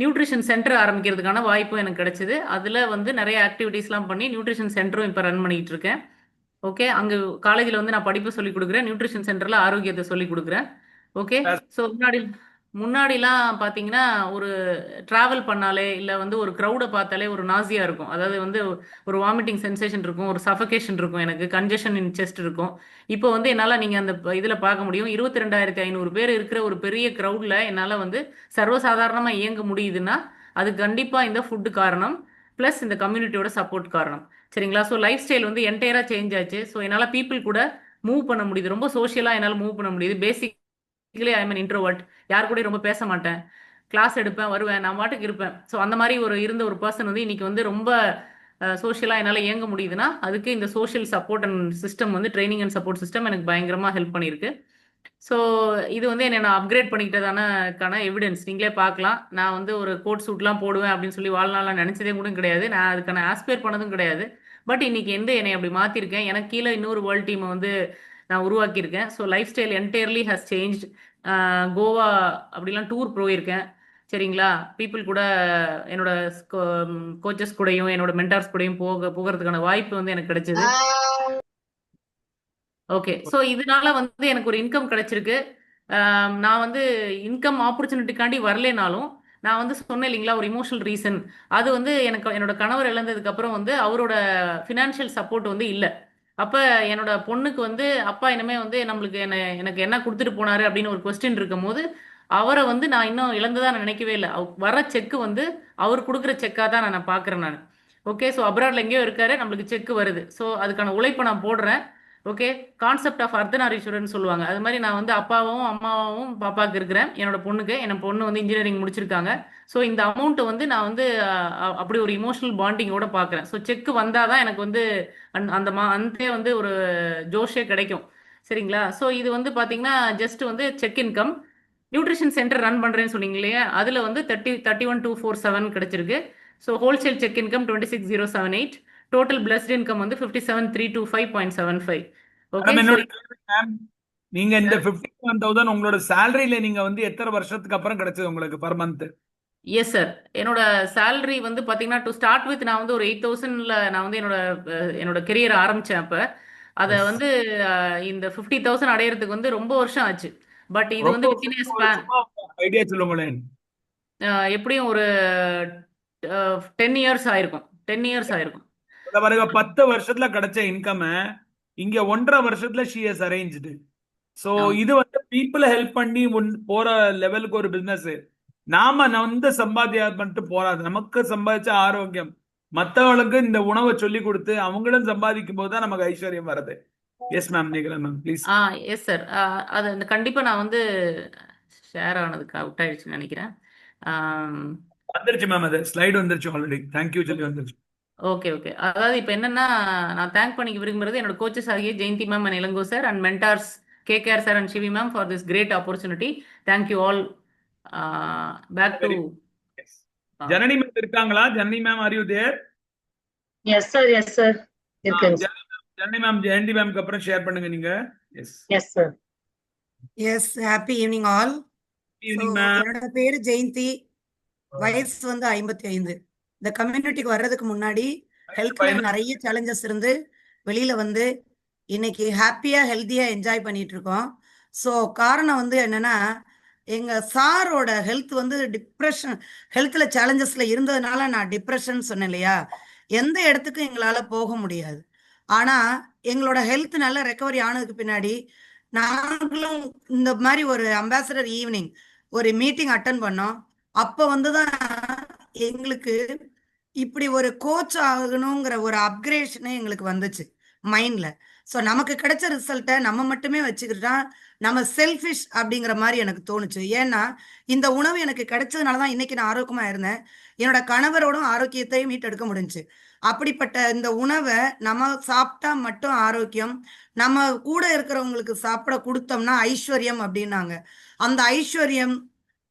நியூட்ரிஷன் சென்டர் ஆரம்பிக்கிறதுக்கான வாய்ப்பும் எனக்கு கிடைச்சிது. அதில் வந்து நிறைய ஆக்டிவிட்டீஸ்லாம் பண்ணி நியூட்ரிஷன் சென்டரும் இப்போ ரன் பண்ணிகிட்டு இருக்கேன். ஓகே, அங்கே காலேஜில் வந்து நான் படிப்பு சொல்லிக் கொடுக்குறேன், நியூட்ரிஷன் சென்டரில் ஆரோக்கியத்தை சொல்லிக் கொடுக்குறேன். ஓகே, ஸோ முன்னாடிலாம் பார்த்தீங்கன்னா ஒரு டிராவல் பண்ணாலே இல்லை வந்து ஒரு க்ரௌடை பார்த்தாலே ஒரு நாசியா இருக்கும். அதாவது வந்து ஒரு வாமிட்டிங் சென்சேஷன் இருக்கும், ஒரு சஃபகேஷன் இருக்கும், எனக்கு கன்ஜெஷன் இன் செஸ்ட் இருக்கும். இப்போ வந்து என்னால் நீங்கள் அந்த இதில் பார்க்க முடியும், 22,500 பேர் இருக்கிற ஒரு பெரிய க்ரௌடில் என்னால் வந்து சர்வசாதாரணமாக இயங்க முடியுதுன்னா அது கண்டிப்பாக இந்த ஃபுட்டு காரணம், ப்ளஸ் இந்த கம்யூனிட்டியோட சப்போர்ட் காரணம். சரிங்களா? ஸோ லைஃப் ஸ்டைல் வந்து என்டையராக சேஞ்ச் ஆச்சு. ஸோ என்னால் பீப்புள் கூட மூவ் பண்ண முடியுது, ரொம்ப சோஷியலாக என்னால் மூவ் பண்ண முடியுது. பேசிக்கலி ஐ மீன் இன்ட்ரோவர்ட், யார் கூட ரொம்ப பேச மாட்டேன், கிளாஸ் எடுப்பேன் வருவேன், நான் பாட்டுக்கு இருப்பேன். ஸோ அந்த மாதிரி இருந்த ஒரு பர்சன் வந்து இன்னைக்கு வந்து ரொம்ப சோஷியலாக என்னால் இயங்க முடியுதுன்னா அதுக்கு இந்த சோஷியல் சப்போர்ட் அண்ட் சிஸ்டம் வந்து ட்ரைனிங் அண்ட் சப்போர்ட் சிஸ்டம் எனக்கு பயங்கரமாக ஹெல்ப் பண்ணியிருக்கு. ஸோ இது வந்து என்னை நான் அப்கிரேட் பண்ணிக்கிட்டதானக்கான எவிடன்ஸ் நீங்களே பார்க்கலாம். நான் வந்து ஒரு கோட் சூட்லாம் போடுவேன் அப்படின்னு சொல்லி வாழ்நாள் நினச்சதே கூட கிடையாது, நான் அதுக்கான ஆஸ்பயர் பண்ணதும் கிடையாது. பட் இன்னைக்கு என்னை அப்படி மாற்றிருக்கேன். எனக்கு கீழே இன்னொரு வேர்ல்ட் டீமை வந்து நான் உருவாக்கியிருக்கேன். So life style entirely has change. Goa அப்படிலாம் டூர் போயிருக்கேன். சரிங்களா? பீப்புள் கூட என்னோட கோச்சஸ் கூடயும் என்னோட மென்டார்ஸ் கூடயும் போகிறதுக்கான வாய்ப்பு வந்து எனக்கு கிடைச்சது. ஓகே, ஸோ இதனால வந்து எனக்கு ஒரு இன்கம் கிடைச்சிருக்கு. நான் வந்து இன்கம் ஆப்பர்ச்சுனிட்டிக்காண்டி வரலைனாலும் நான் வந்து சொன்னேன் இல்லைங்களா, ஒரு இமோஷனல் ரீசன். அது வந்து எனக்கு என்னோட கணவர் இழந்ததுக்கு அப்புறம் வந்து அவரோட ஃபினான்ஷியல் சப்போர்ட் வந்து இல்லை. அப்போ என்னோட பொண்ணுக்கு வந்து அப்பா இனிமே வந்து நம்மளுக்கு எனக்கு என்ன கொடுத்துட்டு போனாரு அப்படின்னு ஒரு கொஸ்டின் இருக்கும் போது அவரை வந்து நான் இன்னும் இழந்ததா நான் நினைக்கவே இல்லை. வர செக்கு வந்து அவர் கொடுக்குற செக்காக தான் நான் பார்க்குறேன் நான். ஓகே, ஸோ அப்ராட்ல எங்கேயோ இருக்காரு, நம்மளுக்கு செக்கு வருது, ஸோ அதுக்கான உழைப்பை நான் போடுறேன். ஓகே, கான்செப்ட் ஆஃப் அர்த்தநாரீஸ்வரர்னு சொல்லுவாங்க. அது மாதிரி நான் வந்து அப்பாவும் அம்மாவும் பாப்பாவுக்கு இருக்கிறேன், என்னோட பொண்ணுக்கு. என் பொண்ணு வந்து இன்ஜினியரிங் முடிச்சிருக்காங்க. ஸோ இந்த அமௌண்ட்டை வந்து நான் வந்து அப்படி ஒரு இமோஷனல் பாண்டிங்கோட பார்க்குறேன். ஸோ செக்கு வந்தால் தான் எனக்கு வந்து அந்த வந்து ஒரு ஜோஷே கிடைக்கும். சரிங்களா? ஸோ இது வந்து பார்த்தீங்கன்னா ஜஸ்ட் வந்து check income. Nutrition centre run பண்ணுறேன்னு சொன்னீங்க இல்லையா, அதில் வந்து 31,247 கிடைச்சிருக்கு. So wholesale check income 26,078. Total blessed income வந்து 57,325.75. ஓகே, நீங்க இந்த 51,000 உங்களோட சேலரியில நீங்க வந்து எத்தனை வருஷத்துக்கு அப்புறம் கிடைச்சது உங்களுக்கு பர் மந்த்? எஸ் சார், என்னோட சேலரி வந்து பார்த்தீங்கன்னா டு ஸ்டார்ட் வித் நான் வந்து ஒரு 8,000ல நான் வந்து என்னோட கெரியர் ஆரம்பித்தேன். அப்போ அதை வந்து இந்த 50,000 அடையிறதுக்கு வந்து ரொம்ப வருஷம் ஆச்சு. பட் இது வந்து ஐடியா சொல்லுங்களேன். எப்படியும் ஒரு 10 இயர்ஸ் ஆயிருக்கும். 10 இயர்ஸ் ஆயிருக்கும். 10 வருஷத்துல கிடைச்ச இன்கம் இங்க 1.5 வருஷத்துல she has arranged. சோ இது வந்து பீப்புளை ஹெல்ப் பண்ணி போற லெவலுக்கு ஒரு பிசினஸ். நாம வந்து சம்பாத்தியம் பண்ணிட்டு போறாது, நமக்கு சம்பாதிச்ச ஆரோக்கியம் மற்றவங்களுக்கு இந்த உணவை சொல்லி கொடுத்து அவங்களும் சம்பாதிக்கும் போது தான் நமக்கு ஐஸ்வர்யம் வருது. எஸ் மேம், நீங்களா மேம் ப்ளீஸ். எஸ் சார், அது கண்டிப்பா நான் வந்து ஷேர் ஆனதுக்கு அவுட் ஆயிடுச்சுன்னு நினைக்கிறேன். வந்துருச்சு மேம், அது ஸ்லைடு வந்துருச்சு ஆல்ரெடி. தேங்க்யூ சொல்லி வந்துருச்சு. ஓகே ஓகே, அதாவது இப்போ என்னன்னா நான் தேங்க் பண்ணிக்க விரும்புறது என்னோட கோச்சஸ் ஆகிய Jayanthi ma'am and Ilango sir and mentors KKR sir and Sivi ma'am for this great opportunity. Thank you all. Back to Janani ma'am இருக்காங்களா? Janani ma'am are you there? Yes sir, yes sir இருக்கேன். ஜனனி மேம் ஜெயந்தி மேம்க்கு அப்புறம் ஷேர் பண்ணுங்க நீங்க. Yes yes sir. Yes, happy evening all. Evening ma'am. என்னோட பேரு ஜெயந்தி, வயசு வந்து 55. இந்த கம்யூனிட்டிக்கு வர்றதுக்கு முன்னாடி ஹெல்த்ல நிறைய சேலஞ்சஸ் இருந்து வெளியில வந்து இன்னைக்கு ஹாப்பியா ஹெல்த்தியா என்ஜாய் பண்ணிட்டு இருக்கோம். ஸோ காரணம் வந்து என்னன்னா, எங்க சாரோட ஹெல்த் வந்து டிப்ரெஷன், ஹெல்த்ல சேலஞ்சஸ்ல இருந்ததுனால நான் டிப்ரெஷன் சொன்னேன் இல்லையா, எந்த இடத்துக்கும் எங்களால போக முடியாது. ஆனா எங்களோட ஹெல்த் நல்லா ரெக்கவரி ஆனதுக்கு பின்னாடி நாங்களும் இந்த மாதிரி ஒரு அம்பாசடர் ஈவினிங் ஒரு மீட்டிங் அட்டன் பண்ணோம். அப்போ வந்துதான் எங்களுக்கு இப்படி ஒரு கோச் ஆகணுங்கிற ஒரு அப்கிரேஷனே எங்களுக்கு வந்துச்சு மைண்ட்ல. ஸோ நமக்கு கிடைச்ச ரிசல்ட்டை நம்ம மட்டுமே வச்சுக்கிட்டா நம்ம செல்ஃபிஷ் அப்படிங்கிற மாதிரி எனக்கு தோணுச்சு. ஏன்னா இந்த உணவு எனக்கு கிடைச்சதுனால தான் இன்னைக்கு நான் ஆரோக்கியமா இருந்தேன், என்னோட கணவரோடும் ஆரோக்கியத்தையும் மீட்டெடுக்க முடிஞ்சுச்சு. அப்படிப்பட்ட இந்த உணவை நம்ம சாப்பிட்டா மட்டும் ஆரோக்கியம், நம்ம கூட இருக்கிறவங்களுக்கு சாப்பிட கொடுத்தோம்னா ஐஸ்வர்யம் அப்படின்னாங்க. அந்த ஐஸ்வர்யம்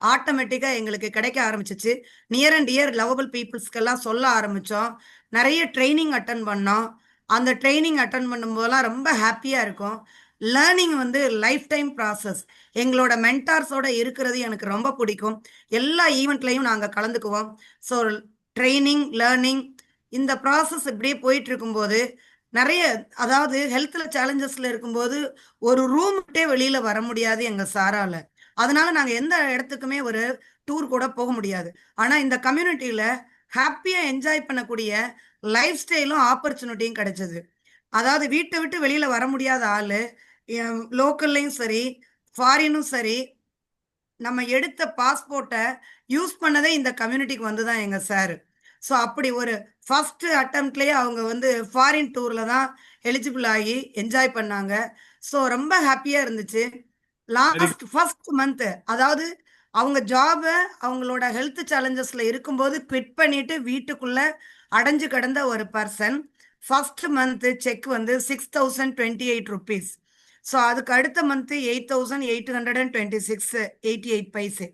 ஆட்டோமேட்டிக்கா எங்களுக்கு கிடைக்க ஆரம்பிச்சிச்சு. நியர் அண்ட் டியர் லவபிள் பீப்புள்ஸ்க்கெல்லாம் சொல்ல ஆரம்பிச்சோம். நிறைய ட்ரைனிங் அட்டன் பண்ணோம். அந்த ட்ரைனிங் அட்டன் பண்ணும்போதெல்லாம் ரொம்ப ஹாப்பியா இருக்கும். லேர்னிங் வந்து லைஃப் டைம் ப்ராசஸ். எங்களோட மென்டார்ஸோட இருக்கிறது எனக்கு ரொம்ப பிடிக்கும். எல்லா ஈவெண்ட்லையும் நாங்கள் கலந்துக்குவோம். ஸோ ட்ரைனிங், லேர்னிங், இந்த ப்ராசஸ் இப்படியே போயிட்டு இருக்கும்போது நிறைய, அதாவது ஹெல்த்ல சேலஞ்சஸ்ல இருக்கும்போது ஒரு ரூம் விட்டே வெளியில வர முடியாது எங்க சாரால. அதனால நாங்க எந்த இடத்துக்குமே ஒரு டூர் கூட போக முடியாது. ஆனா இந்த கம்யூனிட்டியில ஹாப்பியா என்ஜாய் பண்ணக்கூடிய லைஃப் ஸ்டைலும் ஆப்பர்ச்சுனிட்டியும் கிடைச்சது. அதாவது வீட்டை விட்டு வெளியில வர முடியாத ஆளு லோக்கல்லையும் சரி, ஃபாரினும் சரி, நம்ம எடுத்த பாஸ்போர்ட்டை யூஸ் பண்ணதே இந்த கம்யூனிட்டிக்கு வந்து தான் எங்க சார். ஸோ அப்படி ஒரு ஃபர்ஸ்ட் அட்டம்ப்ட்லேயே அவங்க வந்து ஃபாரின் டூர்ல தான் எலிஜிபிள் ஆகி என்ஜாய் பண்ணாங்க. ஸோ ரொம்ப ஹாப்பியா இருந்துச்சு. லாஸ்ட் ஃபர்ஸ்ட் மந்த், அதாவது அவங்க ஜாபை அவங்களோட ஹெல்த் சேலஞ்சஸ்ல இருக்கும்போது குவிட் பண்ணிட்டு வீட்டுக்குள்ள அடைஞ்சு கிடந்த ஒரு பர்சன் ஃபர்ஸ்ட் மந்த் செக் வந்து 6028 ருபீஸ். ஸோ அதுக்கு அடுத்த மந்த் 8826.88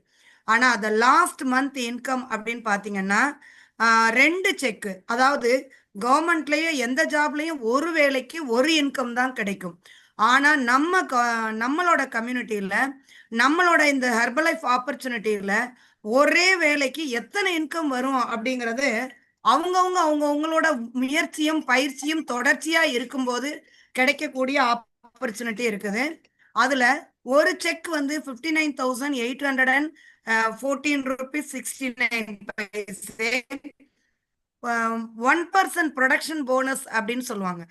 ஆனா அந்த லாஸ்ட் மந்த் இன்கம் அப்படின்னு பாத்தீங்கன்னா 2 செக், அதாவது கவர்மெண்ட்லயே எந்த ஜாப்லயும் ஒரு வேலைக்கு ஒரு இன்கம் தான் கிடைக்கும். ஆனா நம்மளோட கம்யூனிட்டியில நம்மளோட இந்த ஹெர்பலைஃப் ஆப்பர்ச்சுனிட்டியில ஒரே வேலைக்கு எத்தனை இன்கம் வரும் அப்படிங்கிறது அவங்களோட முயற்சியும் பயிற்சியும் தொடர்ச்சியா இருக்கும்போது கிடைக்கக்கூடிய ஆப்பர்ச்சுனிட்டி இருக்குது. அதுல ஒரு செக் வந்து 59,814.69 1% ப்ரொடக்ஷன் போனஸ் அப்படின்னு சொல்லுவாங்க.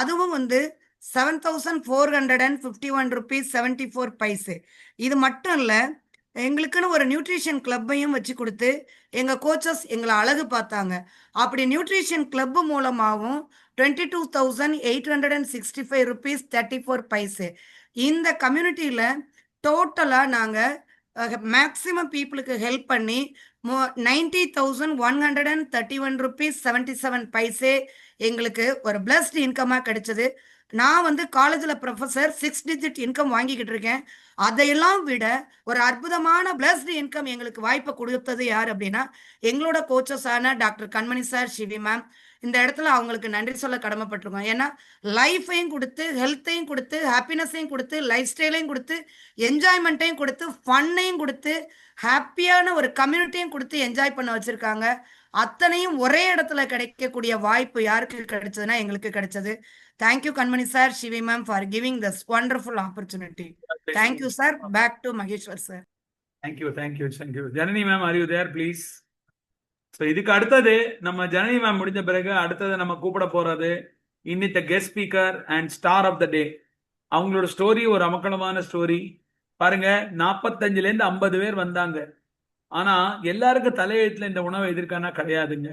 அதுவும் வந்து 7,451.74 rupees. இது மட்டும் இல்ல, எங்களுக்குன்னு ஒரு நியூட்ரிஷன் கிளப்பையும் வச்சு கொடுத்து எங்க கோச்சஸ் எங்களை அழகு பார்த்தாங்க. அப்படி நியூட்ரிஷன் கிளப் மூலமாகவும் 22,865.34 rupees. இந்த கம்யூனிட்டியில டோட்டலா நாங்க மேக்சிமம் பீப்புளுக்கு ஹெல்ப் பண்ணி 90,131.77 rupees எங்களுக்கு ஒரு பிளஸ்ட் இன்கமா கிடைச்சது. நான் வந்து காலேஜ்ல ப்ரொஃபசர் 6 digit இன்கம் வாங்கிக்கிட்டு இருக்கேன். அதையெல்லாம் விட ஒரு அற்புதமான பிளஸ்ட் இன்கம் எங்களுக்கு வாய்ப்பை கொடுத்தது யார் அப்படின்னா எங்களோட கோச்சஸான டாக்டர் கண்மணி சார், சிவி மேம். இந்த இடத்துல அவங்களுக்கு நன்றி சொல்ல கடமைப்பட்டிருக்கோம். ஏன்னா லைஃபையும் கொடுத்து, ஹெல்த்தையும் கொடுத்து, ஹாப்பினஸையும் கொடுத்து, லைஃப் ஸ்டைலையும் கொடுத்து, என்ஜாய்மெண்ட்டையும் கொடுத்து, ஃபன்னையும் கொடுத்து, ஹாப்பியான ஒரு கம்யூனிட்டியும் கொடுத்து என்ஜாய் பண்ண வச்சிருக்காங்க. அத்தனையும் ஒரே இடத்துல கிடைக்கக்கூடிய வாய்ப்பு யாருக்கு கிடைச்சதுன்னா எங்களுக்கு கிடைச்சது. Thank you Kanmani sir, Sivi ma'am for giving this wonderful opportunity. Thank you sir. Back to Maheswar sir. Thank you. Janani ma'am, are you there please? So இதுக்கு அடுத்தது நம்ம ஜனனி மேம் முடிஞ்ச பிறகு அடுத்தது நம்ம கூப்பிட போறது இன்னித்த guest speaker and star of the day. அவங்களோட ஸ்டோரி ஒரு அமக்கலமான ஸ்டோரி. பாருங்க, 45லேருந்து 50 பேர் வந்தாங்க. ஆனா எல்லாருக்கும் தலையெழுத்துல இந்த உணவை எதிர்க்கானா கிடையாதுங்க.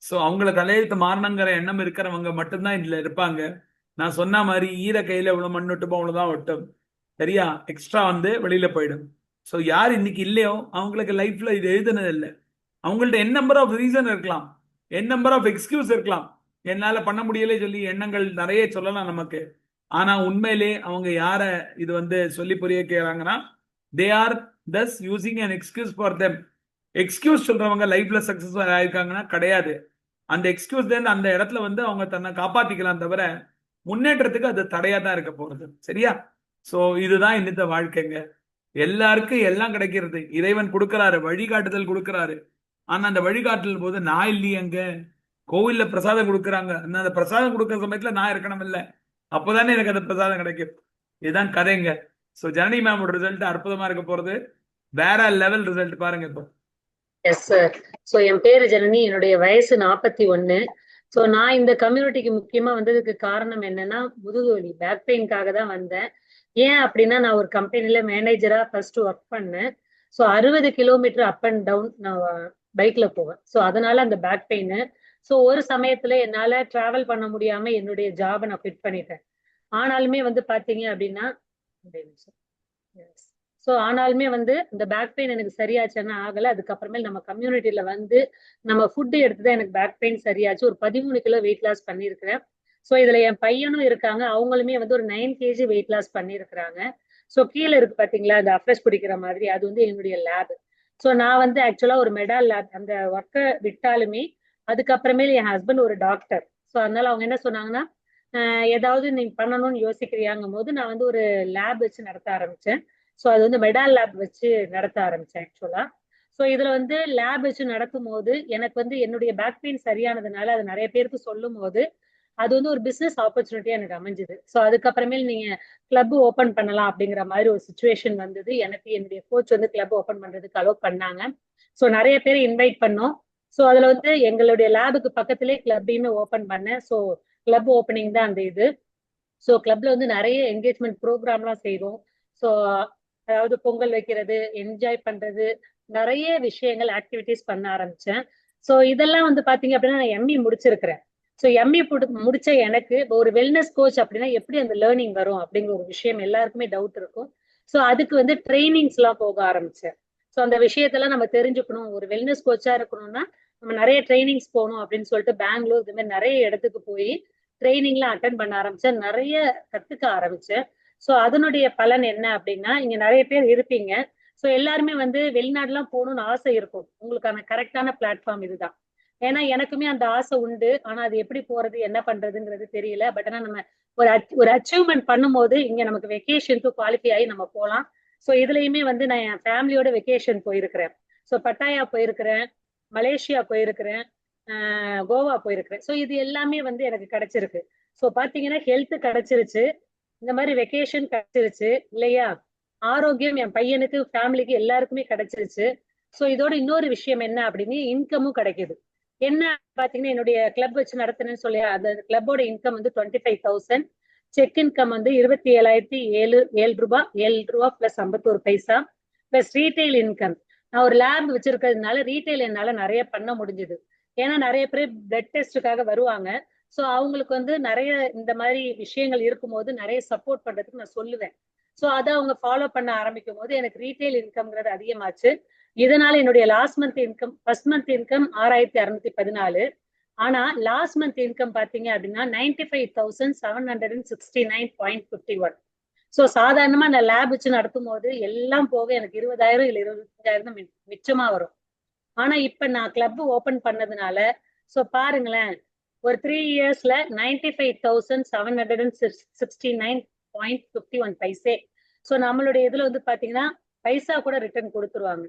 ஸோ அவங்கள தலையெழுத்து மாறணுங்கிற எண்ணம் இருக்கிறவங்க மட்டும்தான் இதுல இருப்பாங்க. நான் சொன்ன மாதிரி ஈர கையில இவ்வளவு மண் ஒட்டுமோ அவ்வளவுதான் ஒட்டும், சரியா? எக்ஸ்ட்ரா வந்து வெளியில போயிடும். ஸோ யார் இன்னைக்கு இல்லையோ அவங்களுக்கு லைஃப்ல இது எழுதுனது இல்லை. அவங்கள்ட்ட என் நம்பர் ஆஃப் ரீசன் இருக்கலாம், என் நம்பர் ஆஃப் எக்ஸ்கியூஸ் இருக்கலாம். என்னால பண்ண முடியல சொல்லி எண்ணங்கள் நிறைய சொல்லலாம் நமக்கு. ஆனா உண்மையிலே அவங்க யார இது வந்து சொல்லி புரிய கேட்கறாங்கன்னா they are thus using an excuse for them. Excuse சொல்றவங்க லைஃப்ல சக்சஸ்ஃபுல் ஆயிருக்காங்கன்னா கிடையாது. அந்த எக்ஸ்கியூஸ் தான் அந்த இடத்துல வந்து அவங்க தன்னை காப்பாத்திக்கலாம் தவிர முன்னேற்றத்துக்கு அது தடையா தான் இருக்க போறது, சரியா? சோ இதுதான் இன்னித்த வாழ்க்கைங்க. எல்லாருக்கும் எல்லாம் கிடைக்கிறது, இறைவன் கொடுக்கறாரு, வழிகாட்டுதல் கொடுக்கறாரு. ஆனா அந்த வழிகாட்டுதல் போது நான் இல்லையே. அங்க கோவில்ல பிரசாதம் கொடுக்குறாங்க, அந்த பிரசாதம் கொடுக்கற சமயத்துல நான் இருக்கணும் இல்ல, அப்பதானே எனக்கு அந்த பிரசாதம் கிடைக்கும். இதுதான் கதைங்க. சோ ஜனனி மேமோட ரிசல்ட் அற்புதமா இருக்க போறது. வேற லெவல் ரிசல்ட் பாருங்க இப்போ. Yes sir. ஸோ என் பேரு ஜனனி, என்னுடைய வயசு 41. ஸோ நான் இந்த கம்யூனிட்டிக்கு முக்கியமா வந்ததுக்கு காரணம் என்னன்னா முதுகு வலி, பேக் பெயின்காக தான் வந்தேன். ஏன் அப்படின்னா நான் ஒரு கம்பெனில மேனேஜரா ஃபர்ஸ்ட் ஒர்க் பண்ணேன். So 60 kilometre up and down நான் பைக்ல போவேன். ஸோ அதனால அந்த பேக் பெயின். ஸோ ஒரு சமயத்துல என்னால டிராவல் பண்ண முடியாம என்னுடைய ஜாபை நான் குவிட் பண்ணிட்டேன். ஆனாலுமே வந்து பாத்தீங்க அப்படின்னா ஸோ ஆனாலுமே வந்து இந்த பேக் பெயின் எனக்கு சரியாச்சுன்னா ஆகல. அதுக்கப்புறமேல் நம்ம கம்யூனிட்டியில வந்து நம்ம ஃபுட்டு எடுத்துதான் எனக்கு பேக் பெயின் சரியாச்சு. ஒரு 13 கிலோ வெயிட் லாஸ் பண்ணியிருக்கிறேன். ஸோ இதுல என் பையனும் இருக்காங்க, அவங்களுமே வந்து ஒரு 9 kg வெயிட் லாஸ் பண்ணியிருக்கிறாங்க. ஸோ கீழே இருக்கு பாத்தீங்களா இந்த அஃப்ரெஷ் பிடிக்கிற மாதிரி, அது வந்து என்னுடைய லேப். ஸோ நான் வந்து ஆக்சுவலா ஒரு மெடால் லேப் அந்த ஒர்க்கை விட்டாலுமே அதுக்கப்புறமேல் என் ஹஸ்பண்ட் ஒரு டாக்டர். ஸோ அதனால அவங்க என்ன சொன்னாங்கன்னா ஏதாவது நீ பண்ணணும்னு யோசிக்கிறியாங்கும் போது நான் வந்து ஒரு லேப் வச்சு நடத்த ஆரம்பிச்சேன். ஸோ அது வந்து மெடால் லேப் வச்சு நடத்த ஆரம்பிச்சேன் ஆக்சுவலா. ஸோ இதுல வந்து லேப் வச்சு நடத்தும் போது எனக்கு வந்து என்னுடைய பேக் பெயின் சரியானதுனால அது நிறைய பேருக்கு சொல்லும் போது அது வந்து ஒரு பிசினஸ் ஆப்பர்ச்சுனிட்டியா எனக்கு அமைஞ்சுது. ஸோ அதுக்கப்புறமேல் நீங்க கிளப் ஓபன் பண்ணலாம் அப்படிங்கிற மாதிரி ஒரு சுச்சுவேஷன் வந்தது. எனக்கு என்னுடைய கோச் வந்து கிளப் ஓபன் பண்றதுக்கு அலோவ் பண்ணாங்க. ஸோ நிறைய பேர் இன்வைட் பண்ணோம். ஸோ அதுல வந்து எங்களுடைய லேபுக்கு பக்கத்திலே கிளப்பையுமே ஓபன் பண்ணேன். ஸோ கிளப் ஓப்பனிங் தான் அந்த இது. ஸோ கிளப்ல வந்து நிறைய என்கேஜ்மெண்ட் ப்ரோக்ராம்லாம் செய்வோம். ஸோ அதாவது பொங்கல் வைக்கிறது, என்ஜாய் பண்றது, நிறைய விஷயங்கள் ஆக்டிவிட்டிஸ் பண்ண ஆரம்பிச்சேன். ஸோ இதெல்லாம் வந்து பாத்தீங்க அப்படின்னா நான் எம்இ முடிச்சிருக்கிறேன். ஸோ எம்இ முடிச்ச எனக்கு ஒரு வெல்னஸ் கோச் அப்படின்னா எப்படி அந்த லேர்னிங் வரும் அப்படிங்கிற ஒரு விஷயம் எல்லாருக்குமே டவுட் இருக்கும். ஸோ அதுக்கு வந்து ட்ரைனிங்ஸ் எல்லாம் போக ஆரம்பிச்சேன். ஸோ அந்த விஷயத்தெல்லாம் நம்ம தெரிஞ்சுக்கணும். ஒரு வெல்னஸ் கோச்சா இருக்கணும்னா நம்ம நிறைய ட்ரைனிங்ஸ் போகணும் அப்படின்னு சொல்லிட்டு பெங்களூர் இது மாதிரி நிறைய இடத்துக்கு போய் ட்ரைனிங்லாம் அட்டன் பண்ண ஆரம்பிச்சேன். நிறைய கத்துக்க ஆரம்பிச்சேன். ஸோ அதனுடைய பலன் என்ன அப்படின்னா இங்க நிறைய பேர் இருப்பீங்க. ஸோ எல்லாருமே வந்து வெளிநாடுலாம் போகணும்னு ஆசை இருக்கும். உங்களுக்கான கரெக்டான பிளாட்ஃபார்ம் இதுதான். ஏன்னா எனக்குமே அந்த ஆசை உண்டு. ஆனா அது எப்படி போறது என்ன பண்றதுங்கிறது தெரியல. பட் ஆனா நம்ம ஒரு அச்சீவ்மெண்ட் பண்ணும்போது இங்க நமக்கு வெக்கேஷனுக்கு குவாலிஃபை ஆகி நம்ம போகலாம். ஸோ இதுலயுமே வந்து நான் என் ஃபேமிலியோட வெக்கேஷன் போயிருக்கிறேன். ஸோ பட்டாயா போயிருக்கிறேன், மலேசியா போயிருக்கிறேன், கோவா போயிருக்கிறேன். ஸோ இது எல்லாமே வந்து எனக்கு கிடைச்சிருக்கு. ஸோ பாத்தீங்கன்னா ஹெல்த் கிடைச்சிருச்சு, இந்த மாதிரி வெக்கேஷன் கிடைச்சிருச்சு இல்லையா, ஆரோக்கியம் என் பையனுக்கு ஃபேமிலிக்கு எல்லாருக்குமே கிடைச்சிருச்சு. ஸோ இதோட இன்னொரு விஷயம் என்ன அப்படின்னு இன்கமும் கிடைக்குது. என்ன பாத்தீங்கன்னா என்னுடைய கிளப் வச்சு நடத்தினேன்னு சொல்லி அந்த கிளப்போட இன்கம் வந்து 25,000, செக் இன்கம் வந்து 27,007 ரூபாய் பிளஸ் 51 பைசா பிளஸ் ரீட்டைல் இன்கம். நான் ஒரு லேப் வச்சிருக்கிறதுனால ரீட்டைல் என்னால நிறைய பண்ண முடிஞ்சது. ஏன்னா நிறைய பேர் பிளட் டெஸ்ட்டுக்காக வருவாங்க. ஸோ அவங்களுக்கு வந்து நிறைய இந்த மாதிரி விஷயங்கள் இருக்கும்போது நிறைய சப்போர்ட் பண்றதுக்கு நான் சொல்லுவேன். ஸோ அதை அவங்க ஃபாலோ பண்ண ஆரம்பிக்கும் போது எனக்கு ரீட்டைல் இன்கம்ங்கிறது அதிகமாச்சு. இதனால என்னுடைய last month income, first month income 6,614. ஆனா லாஸ்ட் மந்த் இன்கம் பாத்தீங்க அப்படின்னா 95,769.51. ஸோ சாதாரணமா நான் லேப் வச்சு நடத்தும் போது எல்லாம் போக எனக்கு 20,000 இல்ல 25,000 மிச்சமா வரும். ஆனா இப்ப நான் கிளப் ஓபன் பண்ணதுனால ஸோ பாருங்களேன், ஒரு 3 இயர்ஸ்ல 95,769.51 பைசே. ஸோ நம்மளுடைய இதுல வந்து பாத்தீங்கன்னா பைசா கூட ரிட்டர்ன் கொடுத்துருவாங்க.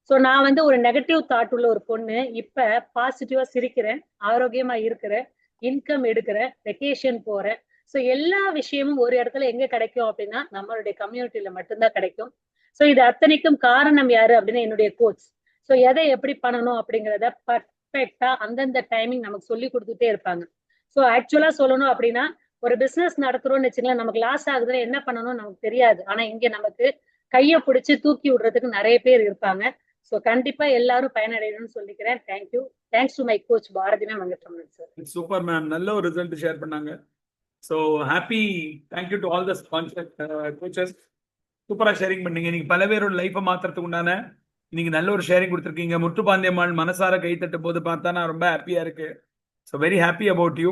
ஸோ நான் வந்து ஒரு நெகட்டிவ் தாட் உள்ள ஒரு பொண்ணு இப்ப பாசிட்டிவா சிரிக்கிறேன், ஆரோக்கியமா இருக்கிறேன், இன்கம் எடுக்கிறேன், வெக்கேஷன் போறேன். ஸோ எல்லா விஷயமும் ஒரு இடத்துல எங்க கிடைக்கும் அப்படின்னா நம்மளுடைய கம்யூனிட்டியில மட்டும்தான் கிடைக்கும். ஸோ இது அத்தனைக்கும் காரணம் யாரு அப்படின்னா என்னுடைய கோச். ஸோ எதை எப்படி பண்ணணும் அப்படிங்கிறத பர்ஃபெக்டா அந்தந்த டைமிங் நமக்கு சொல்லி கொடுத்துட்டே இருப்பாங்க. ஸோ ஆக்சுவலா சொல்லணும் அப்படின்னா ஒரு பிசினஸ் நடத்துறோம்னு வச்சுக்கலாம், நமக்கு லாஸ் ஆகுதுன்னா என்ன பண்ணணும்னு நமக்கு தெரியாது. ஆனா இங்க நமக்கு கையை பிடிச்சு தூக்கி விடுறதுக்கு நிறைய பேர் இருப்பாங்க. ஸோ கண்டிப்பா எல்லாரும் பயனடையணும்னு சொல்லிக்கிறேன். Thank you. Thanks to my coach Bharathi ma'am Venkataramanan sir. Super ma'am, நல்ல ஒரு ரிசல்ட் ஷேர் பண்ணாங்க. So happy, thank you to all the sponsor coaches. சூப்பரா ஷேரிங் பண்ணீங்க. நீங்க பல பேரோட லைஃபை மாத்துறதுக்கு உண்டான நீங்க நல்ல ஒரு ஷேரிங் கொடுத்துருக்கீங்க. முத்துப்பாண்டியம்மாள் மனசார கை தட்டும் போது பார்த்தா நான் ரொம்ப ஹாப்பியா இருக்கு. So very happy about you.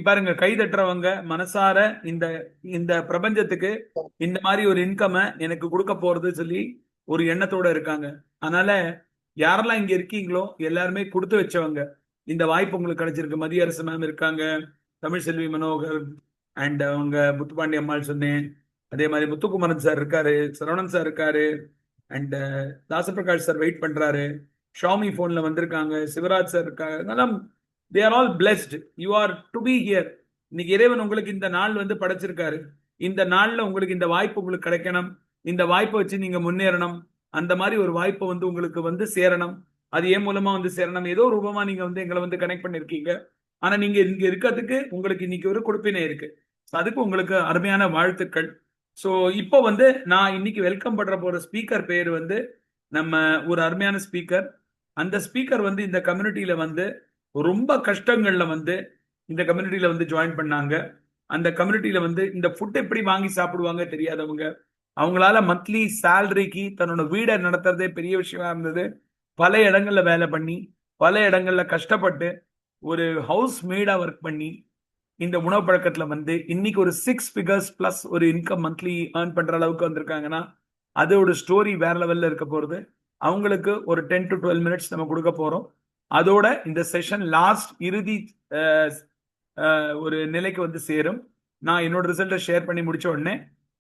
பாருங்க, கை தட்டுறவங்க மனசார இந்த இந்த பிரபஞ்சத்துக்கு இந்த மாதிரி ஒரு இன்கம் எனக்கு கொடுக்க போறது சொல்லி ஒரு எண்ணத்தோட இருக்காங்க. அதனால யாரெல்லாம் இங்க இருக்கீங்களோ எல்லாருமே கொடுத்து வச்சவங்க. இந்த வாய்ப்பு உங்களுக்கு கிடைச்சிருக்கு. மதிய அரசு மேம் இருக்காங்க, தமிழ் செல்வி மனோகர் அண்ட் அவங்க முத்துப்பாண்டி அம்மாள் சொன்னேன், அதே மாதிரி முத்துக்குமரன் சார் இருக்காரு, சரவணன் சார் இருக்காரு, அண்ட் தாசபிரகாஷ் சார் வெயிட் பண்றாரு, ஷாமி போன்ல வந்திருக்காங்க, சிவராஜ் சார் இருக்காங்க. அதனால they are all blessed. You are to be here. இன்னைக்கு இறைவன் உங்களுக்கு இந்த நாள் வந்து படைச்சிருக்காரு. இந்த நாள்ல உங்களுக்கு இந்த வாய்ப்பு உங்களுக்கு கிடைக்கணும், இந்த வாய்ப்பை வச்சு நீங்க முன்னேறணும், அந்த மாதிரி ஒரு வாய்ப்பை வந்து உங்களுக்கு வந்து சேரணும். அது ஏன் மூலமா வந்து சேரணும், ஏதோ ரூபமா நீங்க வந்து எங்களை வந்து கனெக்ட் பண்ணிருக்கீங்க. ஆனா நீங்க இங்க இருக்கிறதுக்கு உங்களுக்கு இன்னைக்கு ஒரு கொடுப்பினை இருக்கு. அதுக்கு உங்களுக்கு அருமையான வாழ்த்துக்கள். ஸோ இப்போ வந்து நான் இன்னைக்கு வெல்கம் பண்ற போற ஸ்பீக்கர் பேர் வந்து நம்ம ஒரு அருமையான ஸ்பீக்கர். அந்த ஸ்பீக்கர் வந்து இந்த கம்யூனிட்டியில வந்து ரொம்ப கஷ்டங்கள்ல வந்து இந்த கம்யூனிட்டியில வந்து ஜாயின் பண்ணாங்க. அந்த கம்யூனிட்டியில வந்து இந்த ஃபுட் எப்படி வாங்கி சாப்பிடுவாங்க தெரியாதவங்க, அவங்களால மந்த்லி சேலரிக்கு தன்னோட வீடை நடத்துறதே பெரிய விஷயமா இருந்தது. பல இடங்கள்ல வேலை பண்ணி, பல இடங்கள்ல கஷ்டப்பட்டு, ஒரு ஹவுஸ் மேடா ஒர்க் பண்ணி இந்த உணவு பழக்கத்துல வந்து இன்னைக்கு ஒரு 6 figures பிளஸ் ஒரு இன்கம் மந்த்லி ஏர்ன் பண்ற அளவுக்கு வந்திருக்காங்கன்னா அதோட ஸ்டோரி வேற லெவல்ல இருக்க போறது. அவங்களுக்கு ஒரு 10 to 12 minutes நம்ம கொடுக்க போறோம். அதோட இந்த செஷன் லாஸ்ட் இறுதி ஒரு நிலைக்கு வந்து சேரும். நான் என்னோட ரிசல்ட்டை ஷேர் பண்ணி முடிச்ச உடனே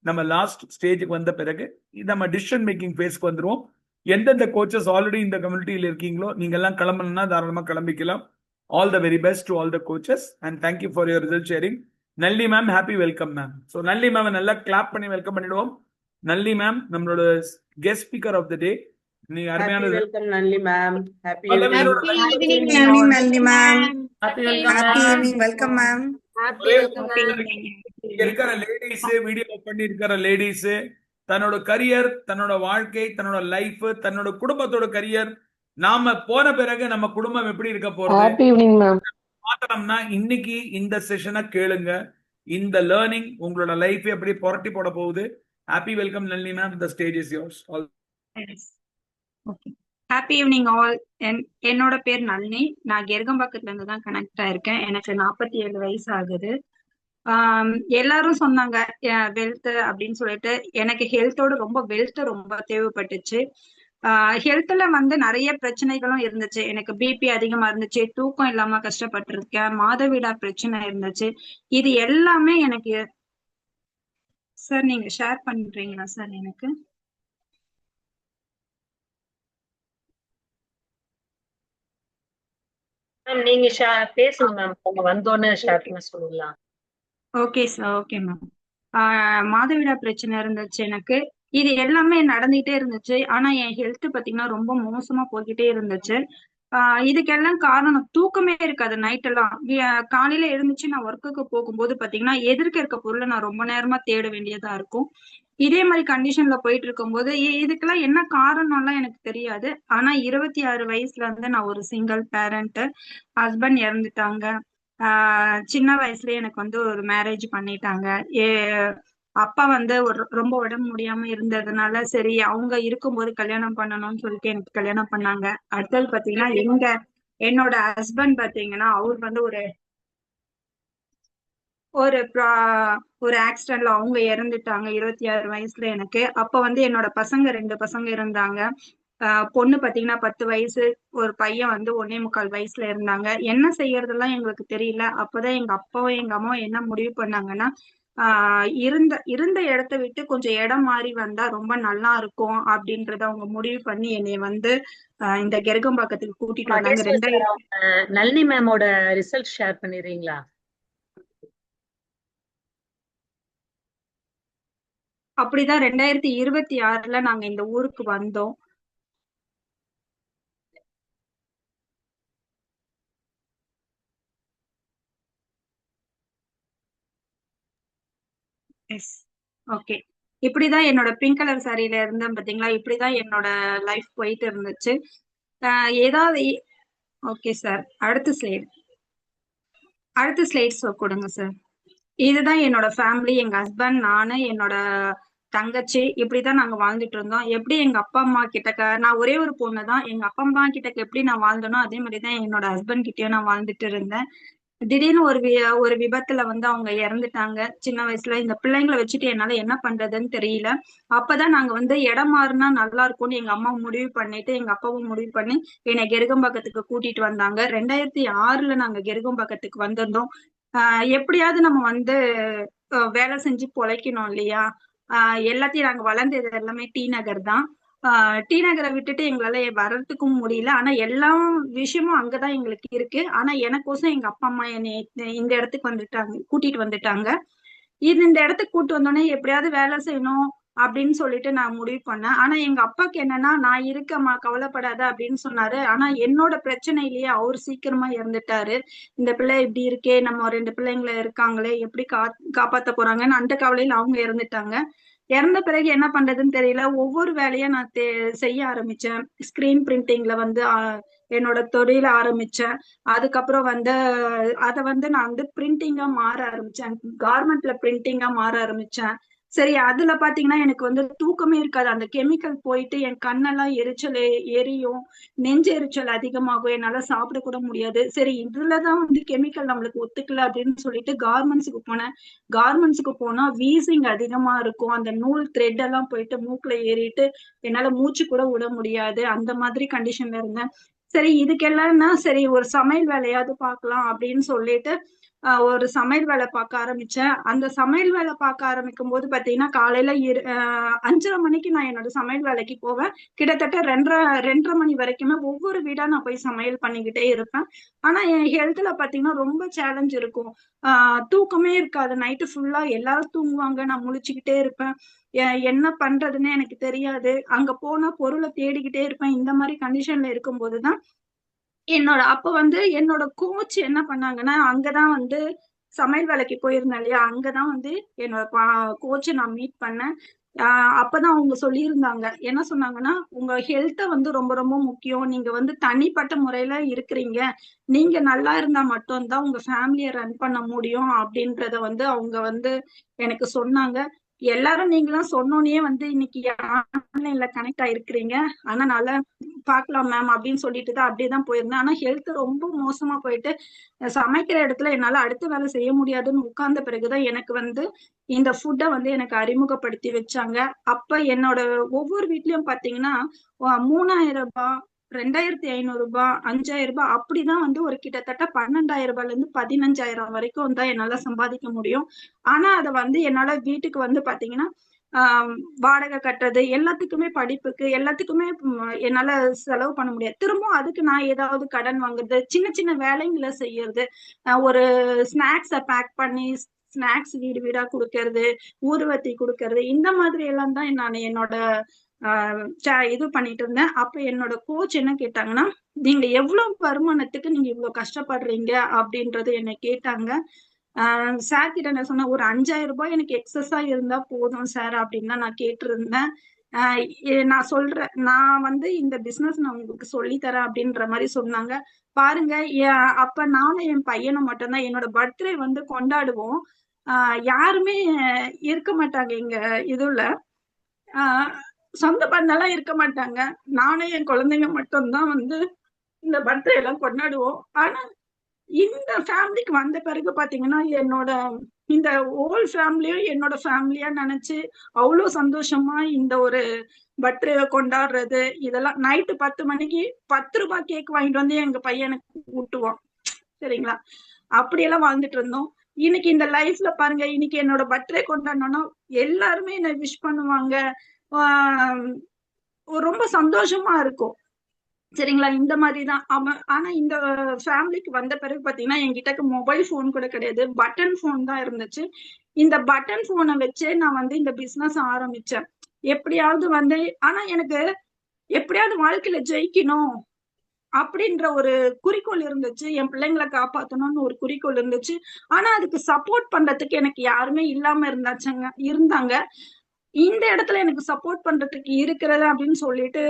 நம்ம லாஸ்ட் ஸ்டேஜுக்கு வந்த பிறகு நம்ம டிசிஷன் மேக்கிங் ஃபேஸ்க்கு வந்துருவோம். எந்தெந்த கோச்சஸ் ஆல்ரெடி இந்த கம்யூனிட்டியில் இருக்கீங்களோ நீங்க எல்லாம் கிளம்பணும்னா தாராளமா கிளம்பிக்கலாம். All the very best to all the coaches and thank you for your result sharing. Nalli ma'am, happy welcome ma'am. So Nalli ma'am நல்லா clap பண்ணி welcome பண்ணிடுவோம். Nalli ma'am நம்மளோட guest speaker of the day. நீங்க happy அருமையான welcome Nalini ma'am. Happy பல evening. பேரோட Happy evening, evening Nalini ma'am. Happy Happy welcome happy ma'am. Evening. Welcome ma'am. Happy welcome இங்க இருக்கிற லேடிஸ், வீடியோ பண்ணி இருக்கிற லேடிஸ், தன்னோட கரியர், தன்னோட வாழ்க்கை, தன்னோட லைஃப், தன்னோட குடும்பத்தோட கரியர், நாம போன பிறகு நம்ம குடும்பம் எப்படி இருக்க போறது ஹாப்பி ஈவினிங் மேம். பார்த்தோம்னா இன்னைக்கு இந்த செஷனை கேளுங்க. இந்த லேர்னிங் உங்களோட லைஃப் எப்படி புரட்டி போட போகுது. Happy welcome Nalini ma'am. The stage is yours. Okay. Happy evening all. என்னோட பேர் நளினி. நான் கெருகம்பாக்கத்துல இருந்து தான் கனெக்ட் ஆயிருக்கேன். எனக்கு 47 வயசு ஆகுது. எல்லாரும் சொன்னாங்க வெல்த் அப்படின்னு சொல்லிட்டு. எனக்கு ஹெல்த்தோட ரொம்ப வெல்த் ரொம்ப தேவைப்பட்டுச்சு. ஹெல்த்ல வந்து நிறைய பிரச்சனைகளும் இருந்துச்சு. எனக்கு பிபி அதிகமா இருந்துச்சு, தூக்கம் இல்லாம கஷ்டப்பட்டிருக்கேன், மாதவிடா பிரச்சனை இருந்துச்சு. இது எல்லாமே எனக்கு சார் நீங்க ஷேர் பண்றீங்களா சார்? எனக்கு மேம் நீங்க பேசுங்க மேம். அவங்க வந்தோன்னு ஷேர் பண்ண சொல்லலாம். Okay sir. Okay ma'am. மாதவிடா பிரச்சனை இருந்துச்சு எனக்கு. இது எல்லாமே நடந்துகிட்டே இருந்துச்சு. ஆனா என் ஹெல்த் பாத்தீங்கன்னா ரொம்ப மோசமா போய்கிட்டே இருந்துச்சு. இதுக்கெல்லாம் காரணம் தூக்கமே இருக்காது நைட் எல்லாம். காலையில எழுந்துச்சு நான் ஒர்க்குக்கு போகும்போது பாத்தீங்கன்னா எதிர்க்க இருக்க பொருளை நான் ரொம்ப நேரமா தேட வேண்டியதா இருக்கும். இதே மாதிரி கண்டிஷன்ல போயிட்டு இருக்கும்போது இதுக்கெல்லாம் என்ன காரணம்லாம் எனக்கு தெரியாது. ஆனா 26 வயசுல இருந்து நான் ஒரு சிங்கிள் பேரண்ட். ஹஸ்பண்ட் இறந்துட்டாங்க. சின்ன வயசுலயே எனக்கு வந்து ஒரு மேரேஜ் பண்ணிட்டாங்க. அப்பா வந்து ரொம்ப உடம்பு முடியாம இருந்ததுனால சரி அவங்க இருக்கும்போது கல்யாணம் பண்ணணும்னு சொல்லிட்டு எனக்கு கல்யாணம் பண்ணாங்க. அடுத்தது பாத்தீங்கன்னா என்னோட ஹஸ்பண்ட் பாத்தீங்கன்னா அவர் வந்து ஒரு ஆக்சிடென்ட்ல அவங்க இறந்துட்டாங்க 26 வயசுல எனக்கு. அப்ப வந்து என்னோட பசங்க 2 பசங்க இருந்தாங்க. பொண்ணு பாத்தீங்கன்னா 10 வயசு, ஒரு பையன் வந்து 1.25 வயசுல இருந்தாங்க. என்ன செய்யறதெல்லாம் எங்களுக்கு தெரியல. அப்பதான் எங்க அப்பாவும் எங்க அம்மாவும் என்ன முடிவு பண்ணாங்கன்னா, இருந்த இடத்த விட்டு கொஞ்சம் இடம் மாறி வந்தா ரொம்ப நல்லா இருக்கும் அப்படின்றத அவங்க முடிவு பண்ணி என்னைய வந்து இந்த கெருகம்பாக்கத்துக்கு கூட்டிட்டு வந்தாங்க. நளினி மேமோட ரிசல்ட் ஷேர் பண்ணிடுறீங்களா? அப்படிதான் 2026ல நாங்க இந்த ஊருக்கு வந்தோம். எஸ். ஓகே. இப்படிதான் என்னோட பிங்க் கலர் சாரியில இருந்தேன் பாத்தீங்களா. இப்படிதான் என்னோட லைஃப் போயிட்டு இருந்துச்சு. ஏதாவது ஓகே சார். அடுத்த ஸ்லைட்ஸ் கொடுங்க சார். இதுதான் என்னோட ஃபேமிலி. எங்க ஹஸ்பண்ட், நானு, என்னோட தங்கச்சி, இப்படிதான் நாங்க வாழ்ந்துட்டு இருந்தோம். எப்படி எங்க அப்பா அம்மா கிட்ட நான் ஒரே ஒரு பொண்ணு தான். எங்க அப்பா அம்மா கிட்ட எப்படி நான் வாழ்ந்தனோ அதே மாதிரிதான் என்னோட ஹஸ்பண்ட் கிட்டயும் நான் வாழ்ந்துட்டு இருந்தேன். திடீர்னு ஒரு விபத்துல வந்து அவங்க இறந்துட்டாங்க சின்ன வயசுல. இந்த பிள்ளைங்களை வச்சுட்டு என்னால என்ன பண்றதுன்னு தெரியல. அப்பதான் நாங்க வந்து இடம் மாறினா நல்லா இருக்கும்னு எங்க அம்மா முடிவு பண்ணிட்டு எங்க அப்பாவும் முடிவு பண்ணி என்னை கெருகம்பாக்கத்துக்கு கூட்டிட்டு வந்தாங்க. 2006ல நாங்க கெருகம்பாக்கத்துக்கு வந்திருந்தோம். எப்படியாவது நம்ம வந்து வேலை செஞ்சு பொழைக்கணும் இல்லையா. எல்லாத்தையும் நாங்க வளர்ந்தது எல்லாமே டி நகர் தான். டி நகரை விட்டுட்டு எங்களால வர்றதுக்கும் முடியல. ஆனா எல்லா விஷயமும் அங்கதான் எங்களுக்கு இருக்கு. ஆனா எனக்கோசம் எங்க அப்பா அம்மா என்னை இந்த இடத்துக்கு கூட்டிட்டு வந்துட்டாங்க. இந்த இடத்துக்கு கூட்டு வந்தோடனே எப்படியாவது வேலை செய்யணும் அப்படின்னு சொல்லிட்டு நான் முடிவு பண்ணேன். ஆனா எங்க அப்பாக்கு என்னன்னா, நான் இருக்கேம்மா கவலைப்படாத அப்படின்னு சொன்னாரு. ஆனா என்னோட பிரச்சனையிலேயே அவர் சீக்கிரமா இறந்துட்டாரு. இந்த பிள்ளை இப்படி இருக்கே, நம்ம 2 பிள்ளைங்களை இருக்காங்களே எப்படி காப்பாத்த போறாங்கன்னு அந்த கவலையில அவங்க இறந்துட்டாங்க. இறந்த பிறகு என்ன பண்றதுன்னு தெரியல. ஒவ்வொரு வேலையா நான் செய்ய ஆரம்பிச்சேன். ஸ்கிரீன் பிரிண்டிங்ல வந்து என்னோட தொழில ஆரம்பிச்சேன். அதுக்கப்புறம் வந்து அதை வந்து நான் வந்து பிரிண்டிங்கா மாற ஆரம்பிச்சேன். கார்மெண்ட்ல பிரிண்டிங்கா மாற ஆரம்பிச்சேன். சரி, அதுல பாத்தீங்கன்னா எனக்கு வந்து தூக்கமே இருக்காது. அந்த கெமிக்கல் போயிட்டு என் கண்ணெல்லாம் எரியும், நெஞ்சு எரிச்சல் அதிகமாகும், என்னால சாப்பிட கூட முடியாது. சரி, இதுலதான் வந்து கெமிக்கல் நம்மளுக்கு ஒத்துக்கல அப்படின்னு சொல்லிட்டு கார்மெண்ட்ஸுக்கு போனேன். கார்மெண்ட்ஸுக்கு போனா வீசிங் அதிகமா இருக்கும். அந்த நூல் த்ரெட் எல்லாம் போயிட்டு மூக்குல ஏறிட்டு என்னால மூச்சு கூட விட முடியாது. அந்த மாதிரி கண்டிஷன்ல இருந்தேன். சரி இதுக்கெல்லாம்னா சரி ஒரு சமையல் வேலையாவது பார்க்கலாம் அப்படின்னு சொல்லிட்டு ஒரு சமையல் வேலை பார்க்க ஆரம்பிச்சேன். அந்த சமையல் வேலை பார்க்க ஆரம்பிக்கும் போது பாத்தீங்கன்னா காலையில 5:30 மணிக்கு நான் என்னோட சமையல் வேலைக்கு போவேன். கிட்டத்தட்ட 2:30 மணி வரைக்குமே ஒவ்வொரு வீடா நான் போய் சமையல் பண்ணிக்கிட்டே இருப்பேன். ஆனா என் ஹெல்த்ல பாத்தீங்கன்னா ரொம்ப சேலஞ்ச் இருக்கும். தூக்கமே இருக்காது. நைட்டு ஃபுல்லா எல்லாரும் தூங்குவாங்க, நான் முழிச்சுக்கிட்டே இருப்பேன். என்ன பண்றதுன்னு எனக்கு தெரியாது. அங்க போனா பொருளை தேடிக்கிட்டே இருப்பேன். இந்த மாதிரி கண்டிஷன்ல இருக்கும்போதுதான் அப்ப வந்து என்னோட கோச் என்ன பண்ணாங்கன்னா, அங்கதான் வந்து சமையல் வேலைக்கு போயிருந்தேன் இல்லையா, அங்கதான் வந்து என்னோட கோச்சை நான் மீட் பண்ணேன். அப்பதான் அவங்க சொல்லியிருந்தாங்க, என்ன சொன்னாங்கன்னா, உங்க ஹெல்த்த வந்து ரொம்ப ரொம்ப முக்கியம். நீங்க வந்து தனிப்பட்ட முறையில இருக்கிறீங்க. நீங்க நல்லா இருந்தா மட்டும்தான் உங்க ஃபேமிலியை ரன் பண்ண முடியும் அப்படின்றத வந்து அவங்க வந்து எனக்கு சொன்னாங்க. எல்லாரும் நீங்களாம் சொன்னோன்னே வந்து இன்னைக்கு ஆன்லைன்ல கனெக்ட் ஆயிருக்கிறீங்க. அதனால பார்க்கலாம் மேம் அப்படின்னு சொல்லிட்டு தான் அப்படியேதான் போயிருந்தேன். ஆனா ஹெல்த் ரொம்ப மோசமா போயிட்டு சமைக்கிற இடத்துல என்னால அடுத்த வேலை செய்ய முடியாதுன்னு உட்கார்ந்த பிறகுதான் எனக்கு வந்து இந்த ஃபுட்டை வந்து எனக்கு அறிமுகப்படுத்தி வச்சாங்க. அப்ப என்னோட ஒவ்வொரு வீட்லயும் பாத்தீங்கன்னா 3000 ரூபாய், 2500 ரூபாய், 5000 ரூபாய் அப்படிதான் வந்து ஒரு கிட்டத்தட்ட 12,000 ரூபாய்ல இருந்து 15,000 வரைக்கும் தான் என்னால சம்பாதிக்க முடியும். ஆனா அதை வந்து என்னால வீட்டுக்கு வந்து பாத்தீங்கன்னா வாடகை கட்டுறது எல்லாத்துக்குமே, படிப்புக்கு எல்லாத்துக்குமே என்னால செலவு பண்ண முடியாது. திரும்பவும் அதுக்கு நான் ஏதாவது கடன் வாங்குறது, சின்ன சின்ன வேலைங்களை செய்யறது, ஒரு ஸ்நாக்ஸ பேக் பண்ணி ஸ்நாக்ஸ் வீடு வீடா கொடுக்கறது, ஊதுவத்தி கொடுக்கறது, இந்த மாதிரி எல்லாம் தான் நான் என்னோட இது பண்ணிட்டு இருந்தேன். அப்ப என்னோட கோச் என்ன கேட்டாங்கன்னா, நீங்க எவ்வளவு வருமானத்துக்கு நீங்க இவ்வளவு கஷ்டப்படுறீங்க அப்படின்றது என்ன கேட்டாங்க. சார் கிட்ட நான் சொன்னேன், ஒரு 5,000 ரூபாய் எனக்கு எக்ஸஸா இருந்தா போதும் சார் அப்படின்னு தான் நான் கேட்டிருந்தேன். நான் சொல்றேன், நான் வந்து இந்த பிசினஸ் நான் உங்களுக்கு சொல்லி தரேன் அப்படின்ற மாதிரி சொன்னாங்க. பாருங்க, அப்ப நானும் என் பையனும் மட்டும்தான் என்னோட பர்த்டே வந்து கொண்டாடுவோம். யாருமே இருக்க மாட்டாங்க எங்க இதுல. சொந்த பந்தெல்லாம் இருக்க மாட்டாங்க. நானும் என் குழந்தைங்க மட்டும்தான் வந்து இந்த பர்த்டே எல்லாம் கொண்டாடுவோம். ஆனா இந்த ஃபேமிலிக்கு வந்த பிறகு பாத்தீங்கன்னா என்னோட இந்த ஹோல் ஃபேமிலியும் என்னோட ஃபேமிலியா நினைச்சு அவ்வளவு சந்தோஷமா இந்த ஒரு பர்த்டேவை கொண்டாடுறது, இதெல்லாம் நைட்டு 10 மணிக்கு 10 ரூபாய் கேக் வாங்கிட்டு வந்து எங்க பையனுக்கு ஊட்டுவோம். சரிங்களா, அப்படியெல்லாம் வாழ்ந்துட்டு இருந்தோம். இன்னைக்கு இந்த லைஃப்ல பாருங்க, இன்னைக்கு என்னோட பர்த்டே கொண்டாடணும்னா எல்லாருமே என்ன விஷ் பண்ணுவாங்க. ரொம்ப சந்தோஷமா இருக்கும். சரிங்களா, இந்த மாதிரிதான் ஆனா இந்த ஃபேமிலிக்கு வந்த பிறகு பாத்தீங்கன்னா என்கிட்ட மொபைல் போன் கூட கிடையாது, பட்டன் போன் தான் இருந்துச்சு. இந்த பட்டன் போனை வச்சு நான் வந்து இந்த பிசினஸ் ஆரம்பிச்சேன். எப்படியாவது வந்து, ஆனா எனக்கு எப்படியாவது வாழ்க்கையில ஜெயிக்கணும் அப்படின்ற ஒரு குறிக்கோள் இருந்துச்சு. என் பிள்ளைங்களை காப்பாத்தணும்னு ஒரு குறிக்கோள் இருந்துச்சு. ஆனா அதுக்கு சப்போர்ட் பண்றதுக்கு எனக்கு யாருமே இல்லாம இருந்தாங்க. இந்த இடத்துல எனக்கு சப்போர்ட் பண்றதுக்கு இருக்கிறது அப்படின்னு சொல்லிட்டு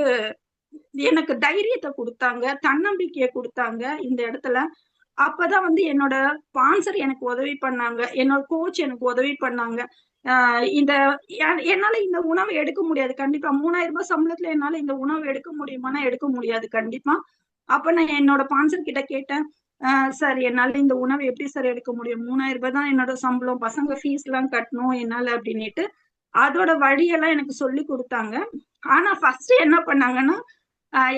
எனக்கு தைரியத்தை கொடுத்தாங்க, தன்னம்பிக்கையை கொடுத்தாங்க இந்த இடத்துல. அப்பதான் வந்து என்னோட ஸ்பான்சர் எனக்கு உதவி பண்ணாங்க, என்னோட கோச் எனக்கு உதவி பண்ணாங்க. இந்த என்னால இந்த உணவு எடுக்க முடியாது கண்டிப்பா. 3,000 ரூபாய் சம்பளத்துல என்னால இந்த உணவு எடுக்க முடியுமானா எடுக்க முடியாது கண்டிப்பா. அப்ப நான் என்னோட ஸ்பான்சர் கிட்ட கேட்டேன், சார் என்னால இந்த உணவு எப்படி சார் எடுக்க முடியும்? 3,000 ரூபாய் தான் என்னோட சம்பளம், பசங்க ஃபீஸ் எல்லாம் கட்டணும் என்னால அப்படின்னுட்டு அதோட வழியெல்லாம் எனக்கு சொல்லி கொடுத்தாங்க. ஆனா ஃபர்ஸ்ட் என்ன பண்ணாங்கன்னா,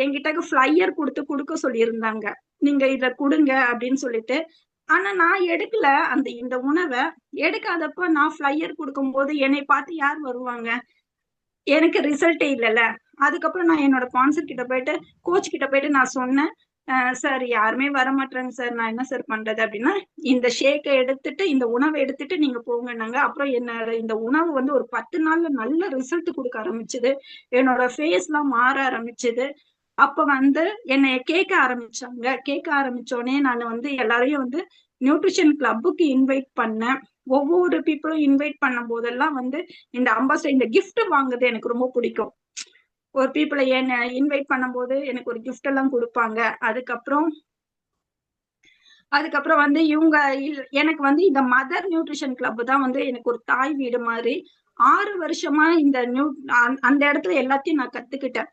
என்கிட்ட ஃபிளையர் கொடுக்க சொல்லியிருந்தாங்க, நீங்க இத கொடுங்க அப்படின்னு சொல்லிட்டு. ஆனா நான் எடுக்கல இந்த உணவை. எடுக்காதப்ப நான் ஃபிளையர் கொடுக்கும் போது என்னை பார்த்து யார் வருவாங்க? எனக்கு ரிசல்ட்டே இல்லைல்ல. அதுக்கப்புறம் நான் என்னோட ஸ்பான்சர் கிட்ட போயிட்டு, கோச் கிட்ட போயிட்டு நான் சொன்னேன், சார் யாருமே வர மாட்டாங்க சார், நான் என்ன சார் பண்றது அப்படின்னா, இந்த ஷேக்கை எடுத்துட்டு இந்த உணவை எடுத்துட்டு நீங்க போங்கன்னாங்க. அப்புறம் என்னோட இந்த உணவு வந்து ஒரு 10 நாள்ல நல்ல ரிசல்ட் கொடுக்க ஆரம்பிச்சது. என்னோட ஃபேஸ் எல்லாம் மாற ஆரம்பிச்சது. அப்ப வந்து என்னைய கேட்க ஆரம்பிச்சாங்க. கேட்க ஆரம்பிச்சோடனே நான் வந்து எல்லாரையும் வந்து நியூட்ரிஷன் கிளப்புக்கு இன்வைட் பண்ணேன். ஒவ்வொரு பீப்புளும் இன்வைட் பண்ணும் போதெல்லாம் வந்து இந்த அம்பாசிடர், இந்த கிஃப்ட் வாங்குறது எனக்கு ரொம்ப பிடிக்கும். ஒரு பீப்புளை என்ன இன்வைட் பண்ணும்போது எனக்கு ஒரு கிஃப்ட் எல்லாம் கொடுப்பாங்க. அதுக்கப்புறம் வந்து எனக்கு வந்து இந்த மதர் நியூட்ரிஷன் கிளப் தான் வந்து எனக்கு ஒரு தாய் வீடு மாதிரி. 6 வருஷமா அந்த இடத்துல எல்லாத்தையும் நான் கத்துக்கிட்டேன்.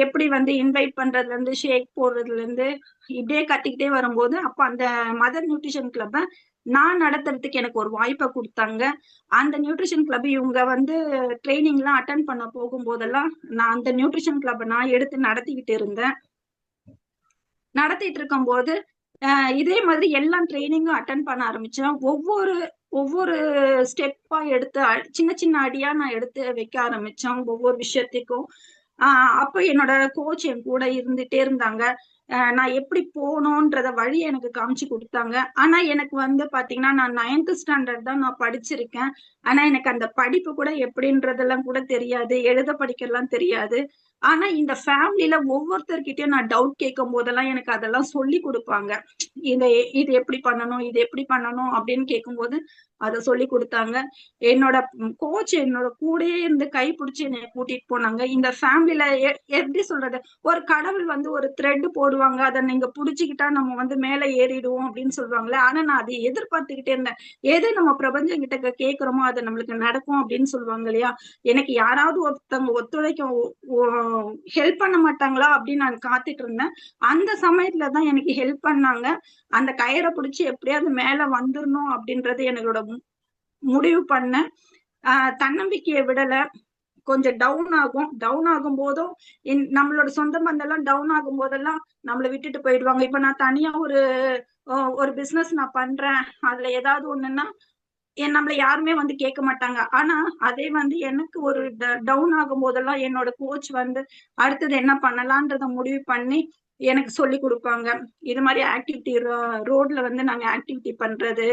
எப்படி வந்து இன்வைட் பண்றதுல இருந்து, ஷேக் போடுறதுல இருந்து இப்படியே கத்திக்கிட்டே வரும்போது, அப்ப அந்த மதர் நியூட்ரிஷன் கிளப்ப நான் நடத்துறதுக்கு எனக்கு ஒரு வாய்ப்பை கொடுத்தாங்க. அந்த நியூட்ரிஷன் கிளப் இவங்க வந்து ட்ரைனிங் எல்லாம் அட்டன் பண்ண போகும்போதெல்லாம் நான் அந்த நியூட்ரிஷன் கிளப்பை நான் எடுத்து நடத்திக்கிட்டு இருந்தேன். நடத்திட்டு இருக்கும்போது இதே மாதிரி எல்லா ட்ரைனிங்கும் அட்டன் பண்ண ஆரம்பிச்சேன். ஒவ்வொரு ஒவ்வொரு ஸ்டெப்பா எடுத்து சின்ன சின்ன அடியா நான் எடுத்து வைக்க ஆரம்பிச்சேன் ஒவ்வொரு விஷயத்துக்கும். அப்ப என்னோட கோச் என் கூட இருந்துட்டே இருந்தாங்க. நான் எப்படி போகணுன்றத வழி எனக்கு காமிச்சு கொடுத்தாங்க. ஆனா எனக்கு வந்து பாத்தீங்கன்னா நான் 9th ஸ்டாண்டர்ட் தான் நான் படிச்சிருக்கேன். ஆனா எனக்கு அந்த படிப்பு கூட எப்படின்றதெல்லாம் கூட தெரியாது, எழுத படிக்கலாம் தெரியாது. ஆனா இந்த ஃபேமிலில ஒவ்வொருத்தர்கிட்டயும் நான் டவுட் கேட்கும் போதெல்லாம் எனக்கு அதெல்லாம் சொல்லி கொடுப்பாங்க. இது எப்படி பண்ணணும், இது எப்படி பண்ணணும் அப்படின்னு கேட்கும்போது அதை சொல்லி கொடுத்தாங்க. என்னோட கோச் என்னோட கூடயே இருந்து கைப்பிடிச்சு என்னை கூட்டிட்டு போனாங்க. இந்த ஃபேமிலில எப்படி சொல்றது, ஒரு கடவுள் வந்து ஒரு த்ரெட் போடுவாங்க, அதை நீங்க புடிச்சுக்கிட்டா நம்ம வந்து மேல ஏறிடுவோம் அப்படின்னு சொல்லுவாங்களே. ஆனா நான் அதை எதிர்பார்த்துக்கிட்டே இருந்தேன். எது நம்ம பிரபஞ்சம் கிட்ட கேட்கிறோமோ அது நம்மளுக்கு நடக்கும் அப்படின்னு சொல்லுவாங்க இல்லையா. எனக்கு யாராவது ஒருத்தவங்க ஒத்துழைக்க ஹெல்ப் பண்ண மாட்டாங்களா அப்படின்னு நான் காத்துட்டு இருந்தேன். அந்த சமயத்துலதான் எனக்கு ஹெல்ப் பண்ணாங்க. அந்த கயிறை பிடிச்சு எப்படியாவது மேல வந்துடணும் அப்படின்றது என்னோட முடிவு பண்ணேன். தன்னம்பிக்கையை விடல. கொஞ்சம் டவுன் ஆகும் போதும் நம்மளோட சொந்த பந்தம் எல்லாம் டவுன் ஆகும் போதெல்லாம் நம்மளை விட்டுட்டு போயிடுவாங்க. இப்ப நான் தனியா ஒரு பிசினஸ் நான் பண்றேன், அதுல ஏதாவது ஒண்ணுன்னா நம்மள யாருமே வந்து கேட்க மாட்டாங்க. ஆனா அதே வந்து எனக்கு ஒரு டவுன் ஆகும் போதெல்லாம் என்னோட கோச் வந்து அடுத்தது என்ன பண்ணலான்றத முடிவு பண்ணி எனக்கு சொல்லி கொடுப்பாங்க. இது மாதிரி ஆக்டிவிட்டி ரோட்ல வந்து நாங்க ஆக்டிவிட்டி பண்றது,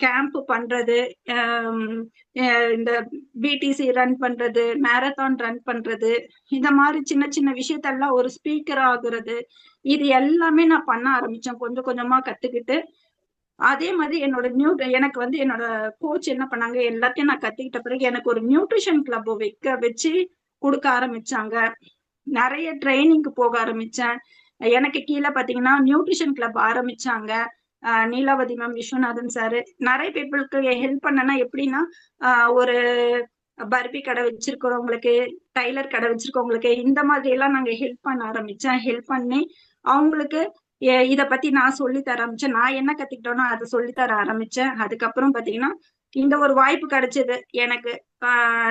கேம்ப் பண்றது, இந்த பிடிசி ரன் பண்றது, மேரத்தான் ரன் பண்றது, இந்த மாதிரி சின்ன சின்ன விஷயத்தெல்லாம் ஒரு ஸ்பீக்கர் ஆகுறது, இது எல்லாமே நான் பண்ண ஆரம்பிச்சேன் கொஞ்சம் கொஞ்சமா கத்துக்கிட்டு. அதே மாதிரி எனக்கு வந்து என்னோட கோச் என்ன பண்ணாங்க, எல்லாத்தையும் நான் கத்துக்கிட்ட பிறகு எனக்கு ஒரு நியூட்ரிஷன் கிளப் வச்சு கொடுக்க ஆரம்பிச்சாங்க. நிறைய ட்ரைனிங்க்கு போக ஆரம்பிச்சேன். எனக்கு கீழே பாத்தீங்கன்னா நியூட்ரிஷன் கிளப் ஆரம்பிச்சாங்க. நீலாவதி மேம், விஸ்வநாதன் சாரு, நிறைய பீப்புளுக்கு ஹெல்ப் பண்ணனா எப்படின்னா, ஒரு பர்பி கடை வச்சிருக்கிறவங்களுக்கு, டைலர் கடை வச்சிருக்கவங்களுக்கு இந்த மாதிரி எல்லாம் நாங்க ஹெல்ப் பண்ண ஆரம்பிச்சேன். ஹெல்ப் பண்ணி அவங்களுக்கு இத பத்தி நான் சொல்லி தர ஆரம்பிச்சேன். நான் என்ன கத்துக்கிட்டோனோ அதை சொல்லி தர ஆரம்பிச்சேன். அதுக்கப்புறம் பாத்தீங்கன்னா இந்த ஒரு வாய்ப்பு கிடைச்சது எனக்கு.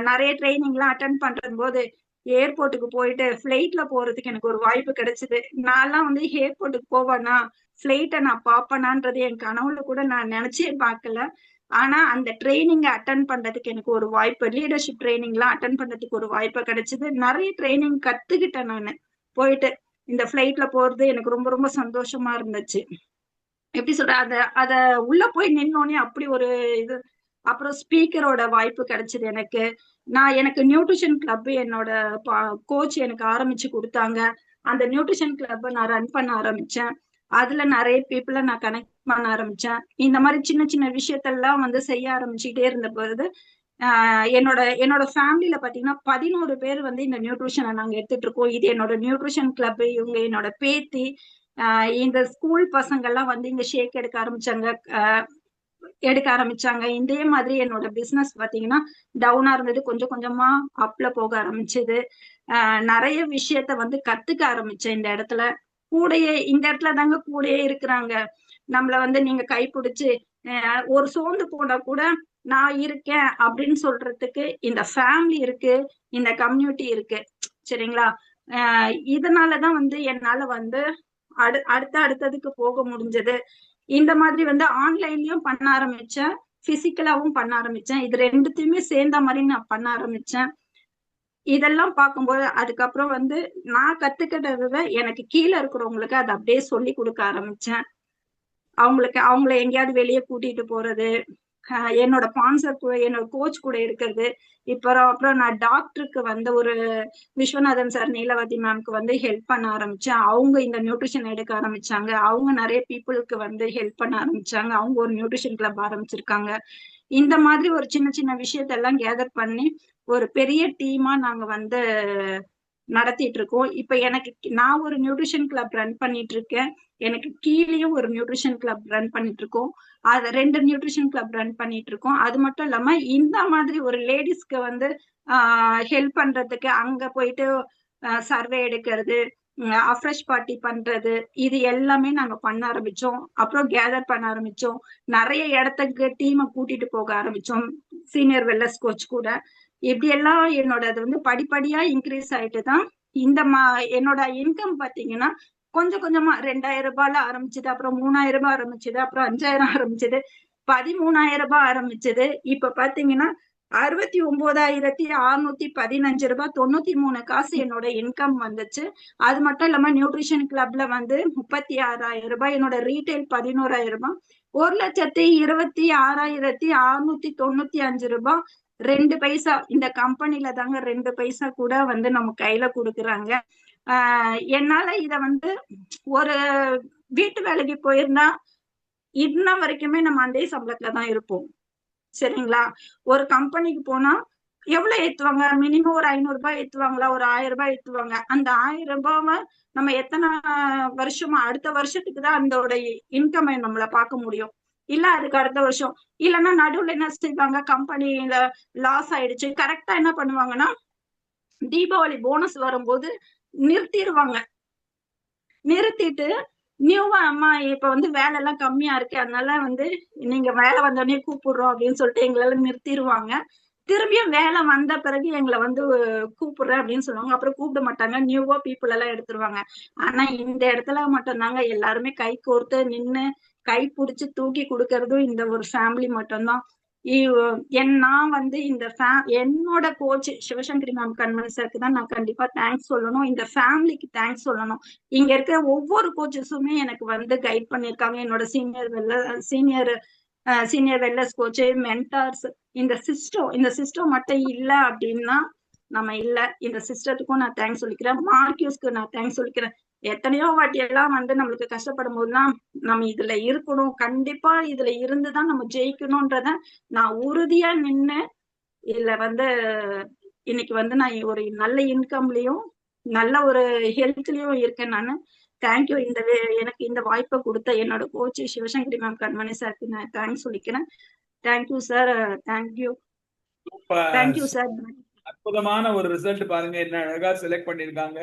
நிறைய ட்ரைனிங் எல்லாம் அட்டன் பண்றது போது ஏர்போர்ட்டுக்கு போயிட்டு பிளைட்ல போறதுக்கு எனக்கு ஒரு வாய்ப்பு கிடைச்சது. நான்லாம் வந்து ஏர்போர்ட்டுக்கு போவேனா, பிளைட்டை நான் பாப்பேனான்றது என் கனவுல கூட நான் நினைச்சே பார்க்கல. ஆனா அந்த ட்ரைனிங் அட்டன் பண்றதுக்கு எனக்கு ஒரு வாய்ப்பு, லீடர்ஷிப் ட்ரைனிங் எல்லாம் அட்டன் பண்றதுக்கு ஒரு வாய்ப்பு கிடைச்சது. நிறைய ட்ரைனிங் கத்துக்கிட்டேன் நானு. போயிட்டு இந்த பிளைட்ல போறது எனக்கு ரொம்ப ரொம்ப சந்தோஷமா இருந்துச்சு. எப்படி சொல்ற, அத உள்ள போய் நின்னோடனே அப்படி ஒரு இது. அப்புறம் ஸ்பீக்கரோட வாய்ப்பு கிடைச்சது எனக்கு. எனக்கு நியூட்ரிஷன் கிளப் என்னோட கோச் எனக்கு ஆரம்பிச்சு கொடுத்தாங்க. அந்த நியூட்ரிஷன் கிளப் நான் ரன் பண்ண ஆரம்பிச்சேன். அதுல நிறைய பீப்புளை நான் கனெக்ட் பண்ண ஆரம்பிச்சேன். இந்த மாதிரி சின்ன சின்ன விஷயத்தெல்லாம் வந்து செய்ய ஆரம்பிச்சுக்கிட்டே இருந்த பொழுது என்னோட ஃபேமிலியில பாத்தீங்கன்னா 11 பேர் வந்து இந்த நியூட்ரிஷனை நாங்க எடுத்துட்டு இருக்கோம். இது என்னோட நியூட்ரிஷன் கிளப். இவங்க என்னோட பேத்தி. இந்த ஸ்கூல் பசங்க எல்லாம் வந்து இங்க ஷேக் எடுக்க ஆரம்பிச்சாங்க. இதே மாதிரி என்னோட பிசினஸ் பாத்தீங்கன்னா டவுனா இருந்தது, கொஞ்சம் கொஞ்சமா அப்ல போக ஆரம்பிச்சது. நிறைய விஷயத்த வந்து கத்துக்க ஆரம்பிச்சேன் இந்த இடத்துல. இந்த இடத்துல தாங்க கூடயே இருக்கிறாங்க. நம்மள வந்து நீங்க கைப்பிடிச்சு ஒரு சோர்ந்து போனா கூட நான் இருக்கேன் அப்படின்னு சொல்றதுக்கு இந்த ஃபேமிலி இருக்கு, இந்த கம்யூனிட்டி இருக்கு. சரிங்களா. இதனாலதான் வந்து என்னால வந்து அடுத்ததுக்கு போக முடிஞ்சது. இந்த மாதிரி வந்து ஆன்லைன்லயும் பண்ண ஆரம்பிச்சேன், பிசிக்கலாவும் பண்ண ஆரம்பிச்சேன். இது ரெண்டுத்தையுமே சேர்ந்த மாதிரி நான் பண்ண ஆரம்பிச்சேன். இதெல்லாம் பார்க்கும்போது அதுக்கப்புறம் வந்து நான் கத்துக்கிட்டத எனக்கு கீழே இருக்கிறவங்களுக்கு அதை அப்படியே சொல்லி கொடுக்க ஆரம்பிச்சேன். அவங்கள எங்கேயாவது வெளியே கூட்டிட்டு போறது, என்னோட ஸ்பான்சர் கூட, என்னோட கோச் கூட இருக்கிறது. அப்புறம் நான் டாக்டருக்கு வந்து ஒரு விஸ்வநாதன் சார், நீலவதி மேம்க்கு வந்து ஹெல்ப் பண்ண ஆரம்பிச்சேன். அவங்க இந்த நியூட்ரிஷன் எடுக்க ஆரம்பிச்சாங்க. அவங்க நிறைய பீப்புளுக்கு வந்து ஹெல்ப் பண்ண ஆரம்பிச்சாங்க. அவங்க ஒரு நியூட்ரிஷன் கிளப் ஆரம்பிச்சிருக்காங்க. இந்த மாதிரி ஒரு சின்ன சின்ன விஷயத்தெல்லாம் கேதர் பண்ணி ஒரு பெரிய டீமா நாங்க வந்து நடத்திட்டு இருக்கோம். இப்ப நான் ஒரு நியூட்ரிஷன் கிளப் ரன் பண்ணிட்டு இருக்கேன். எனக்கு கீழேயும் ஒரு நியூட்ரிஷன் கிளப் ரன் பண்ணிட்டு இருக்கோம். 2 நியூட்ரிஷன் கிளப் ரன் பண்ணிட்டு இருக்கோம். அது மட்டும் இல்லாம இந்த மாதிரி ஒரு லேடிஸ்க்கு வந்து ஹெல்ப் பண்றதுக்கு அங்க போயிட்டு சர்வே எடுக்கிறது, அஃப்ரெஷ் பார்ட்டி பண்றது, இது எல்லாமே நாங்க பண்ண ஆரம்பிச்சோம். அப்புறம் கேதர் பண்ண ஆரம்பிச்சோம். நிறைய இடத்துக்கு டீமை கூட்டிட்டு போக ஆரம்பிச்சோம், சீனியர் வெல்னஸ் கோச் கூட. இப்படி எல்லாம் என்னோட அது வந்து படிப்படியா இன்க்ரீஸ் ஆயிட்டு தான் என்னோட இன்கம் பாத்தீங்கன்னா கொஞ்சம் கொஞ்சமா 2000 ரூபாய்ல ஆரம்பிச்சது, அப்புறம் 3000 ரூபாய் ஆரம்பிச்சது, அப்புறம் 5000 ஆரம்பிச்சது, 13000 ரூபாய் ஆரம்பிச்சது. இப்ப பாத்தீங்கன்னா 69,615 ரூபாய் 93 காசு என்னோட இன்கம் வந்துச்சு. அது மட்டும் இல்லாம நியூட்ரிஷன் கிளப்ல வந்து 36,000 ரூபாய், என்னோட ரீட்டைல் 11,000 ரூபாய், 1,26,695 ரூபாய் 2 பைசா இந்த கம்பெனில தாங்க 2 பைசா கூட வந்து நம்ம கையில கொடுக்குறாங்க. என்னால இத வந்து ஒரு வீட்டு வேலைக்கு போயிருந்தா இன்ன வரைக்குமே நம்ம அதே சம்பளத்துல தான் இருப்போம். சரிங்களா? ஒரு கம்பெனிக்கு போனா எவ்வளவு ஏத்துவாங்க? மினிமம் ஒரு 500 ரூபாய் ஏத்துவாங்களா? ஒரு 1000 ரூபாய் ஏத்துவாங்க. அந்த 1000 ரூபாவை நம்ம எத்தனை வருஷமா அடுத்த வருஷத்துக்கு தான் அதோட இன்கம் நம்மள பார்க்க முடியும். இல்ல அதுக்கு அடுத்த வருஷம், இல்லைன்னா நடுவுல என்ன செய்வாங்க, கம்பெனில லாஸ் ஆயிடுச்சு, கரெக்டா என்ன பண்ணுவாங்கன்னா தீபாவளி போனஸ் வரும்போது நிறுத்திடுவாங்க. நிறுத்திட்டு நியூவா அம்மா இப்ப வந்து வேலை எல்லாம் கம்மியா இருக்கு, அதனால வந்து நீங்க வேலை வந்தோடனே கூப்பிடுறோம் அப்படின்னு சொல்லிட்டு எங்களால நிறுத்திடுவாங்க. திரும்பியும் வேலை வந்த பிறகு எங்களை வந்து கூப்பிடுறேன் அப்படின்னு சொல்லுவாங்க. அப்புறம் கூப்பிட மாட்டாங்க, நியூவா பீப்புள் எல்லாம் எடுத்துருவாங்க. ஆனா இந்த இடத்துல மட்டும்தாங்க எல்லாருமே கை கோர்த்து நின்னு கை பிடிச்சு தூக்கி கொடுக்கறதும் இந்த ஒரு ஃபேமிலி மட்டும்தான். நான் வந்து இந்த என்னோட கோச் சிவசங்கரி மேம் கண்மணி சாருக்கு தான் நான் கண்டிப்பா தேங்க்ஸ் சொல்லணும். இந்த ஃபேமிலிக்கு தேங்க்ஸ் சொல்லணும். இங்க இருக்கிற ஒவ்வொரு கோச்சஸுமே எனக்கு வந்து கைட் பண்ணிருக்காங்க. என்னோட சீனியர் வெல்லஸ் கோச், மென்டார்ஸ், இந்த சிஸ்டம் மட்டும் இல்ல அப்படின்னா நம்ம இல்ல. இந்த சிஸ்டத்துக்கும் நான் தேங்க்ஸ் சொல்லிக்கிறேன். மார்க்யூஸ்க்கு நான் தேங்க்ஸ் சொல்லிக்கிறேன். எத்தனையோ வாட்டி எல்லாம் வந்து நம்மளுக்கு கஷ்டப்படும் போதுதான் நம்ம இதுல இருக்கணும், கண்டிப்பா இதுல இருந்துதான் நம்ம ஜெயிக்கணும்ன்றத நான் உறுதியா நின்னு இதுல வந்து இன்னைக்கு வந்து நான் ஒரு நல்ல இன்கம்லயும் நல்ல ஒரு ஹெல்த்லயும் இருக்கேன் நானு. தேங்க்யூ. எனக்கு இந்த வாய்ப்பை கொடுத்த என்னோட கோச் சிவசங்கரி மேம் கண்மணி சாருக்கு நான் தேங்க்ஸ் சொல்லிக்கிறேன். Thank you sir. Thank you sir. அற்புதமான ஒரு ரிசல்ட் பாருங்க, என்ன அழகா செலக்ட் பண்ணிருக்காங்க.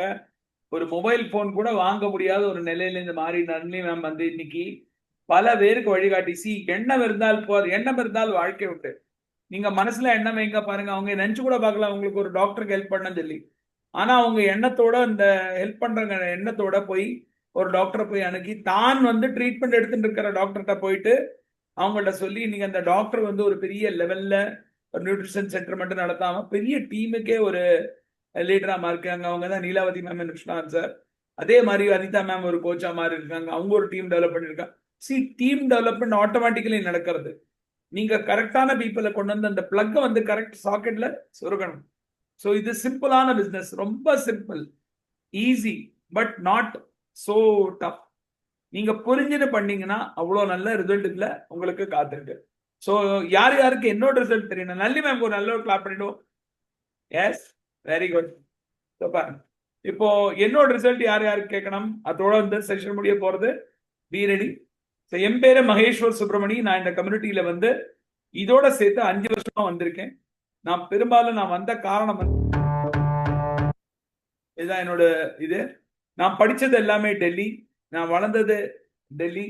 ஒரு மொபைல் போன் கூட வாங்க முடியாத ஒரு நிலையில இந்த மாதிரி நளினி மேம் வந்து இன்னைக்கு பல பேருக்கு வழிகாட்டி. எண்ணம் இருந்தால் வாழ்க்கை உண்டு. நீங்க மனசுல எண்ணம் வைங்க பாருங்க. அவங்க நினைச்சு கூட பார்க்கலாம் உங்களுக்கு ஒரு டாக்டருக்கு ஹெல்ப் பண்ண சொல்லி. ஆனா அவங்க எண்ணத்தோட இந்த ஹெல்ப் பண்ற எண்ணத்தோட போய் ஒரு டாக்டரை போய் அணுகி தான் வந்து ட்ரீட்மெண்ட் எடுத்துட்டு இருக்கிற டாக்டர்கிட்ட போயிட்டு அவங்கள்ட்ட சொல்லி நீங்க அந்த டாக்டர் வந்து ஒரு பெரிய லெவல்ல ஒரு நியூட்ரிஷன் சென்டர் மட்டும் நடத்தாம பெரிய டீமுக்கே ஒரு லீடரா இருக்காங்க. அவங்க தான் நீலாவதி மேம் கிருஷ்ணன் சார். அதே மாதிரி அனிதா மேம் ஒரு கோச்சா மாதிரி இருக்காங்க. அவங்க ஒரு டீம் டெவலப் பண்ணிருக்காங்க. டீம் டெவலப்மெண்ட் ஆட்டோமேட்டிக்கலி நடக்கிறது. நீங்க கரெக்டான பீப்புளை கொண்டு வந்து அந்த பிளக்கை வந்து கரெக்ட் சாக்கெட்ல சொருகணும். ஸோ இது சிம்பிளான பிஸ்னஸ், ரொம்ப simple, easy, but not so tough. நீங்க புரிஞ்சுன்னு பண்ணீங்கன்னா அவ்வளோ நல்ல ரிசல்ட் உங்களுக்கு காத்திருக்கு. ஸோ யார் யாருக்கு என்னோட ரிசல்ட் தெரியணும், நல்லி மேம் ஒரு நல்ல ஒரு கிளாப் பண்ணிடுவோம். Yes, very good. இப்போ என்னோட ரிசல்ட் யார் யாருக்கு கேட்கணும், அதோட வந்து செஷன் முடிய போறது. Be ready. என் பேரு மகேஸ்வர் சுப்பிரமணி. நான் இந்த கம்யூனிட்டியில வந்து இதோட சேர்த்து 5 வருஷமா வந்திருக்கேன். நான் பெரும்பாலும் வந்த காரணம் இதுதான். என்னோட நான் படிச்சது எல்லாமே டெல்லி, நான் வளர்ந்தது டெல்லி,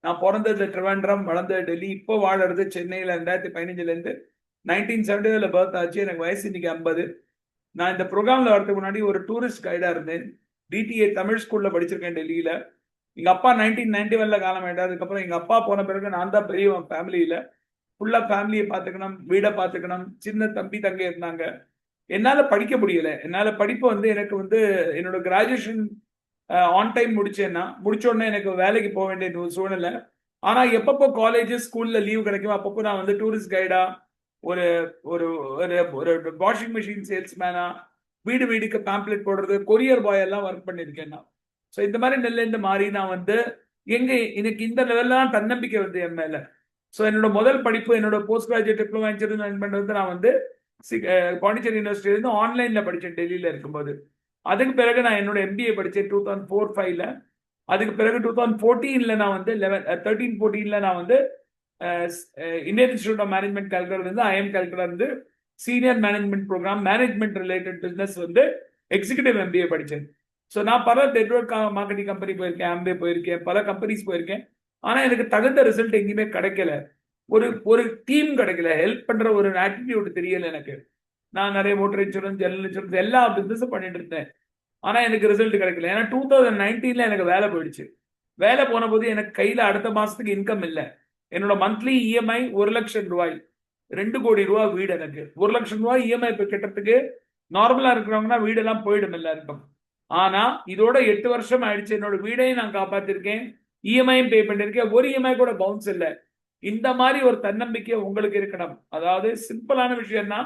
நான் பிறந்தது ட்ரிவாண்ட்ரம், வளர்ந்தது டெல்லி, இப்போ வாழறது சென்னையில 2015 இருந்து 1970 பர்த் ஆச்சு. எனக்கு வயசு இன்னைக்கு 50. நான் இந்த ப்ரோக்ராம்ல வரதுக்கு முன்னாடி ஒரு டூரிஸ்ட் கைடா இருந்தேன். டிடிஏ தமிழ் ஸ்கூல்ல படிச்சிருக்கேன் டெல்லியில. எங்க அப்பா 1991 காலம் ஆயிட்டார். அதுக்கப்புறம் எங்க அப்பா போன பிறகு நான் தான் பெரியவன் ஃபேமிலியில. ஃபுல்லா ஃபேமிலியை பார்த்துக்கணும், வீடை பார்த்துக்கணும். சின்ன தம்பி தங்கை இருந்தாங்க. என்னால படிக்க முடியல. என்னால படிப்பு வந்து எனக்கு வந்து என்னோட கிராஜுவேஷன் ஆன் டைம் முடிச்ச உடனே எனக்கு வேலைக்கு போக வேண்டிய சூழ்நிலை. ஆனா எப்பப்போ காலேஜ் ஸ்கூல்ல லீவ் கிடைக்கும் அப்பப்போ நான் வந்து டூரிஸ்ட் கைடா, ஒரு ஒரு ஒரு வாஷிங் மிஷின் சேல்ஸ்மேனா, வீடு வீடுக்கு பேம்ப்ளெட் போடுறது, கொரியர் பாய் எல்லாம் ஒர்க் பண்ணிருக்கேன் நான். ஸோ இந்த மாதிரி நெல்லேருந்து மாறி நான் வந்து எனக்கு இந்த லெவல்லாம் தன்னம்பிக்கை வந்து என் மேல. ஸோ என்னோட முதல் படிப்பு, என்னோட post graduate diploma engineering management வந்து நான் வந்து பாண்டிச்சேரி யூனிவர்சிட்டியில இருந்து ஆன்லைன்ல படித்தேன் டெல்லியில இருக்கும்போது. அதுக்கு பிறகு நான் என்னோட MBA படித்தேன் 2004-05. அதுக்கு பிறகு 2014 நான் வந்து 13-14 நான் வந்து Indian Institute of Management Calcutta இருந்து IIM கல்கட்டா இருந்து senior management program management related business வந்து எக்ஸிகியூட்டிவ் MBA படித்தேன். ஸோ நான் பல நெட்வொர்க் மார்க்கெட்டிங் கம்பெனி போயிருக்கேன், Amway போயிருக்கேன், பல கம்பெனிஸ் போயிருக்கேன். ஆனா எனக்கு தகுந்த ரிசல்ட் எங்கேயுமே கிடைக்கல. ஒரு டீம் கிடைக்கல, ஹெல்ப் பண்ற ஒரு ஆட்டிடியூட் தெரியல எனக்கு. நான் நிறைய மோட்டர் இன்சூரன்ஸ், ஜெனரல் இன்சூரன்ஸ் எல்லா பிசினஸும் பண்ணிட்டு இருந்தேன். ஆனா எனக்கு ரிசல்ட் கிடைக்கல. ஏன்னா 2019ல எனக்கு வேலை போயிடுச்சு. வேலை போன போது எனக்கு கையில அடுத்த மாசத்துக்கு இன்கம் இல்லை. என்னோட மந்த்லி இஎம்ஐ 1,00,000 ரூபாய், 2 கோடி ரூபாய் வீடு. எனக்கு 1,00,000 ரூபாய் இஎம்ஐ கட்டுறதுக்கு நார்மலா இருக்கிறவங்கன்னா வீடெல்லாம் போயிடும் எல்லாருக்கும். ஆனா இதோட 8 வருஷம் ஆயிடுச்சு. என்னோட வீடையும் நான் காப்பாத்திருக்கேன், இஎம்ஐயும் பே பண்ணிருக்கேன், ஒரு இஎம்ஐ கூட பவுன்ஸ் இல்லை. இந்த மாதிரி ஒரு தன்னம்பிக்கை உங்களுக்கு இருக்கணும். அதாவது சிம்பிளான விஷயம்னா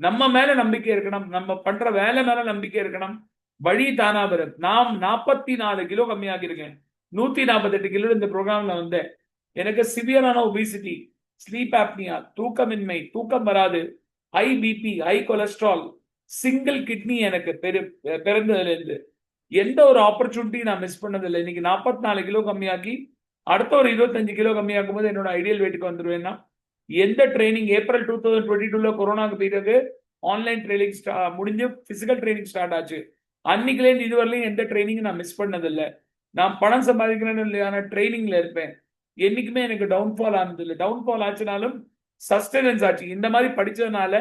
நம்ம மேல நம்பிக்கை இருக்கணும், நம்ம பண்ற வேலை மேல நம்பிக்கை இருக்கணும், வழி தானா வரும். நாம் 44 கிலோ கம்மியாகி இருக்கேன். 148 கிலோ இந்த ப்ரோக்ராம்ல வந்தேன். எனக்கு சிவியரான ஒபிசிட்டி, ஸ்லீப் ஆப்னியா, தூக்கமின்மை, தூக்கம் வராது, high BP, high cholesterol, single kidney எனக்கு பிறந்ததுல இருந்து எந்த ஒரு ஆப்பர்ச்சுனிட்டி நான் மிஸ் பண்ணதில்லை. இன்னைக்கு 44 கிலோ கம்மியாக்கி அடுத்த ஒரு 25 கிலோ கம்மியாக்கும் போது என்னோட ஐடியல் வெயிட்டுக்கு வந்துருவேன்னா, எந்த ட்ரைனிங் ஏப்ரல் 2022 கொரோனாக்கு பிறகு ஆன்லைன் ட்ரைனிங் முடிஞ்சு பிசிக்கல் ட்ரைனிங் ஸ்டார்ட் ஆச்சு. அன்னைக்குலேருந்து இதுவரையிலும் எந்த ட்ரைனிங் நான் மிஸ் பண்ணதில்லை. நான் பணம் சம்பாதிக்கிறேன்னு இல்லையான ட்ரைனிங்ல இருப்பேன். என்னைக்குமே எனக்கு டவுன்ஃபால் ஆனது இல்லை. டவுன்ஃபால் ஆச்சுனாலும் சஸ்டெனன்ஸ் ஆச்சு. இந்த மாதிரி படிச்சதுனால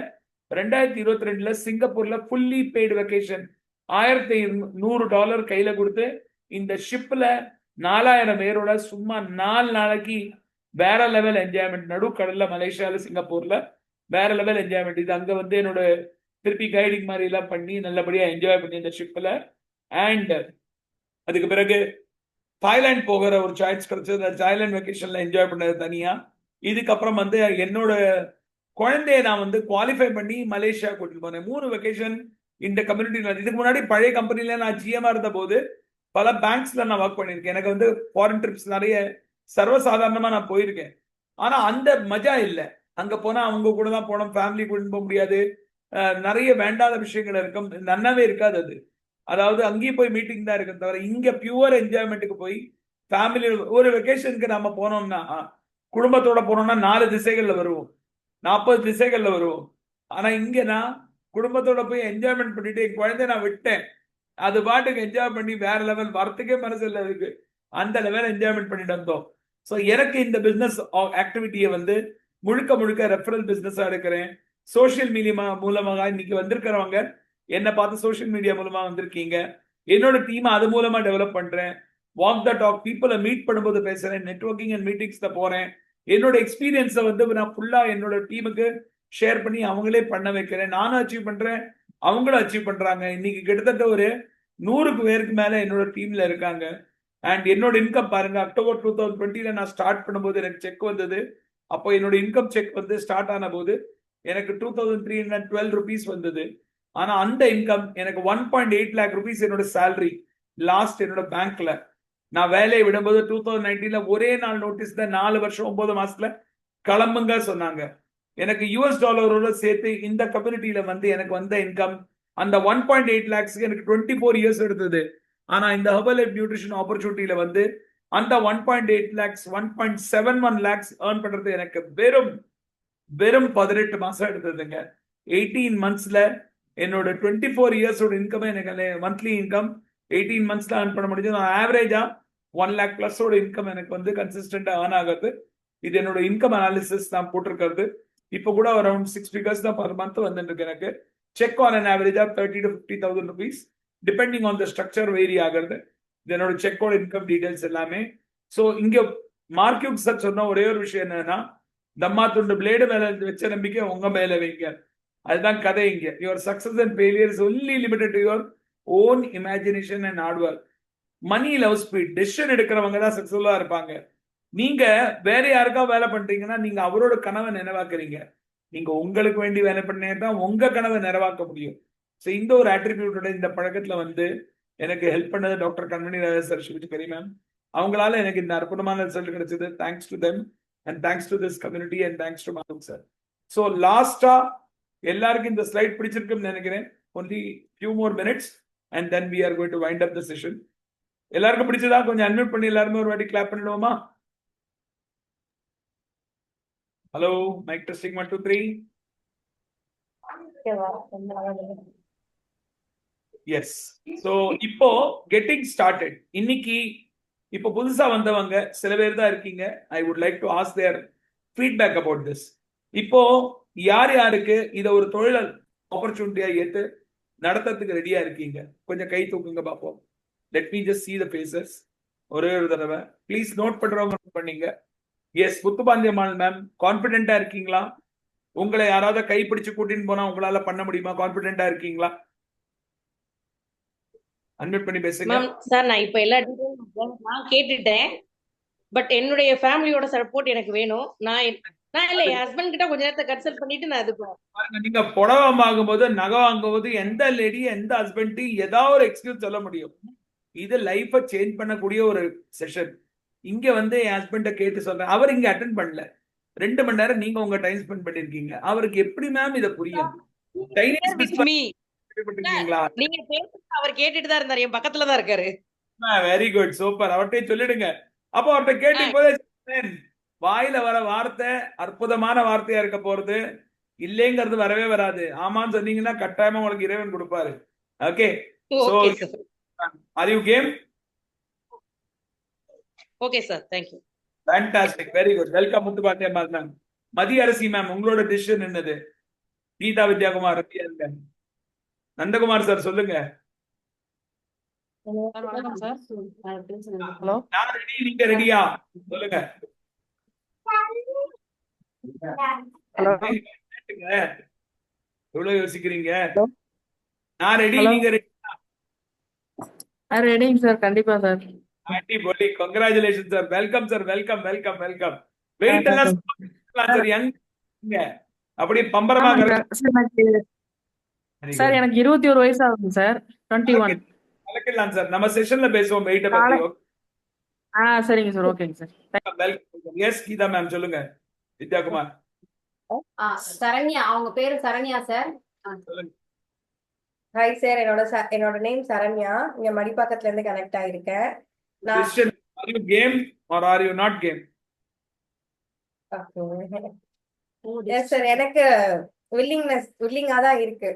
2022ல சிங்கப்பூர்ல ஃபுல்லி பெய்டு வெக்கேஷன் $1,100 கையில கொடுத்து இந்த ஷிப்ல 4000 பேரோட சும்மா 4 நாளைக்கு வேற லெவல் என்ஜாய்மெண்ட். நடுக்கடல்ல மலேசியால சிங்கப்பூர்ல வேற லெவல் என்ஜாய்மெண்ட். இது அங்க வந்து என்னோட திருப்பி கைடிங் மாதிரி எல்லாம் பண்ணி நல்லபடியா என்ஜாய் பண்ணி இந்த ஷிப்ல. அண்ட் அதுக்கு பிறகு தாய்லாந்து போகிற ஒரு சாய்ஸ் கிடைச்சது. தாய்லாந்து வெக்கேஷன்ல என்ஜாய் பண்ணது தனியா. இதுக்கப்புறம் வந்து என்னோட குழந்தைய நான் வந்து குவாலிஃபை பண்ணி மலேசியா கூட்டிட்டு போனேன். 3 வெக்கேஷன் இந்த கம்யூனிட்டியில். இதுக்கு முன்னாடி பழைய கம்பெனில நான் ஜிஎம்ஆ இருந்த போது பல பேங்க்ஸ்ல நான் ஒர்க் பண்ணியிருக்கேன். எனக்கு வந்து ஃபாரின் ட்ரிப்ஸ் நிறைய சர்வசாதாரணமா நான் போயிருக்கேன். ஆனா அந்த மஜா இல்லை. அங்க போனா அவங்க கூட தான் போனோம், ஃபேமிலி கூட்டிட்டு போக முடியாது, நிறைய வேண்டாத விஷயங்கள் இருக்கும், நன்னாவே இருக்காது அது. அதாவது அங்கேயும் போய் மீட்டிங் தான் இருக்கு தவிர இங்க பியூர் என்ஜாய்மெண்ட்டுக்கு போய் ஃபேமிலி ஒரு வெக்கேஷனுக்கு நம்ம போனோம்னா குடும்பத்தோட போனோம்னா 4 திசைகள்ல வருவோம், 40 திசைகள்ல வருவோம். ஆனா இங்க நான் குடும்பத்தோட போய் என்ஜாய்மெண்ட் பண்ணிட்டு என் குழந்தைய நான் விட்டேன். அது பாட்டுக்கு என்ஜாய் பண்ணி வேற லெவல், வரத்துக்கே மனசு இல்லை இருக்கு, அந்த லெவல் என்ஜாய்மெண்ட் பண்ணிட்டு வந்தோம். ஸோ எனக்கு இந்த பிசினஸ் ஆக்டிவிட்டியை வந்து முழுக்க முழுக்க ரெஃபரல் பிசினஸா எடுக்கிறேன். சோசியல் மீடியா மூலமாக இன்னைக்கு வந்திருக்கிறவங்க என்னை பார்த்து சோசியல் மீடியா மூலமா வந்திருக்கீங்க. என்னோட டீமை அது மூலமா டெவலப் பண்றேன். வாக் த டாக், பீப்புளை மீட் பண்ணும்போது பேசுறேன், நெட்வொர்க்கிங் அண்ட் மீட்டிங்ஸ்ல போறேன். என்னோட எக்ஸ்பீரியன்ஸை வந்து நான் ஃபுல்லா என்னோட டீமுக்கு ஷேர் பண்ணி அவங்களே பண்ண வைக்கிறேன். நானும் அச்சீவ் பண்றேன், அவங்களும் அச்சீவ் பண்றாங்க. இன்னைக்கு கிட்டத்தட்ட ஒரு 100 பேருக்கு மேல என்னோட டீம்ல இருக்காங்க. அண்ட் என்னோட இன்கம் பாருங்க, அக்டோபர் 2020ல நான் ஸ்டார்ட் பண்ணும்போது எனக்கு செக் வந்தது. அப்போ என்னோட இன்கம் செக் வந்து ஸ்டார்ட் ஆன போது எனக்கு 2,312 ருபீஸ் வந்தது. ஆனா அந்த இன்கம் எனக்கு 1.8 lakh rupees என்னோட சேலரி லாஸ்ட் என்னோட பேங்க்ல. நான் வேலையை விடும்போது 2019ல ஒரே நாள் நோட்டீஸ்ல 4 வருஷம் 9 மாசத்துல கிளம்புங்க சொன்னாங்க. எனக்கு US டாலரோட சேர்த்து இந்த கம்யூனிட்டியில வந்து எனக்கு வந்த இன்கம் அந்த 1.8 lakhs எனக்கு 24 years எடுத்தது. ஆனா இந்த ஹெர்பல் லைஃப் நியூட்ரிஷன் ஆப்பர்ச்சுனிட்டியில வந்து அந்த 1.8 lakhs 1.71 lakhs ஏர்ன் பண்றது எனக்கு வெறும் 18 மாசம் எடுத்ததுங்க. 18 monthsல என்னோட 24 yearsோட இன்கம் எனக்கு மந்த்லி இன்கம் 18 monthsல ஏர்ன் பண்ண முடிஞ்சது. நான் ஆவரேஜா 1 lakh plus ஓட இன்கம் எனக்கு வந்து கன்சிஸ்டன்டா ஏர்ன் ஆகுது. இது என்னோட இன்கம் அனாலிசிஸ் நான் போட்டிருக்கிறது. இப்போ கூட அரௌண்ட் 6 figures தான் பர் மந்த் வந்துட்டு இருக்கு. எனக்கு செக் ஆன் அன் ஆவரேஜா 30,000 to 50,000 rupees depending on the structure vary ஆகிறது. இது என்னோட செக்கோட இன்கம் டீடைல்ஸ் எல்லாமே. ஸோ இங்க மார்க்யூப் சார் சொன்ன ஒரே ஒரு விஷயம் என்னன்னா, தம்மா துண்டு பிளேடு மேல வச்ச நம்பிக்கை உங்க மேல வைங்க. அதுதான் கதை இங்க. Your success and failure is only limited to your own imagination and hard work. Money love speed. Decision எடுக்கிறவங்க தான் சக்சஸ்ஃபுல்லா இருப்பாங்க. நீங்க வேற யாருக்கா வேலை பண்றீங்கன்னா நீங்க அவரோட கனவை நினைவாக்குறீங்க. நீங்க உங்களுக்கு வேண்டி வேலை பண்ணீங்கன்னா உங்க கனவை நிறைவாக்க முடியும். ஸோ இந்த ஒரு ஆட்ரிபியூட்டோட இந்த பழக்கத்துல வந்து எனக்கு ஹெல்ப் பண்ணது டாக்டர் கண்மணி ராஜா சார், சிவகரி மேம். அவங்களால எனக்கு இந்த அற்புதமான ரிசல்ட் கிடைச்சது. Thanks to them and thanks to this community and thanks to Madhav sir. So லாஸ்டா எல்லாருக்கும் இந்த ஸ்லைட் பிடிச்சிருக்குன்னு நினைக்கிறேன். Only few more minutes and then we are going to wind up the session. எல்லாருக்கும் பிடிச்சதா? கொஞ்சம் அன்மியூட் பண்ணி எல்லாருமே ஒரு வாட்டி கிளாப் பண்ணிடுவோமா? Hello, mic testing 1 2 3. Yes. So இப்போ கெட்டிங் ஸ்டார்டட். இன்னைக்கு இப்போ புதுசா வந்தவங்க சில பேர் தான் இருக்கீங்க. I would like to ask their feedback about this. இப்போ யார் யாருக்கு இதை ஒரு தொழில் ஆப்பர்ச்சுனிட்டியா ஏற்று நடத்துறதுக்கு ரெடியா இருக்கீங்க? கொஞ்சம் கை தூக்குங்க பாப்போம். Let me just see the faces. ஒரே ஒரு தடவை ப்ளீஸ் நோட் பண்றவங்க note பண்ணீங்க. எஸ் முத்துப்பாண்டியம்மாள் மேம், கான்பிடென்ட்டா இருக்கீங்களா? உங்களை யாராவது கை பிடிச்சு கூட்டின்னு போனா உங்களால பண்ண முடியுமா? கான்பிடென்ட்டா இருக்கீங்களா? அன்மியூட் பண்ணி பேசுங்க. மேம் சார் நான் இப்ப எல்லா டீடைலும் நான் கேட்டுட்டேன். பட் என்னுடைய ஃபேமிலியோட சப்போர்ட் எனக்கு வேணும். நான் இல்ல என் ஹஸ்பண்ட் கிட்ட கொஞ்ச நேரத்தை கன்சல்ட் பண்ணிட்டு நான் இது பாருங்க, நீங்க புடவை வாங்கும்போது நகை வாங்கும்போது எந்த லேடி எந்த ஹஸ்பண்ட் ஏதாவது ஒரு எக்ஸ்கியூஸ் சொல்ல முடியும். இது லைஃபை சேஞ்ச் பண்ணக்கூடிய ஒரு செஷன். இங்க வந்து என் ஹஸ்பண்ட கேட்டு சொல்றேன். அவர் இங்க அட்டென்ட் பண்ணல. 2 மணி நேரம் நீங்க உங்க டைம் ஸ்பெண்ட் பண்ணிருக்கீங்க. அவருக்கு எப்படி மேம் இத புரியும்? சைனீஸ் கேள்விப்பட்டிருக்கீங்களா? நீங்க பேசுறது அவர் கேட்டுட்டு தான் இருந்தாரு. என் பக்கத்துல தான் இருக்காரு. Very good, super. அவர்கிட்ட சொல்லிடுங்க. அப்போ அவர்கிட்ட கேட்டு போதே வாயில வர வார்த்தை அற்புதமான வார்த்தையா இருக்க போறது. இல்லைங்கிறது வரவே வராது. ஆமான்னு சொன்னீங்கன்னா கட்டாயமா உங்களுக்கு இறைவன் கொடுப்பாரு. Okay, so are you game? Okay sir, thank you. Fantastic, very good. Welcome Muthupandiammal ma'am. Mathiya Arasi ma'am, உங்களோட டிசிஷன் என்னது? கீதா வித்யாகுமார் ரெடியா இருங்க. நந்தகுமார் சார் சொல்லுங்க. ஹலோ, நான் ரெடி, நீங்க ரெடியா? சொல்லுங்க. ஹலோ, எவ்வளவு யோசிக்கிறீங்க? நான் ரெடி, நீங்க ரெடி? ரெடிங்க சார், கண்டிப்பா சார். அடிபொலி, congratulation sir. Welcome sir, welcome welcome welcome. Wait எல்லாம் சார், யங் அப்படி பம்பரமா சார் எனக்கு 21 வயசு ஆகுது சார். 21. கலக்கலாம் சார். நம்ம செஷன்ல பேசுவோம் வெயிட்ட பத்தி. சரிங்க சார், ஓகேங்க sir. Welcome. Yes Geetha ma'am சொல்லுங்க. வித்யாகுமார். சரண்யா, அவங்க பேரு சரண்யா சார். சொல்லுங்க. ஹாய் சார், என்னோட நேம் சரண்யா. இங்க மடிப்பாக்கத்துல இருந்து கனெக்ட் ஆயிருக்கேன். Question, are you game or are you not game? Yes sir, எனக்கு வில்லிங்கா தான் இருக்கு.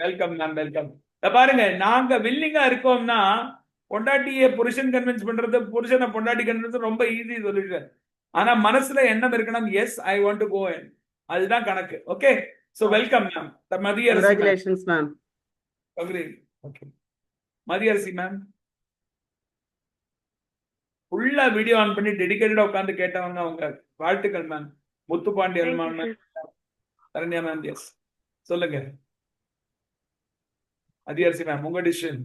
Welcome ma'am, welcome. பாருங்க, நாங்க வில்லிங்கா இருக்கோம்னா பொண்டாட்டிய புருஷன் கன்வின்ஸ் பண்றது, புருஷனை பொண்டாட்டி கன்வின்ஸ் ரொம்ப ஈஸி சொல்லிடுறேன். ஆனா மனசுல எண்ணம் இருக்கணும், yes I want to go in. அதுதான் கணக்கு. Okay, so welcome ma'am. Mathiya Arasi congratulations ma'am. Okay, Mathiya Arasi ma'am. ஃபுல்லா வீடியோ ஆன் பண்ணி டெடிகேட்டடா உட்கார்ந்து கேட்டவங்க அவங்க. வாழ்த்துக்கள் ma'am. Muthupandiyan ma'am, Saranya ma'am. Yes சொல்லுங்க. அதியரசி மேம், உங்க டிசிஷன்.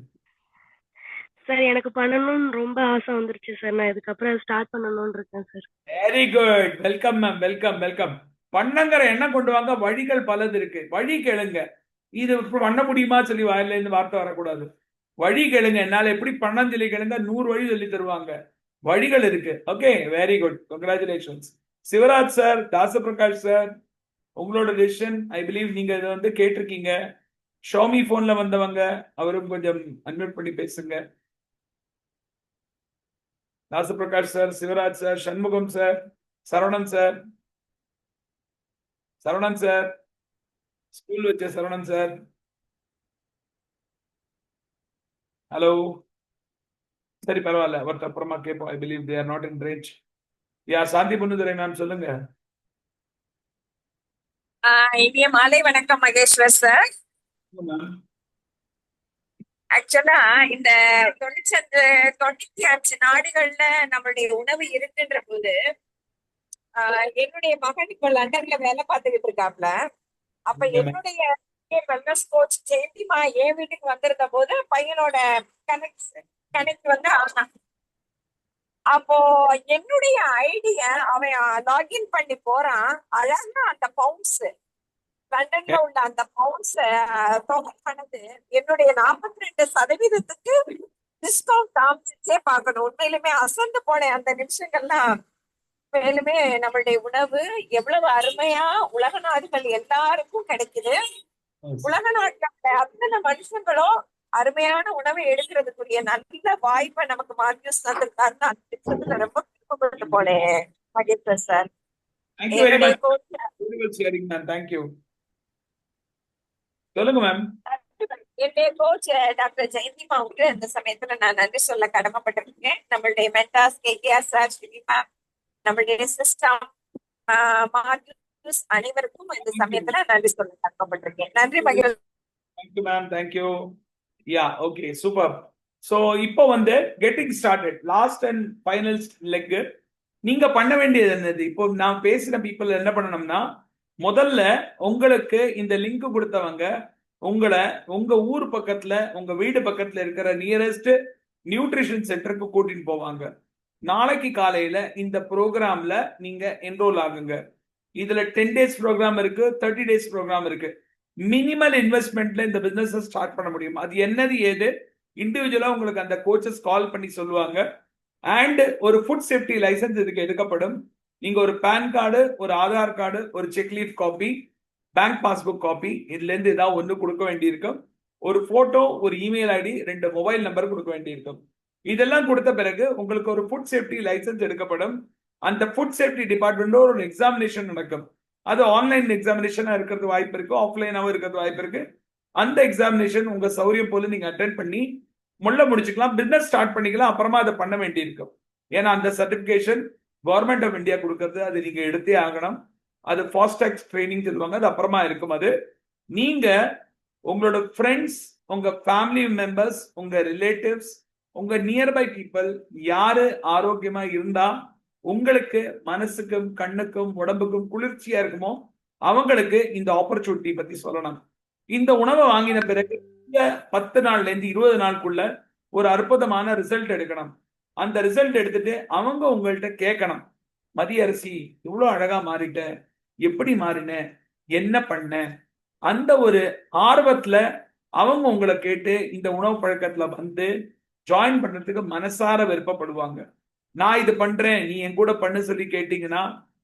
சார் எனக்கு பண்ணணும்னு ரொம்ப ஆசை வந்துருச்சு சார். நான் இதுக்கப்புறம் ஸ்டார்ட் பண்ணணும்னு இருக்கேன் sir. Very good, welcome ma'am, welcome welcome. பண்ணங்கிற எண்ணம் கொண்டு வாங்க. வழிகள் பலது இருக்கு. வழி கேளுங்க. இது பண்ண முடியுமா சொல்லி வாயில இருந்து வார்த்தை வரக்கூடாது. வழி கேளுங்க. என்னால எப்படி பண்ணன்னு சொல்லி கேளுங்க. 100 வழி சொல்லி தருவாங்க. வழிகள் இருக்கு. Okay, very good, congratulations. Sivaraj sir, Dasaprakash sir, உங்களோட டிசிஷன். ஐ பிலீவ் நீங்க இதை வந்து கேட்டிருக்கீங்க. ஷோமி போன்ல வந்தவங்க, அவரும் கொஞ்சம் அன்மியூட் பண்ணி பேசுங்க. Dasaprakash sir, Sivaraj sir, Shanmugam sir, Saravanan sir, Saravanan sir, school வச்ச சரவணன் சார். ஹலோ. சரி, பரவாயில்ல, அவர்கிட்ட அப்புறமா கேட்போம். I believe they are not in range. Yeah, Shanthi Ponnudurai ma'am சொல்லுங்க. இனிய மாலை வணக்கம் மகேஸ்வர் சார். ஆக்சுவலா இந்த 95 நாடுகள்ல நம்மளுடைய உணவு இருக்குன்ற போது என்னுடைய மகன் இப்ப லண்டன்ல வேலை பார்த்துக்கிட்டு இருக்காப்ல. அப்ப என்னுடைய வெல்னஸ் கோச் ஜெயந்திமா என் வீட்டுக்கு வந்திருந்த போது பையனோட கனெக்ட் வந்து ஆனான். அப்போ என்னுடைய ஐடிய அவன் லாகின் பண்ணி போறான். அழகா அந்த பவுண்ட்ஸ், லண்டன்ல உள்ள அந்த பவுண்ட்ஸ் தொகை பண்ணது என்னுடைய 42% டிஸ்கவுண்ட் காமிச்சே பார்க்கணும். உண்மையிலுமே அசந்து போன அந்த நிமிஷங்கள்லாம். மேலுமே நம்மளுடைய உணவு எவ்வளவு அருமையா உலக நாடுகள் எல்லாருக்கும் கிடைக்குது. உலக நாட்டுல அத்தனை மனுஷங்களும் அருமையான உணவை எடுக்கிறதுக்குரிய நல்ல வாய்ப்பை நமக்கு மார்க்யூஸ் தந்திருக்காருன்னு அந்த விஷயத்துல ரொம்ப விருப்பப்பட்டு போனேன் மகேஸ்வர் சார். சொல்லுங்க மேம். என்னுடைய கோச் டாக்டர் ஜெயந்திமாவுக்கு இந்த சமயத்துல நான் நன்றி சொல்ல கடமைப்பட்டிருக்கேன். நம்மளுடைய mentors KKR sir, Sri ma'am, நம்மளுடைய சிஸ்டம், மார்க்யூஸ் அனைவருக்கும் இந்த சமயத்துல நன்றி சொல்ல கடமைப்பட்டிருக்கேன். நன்றி Maheswar. Thank you ma'am, thank you. Yeah, okay, super. So இப்போ வந்து getting started, last and final leg. நீங்க பண்ண வேண்டியது என்னது? இப்போ நான் பேசின பீப்புள் என்ன பண்ணணும்னா, முதல்ல உங்களுக்கு இந்த லிங்க் கொடுத்தவங்க உங்களை உங்க ஊர் பக்கத்துல, உங்க வீடு பக்கத்துல இருக்கிற நியரஸ்ட் நியூட்ரிஷன் சென்டருக்கு கூட்டிட்டு போவாங்க. நாளைக்கு காலையில இந்த ப்ரோக்ராம்ல நீங்க என்ரோல் ஆகுங்க. இதுல 10 டேஸ் ப்ரோக்ராம் இருக்கு, 30 டேஸ் ப்ரோக்ராம் இருக்கு. மினிமல் இன்வெஸ்ட்மெண்ட்ல இந்த பிசினஸ் ஸ்டார்ட் பண்ண முடியும். அது என்னது ஏது இண்டிவிஜுவலா உங்களுக்கு அந்த கோச்சஸ் கால் பண்ணி சொல்லுவாங்க. அண்ட் ஒரு ஃபுட் சேஃப்டி லைசன்ஸ் இதுக்கு எடுக்கப்படும். நீங்க ஒரு பேன் கார்டு, ஒரு ஆதார் கார்டு, ஒரு cheque leaf copy, bank passbook copy, இதுல இருந்து ஏதாவது ஒன்று கொடுக்க வேண்டியிருக்கும். ஒரு போட்டோ, ஒரு இமெயில் ஐடி, 2 மொபைல் நம்பர் கொடுக்க வேண்டியிருக்கும். இதெல்லாம் கொடுத்த பிறகு உங்களுக்கு ஒரு ஃபுட் சேஃப்டி லைசன்ஸ் எடுக்கப்படும். அந்த ஃபுட் சேஃப்டி டிபார்ட்மெண்ட் ஒரு எக்ஸாமினேஷன் நடக்கும். அது ஆன்லைன் எக்ஸாமினேஷனா இருக்கிறது வாய்ப்பு இருக்கு, ஆஃப்லைனாவும் இருக்கிறது வாய்ப்பு இருக்கு. அந்த எக்ஸாமினேஷன் உங்க சௌரியம் போல நீங்க அட்டென்ட் பண்ணி முள்ள முடிச்சுக்கலாம், பிசினஸ் ஸ்டார்ட் பண்ணிக்கலாம். அப்புறமா அதை பண்ண வேண்டியிருக்கும். ஏன்னா அந்த சர்டிபிகேஷன் கவர்மெண்ட் ஆஃப் இந்தியா கொடுக்கறது, அது நீங்க எடுத்தே ஆகணும். அது ஃபாஸ்டாக் ட்ரைனிங் சொல்லுவாங்க, அது அப்புறமா இருக்கும். அது நீங்க உங்களோட ஃப்ரெண்ட்ஸ், உங்க ஃபேமிலி மெம்பர்ஸ், உங்க ரிலேட்டிவ்ஸ், உங்க நியர்பை பீப்புள் யாரு ஆரோக்கியமா இருந்தா உங்களுக்கு மனசுக்கும் கண்ணுக்கும் உடம்புக்கும் குளிர்ச்சியா இருக்குமோ அவங்களுக்கு இந்த ஆப்பர்ச்சுனிட்டி பத்தி சொல்லணும். இந்த உணவை வாங்கின பிறகு 10 நாள்ல இருந்து 20 நாளுக்குள்ள ஒரு அற்புதமான ரிசல்ட் எடுக்கணும். அந்த ரிசல்ட் எடுத்துட்டு அவங்க உங்கள்கிட்ட கேட்கணும், மதிய அரிசி இவ்வளவு அழகா மாறிட்ட, எப்படி மாறின, என்ன பண்ண? அந்த ஒரு ஆர்வத்துல அவங்க உங்களை கேட்டு இந்த உணவு பழக்கத்துல வந்து ஜாயின் பண்றதுக்கு மனசார விருப்பப்படுவாங்க. நான் இது பண்றேன், நீ என் கூட பண்ணு சொல்லி கேட்டீங்கன்னா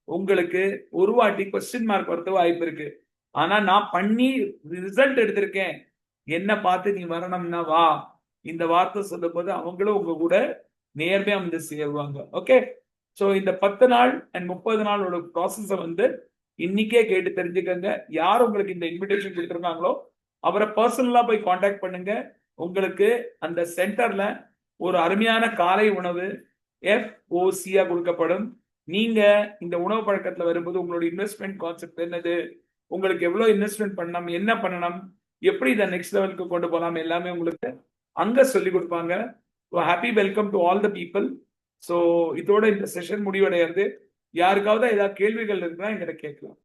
உங்களுக்கு ஒரு வாட்டி கொஸ்டின் மார்க் வரது வாய்ப்பு இருக்கு. ஆனா நான் பண்ணி ரிசல்ட் எடுத்திருக்கேன், என்ன பார்த்து நீ வரணும்னா வா, இந்த வார்த்தை சொல்லும் போது அவங்களும் உங்க கூட நேர்மையா வந்து சேருவாங்க. ஓகே, ஸோ இந்த 10 நாள் அண்ட் 30 நாளோட ப்ராசஸை வந்து இன்னைக்கே கேட்டு தெரிஞ்சுக்கங்க. யார் உங்களுக்கு இந்த இன்விடேஷன் கொடுத்துருக்காங்களோ அவரை பர்சனலா போய் காண்டாக்ட் பண்ணுங்க. உங்களுக்கு அந்த சென்டர்ல ஒரு அருமையான காலை உணவு FOC-ஆ கொடுக்கப்படும். நீங்க இந்த உணவு பழக்கத்துல வரும்போது உங்களோட இன்வெஸ்ட்மெண்ட் கான்செப்ட் என்னது, உங்களுக்கு எவ்வளவு இன்வெஸ்ட்மெண்ட் பண்ணணும், என்ன பண்ணணும், எப்படி இதை நெக்ஸ்ட் லெவலுக்கு கொண்டு போகலாம், எல்லாமே உங்களுக்கு அங்க சொல்லி கொடுப்பாங்க. Happy welcome to all the people. So இதோட இந்த செஷன் முடிவடைகிறது. யாருக்காவது ஏதாவது கேள்விகள் இருக்குன்னா எங்கிட்ட கேட்கலாம்.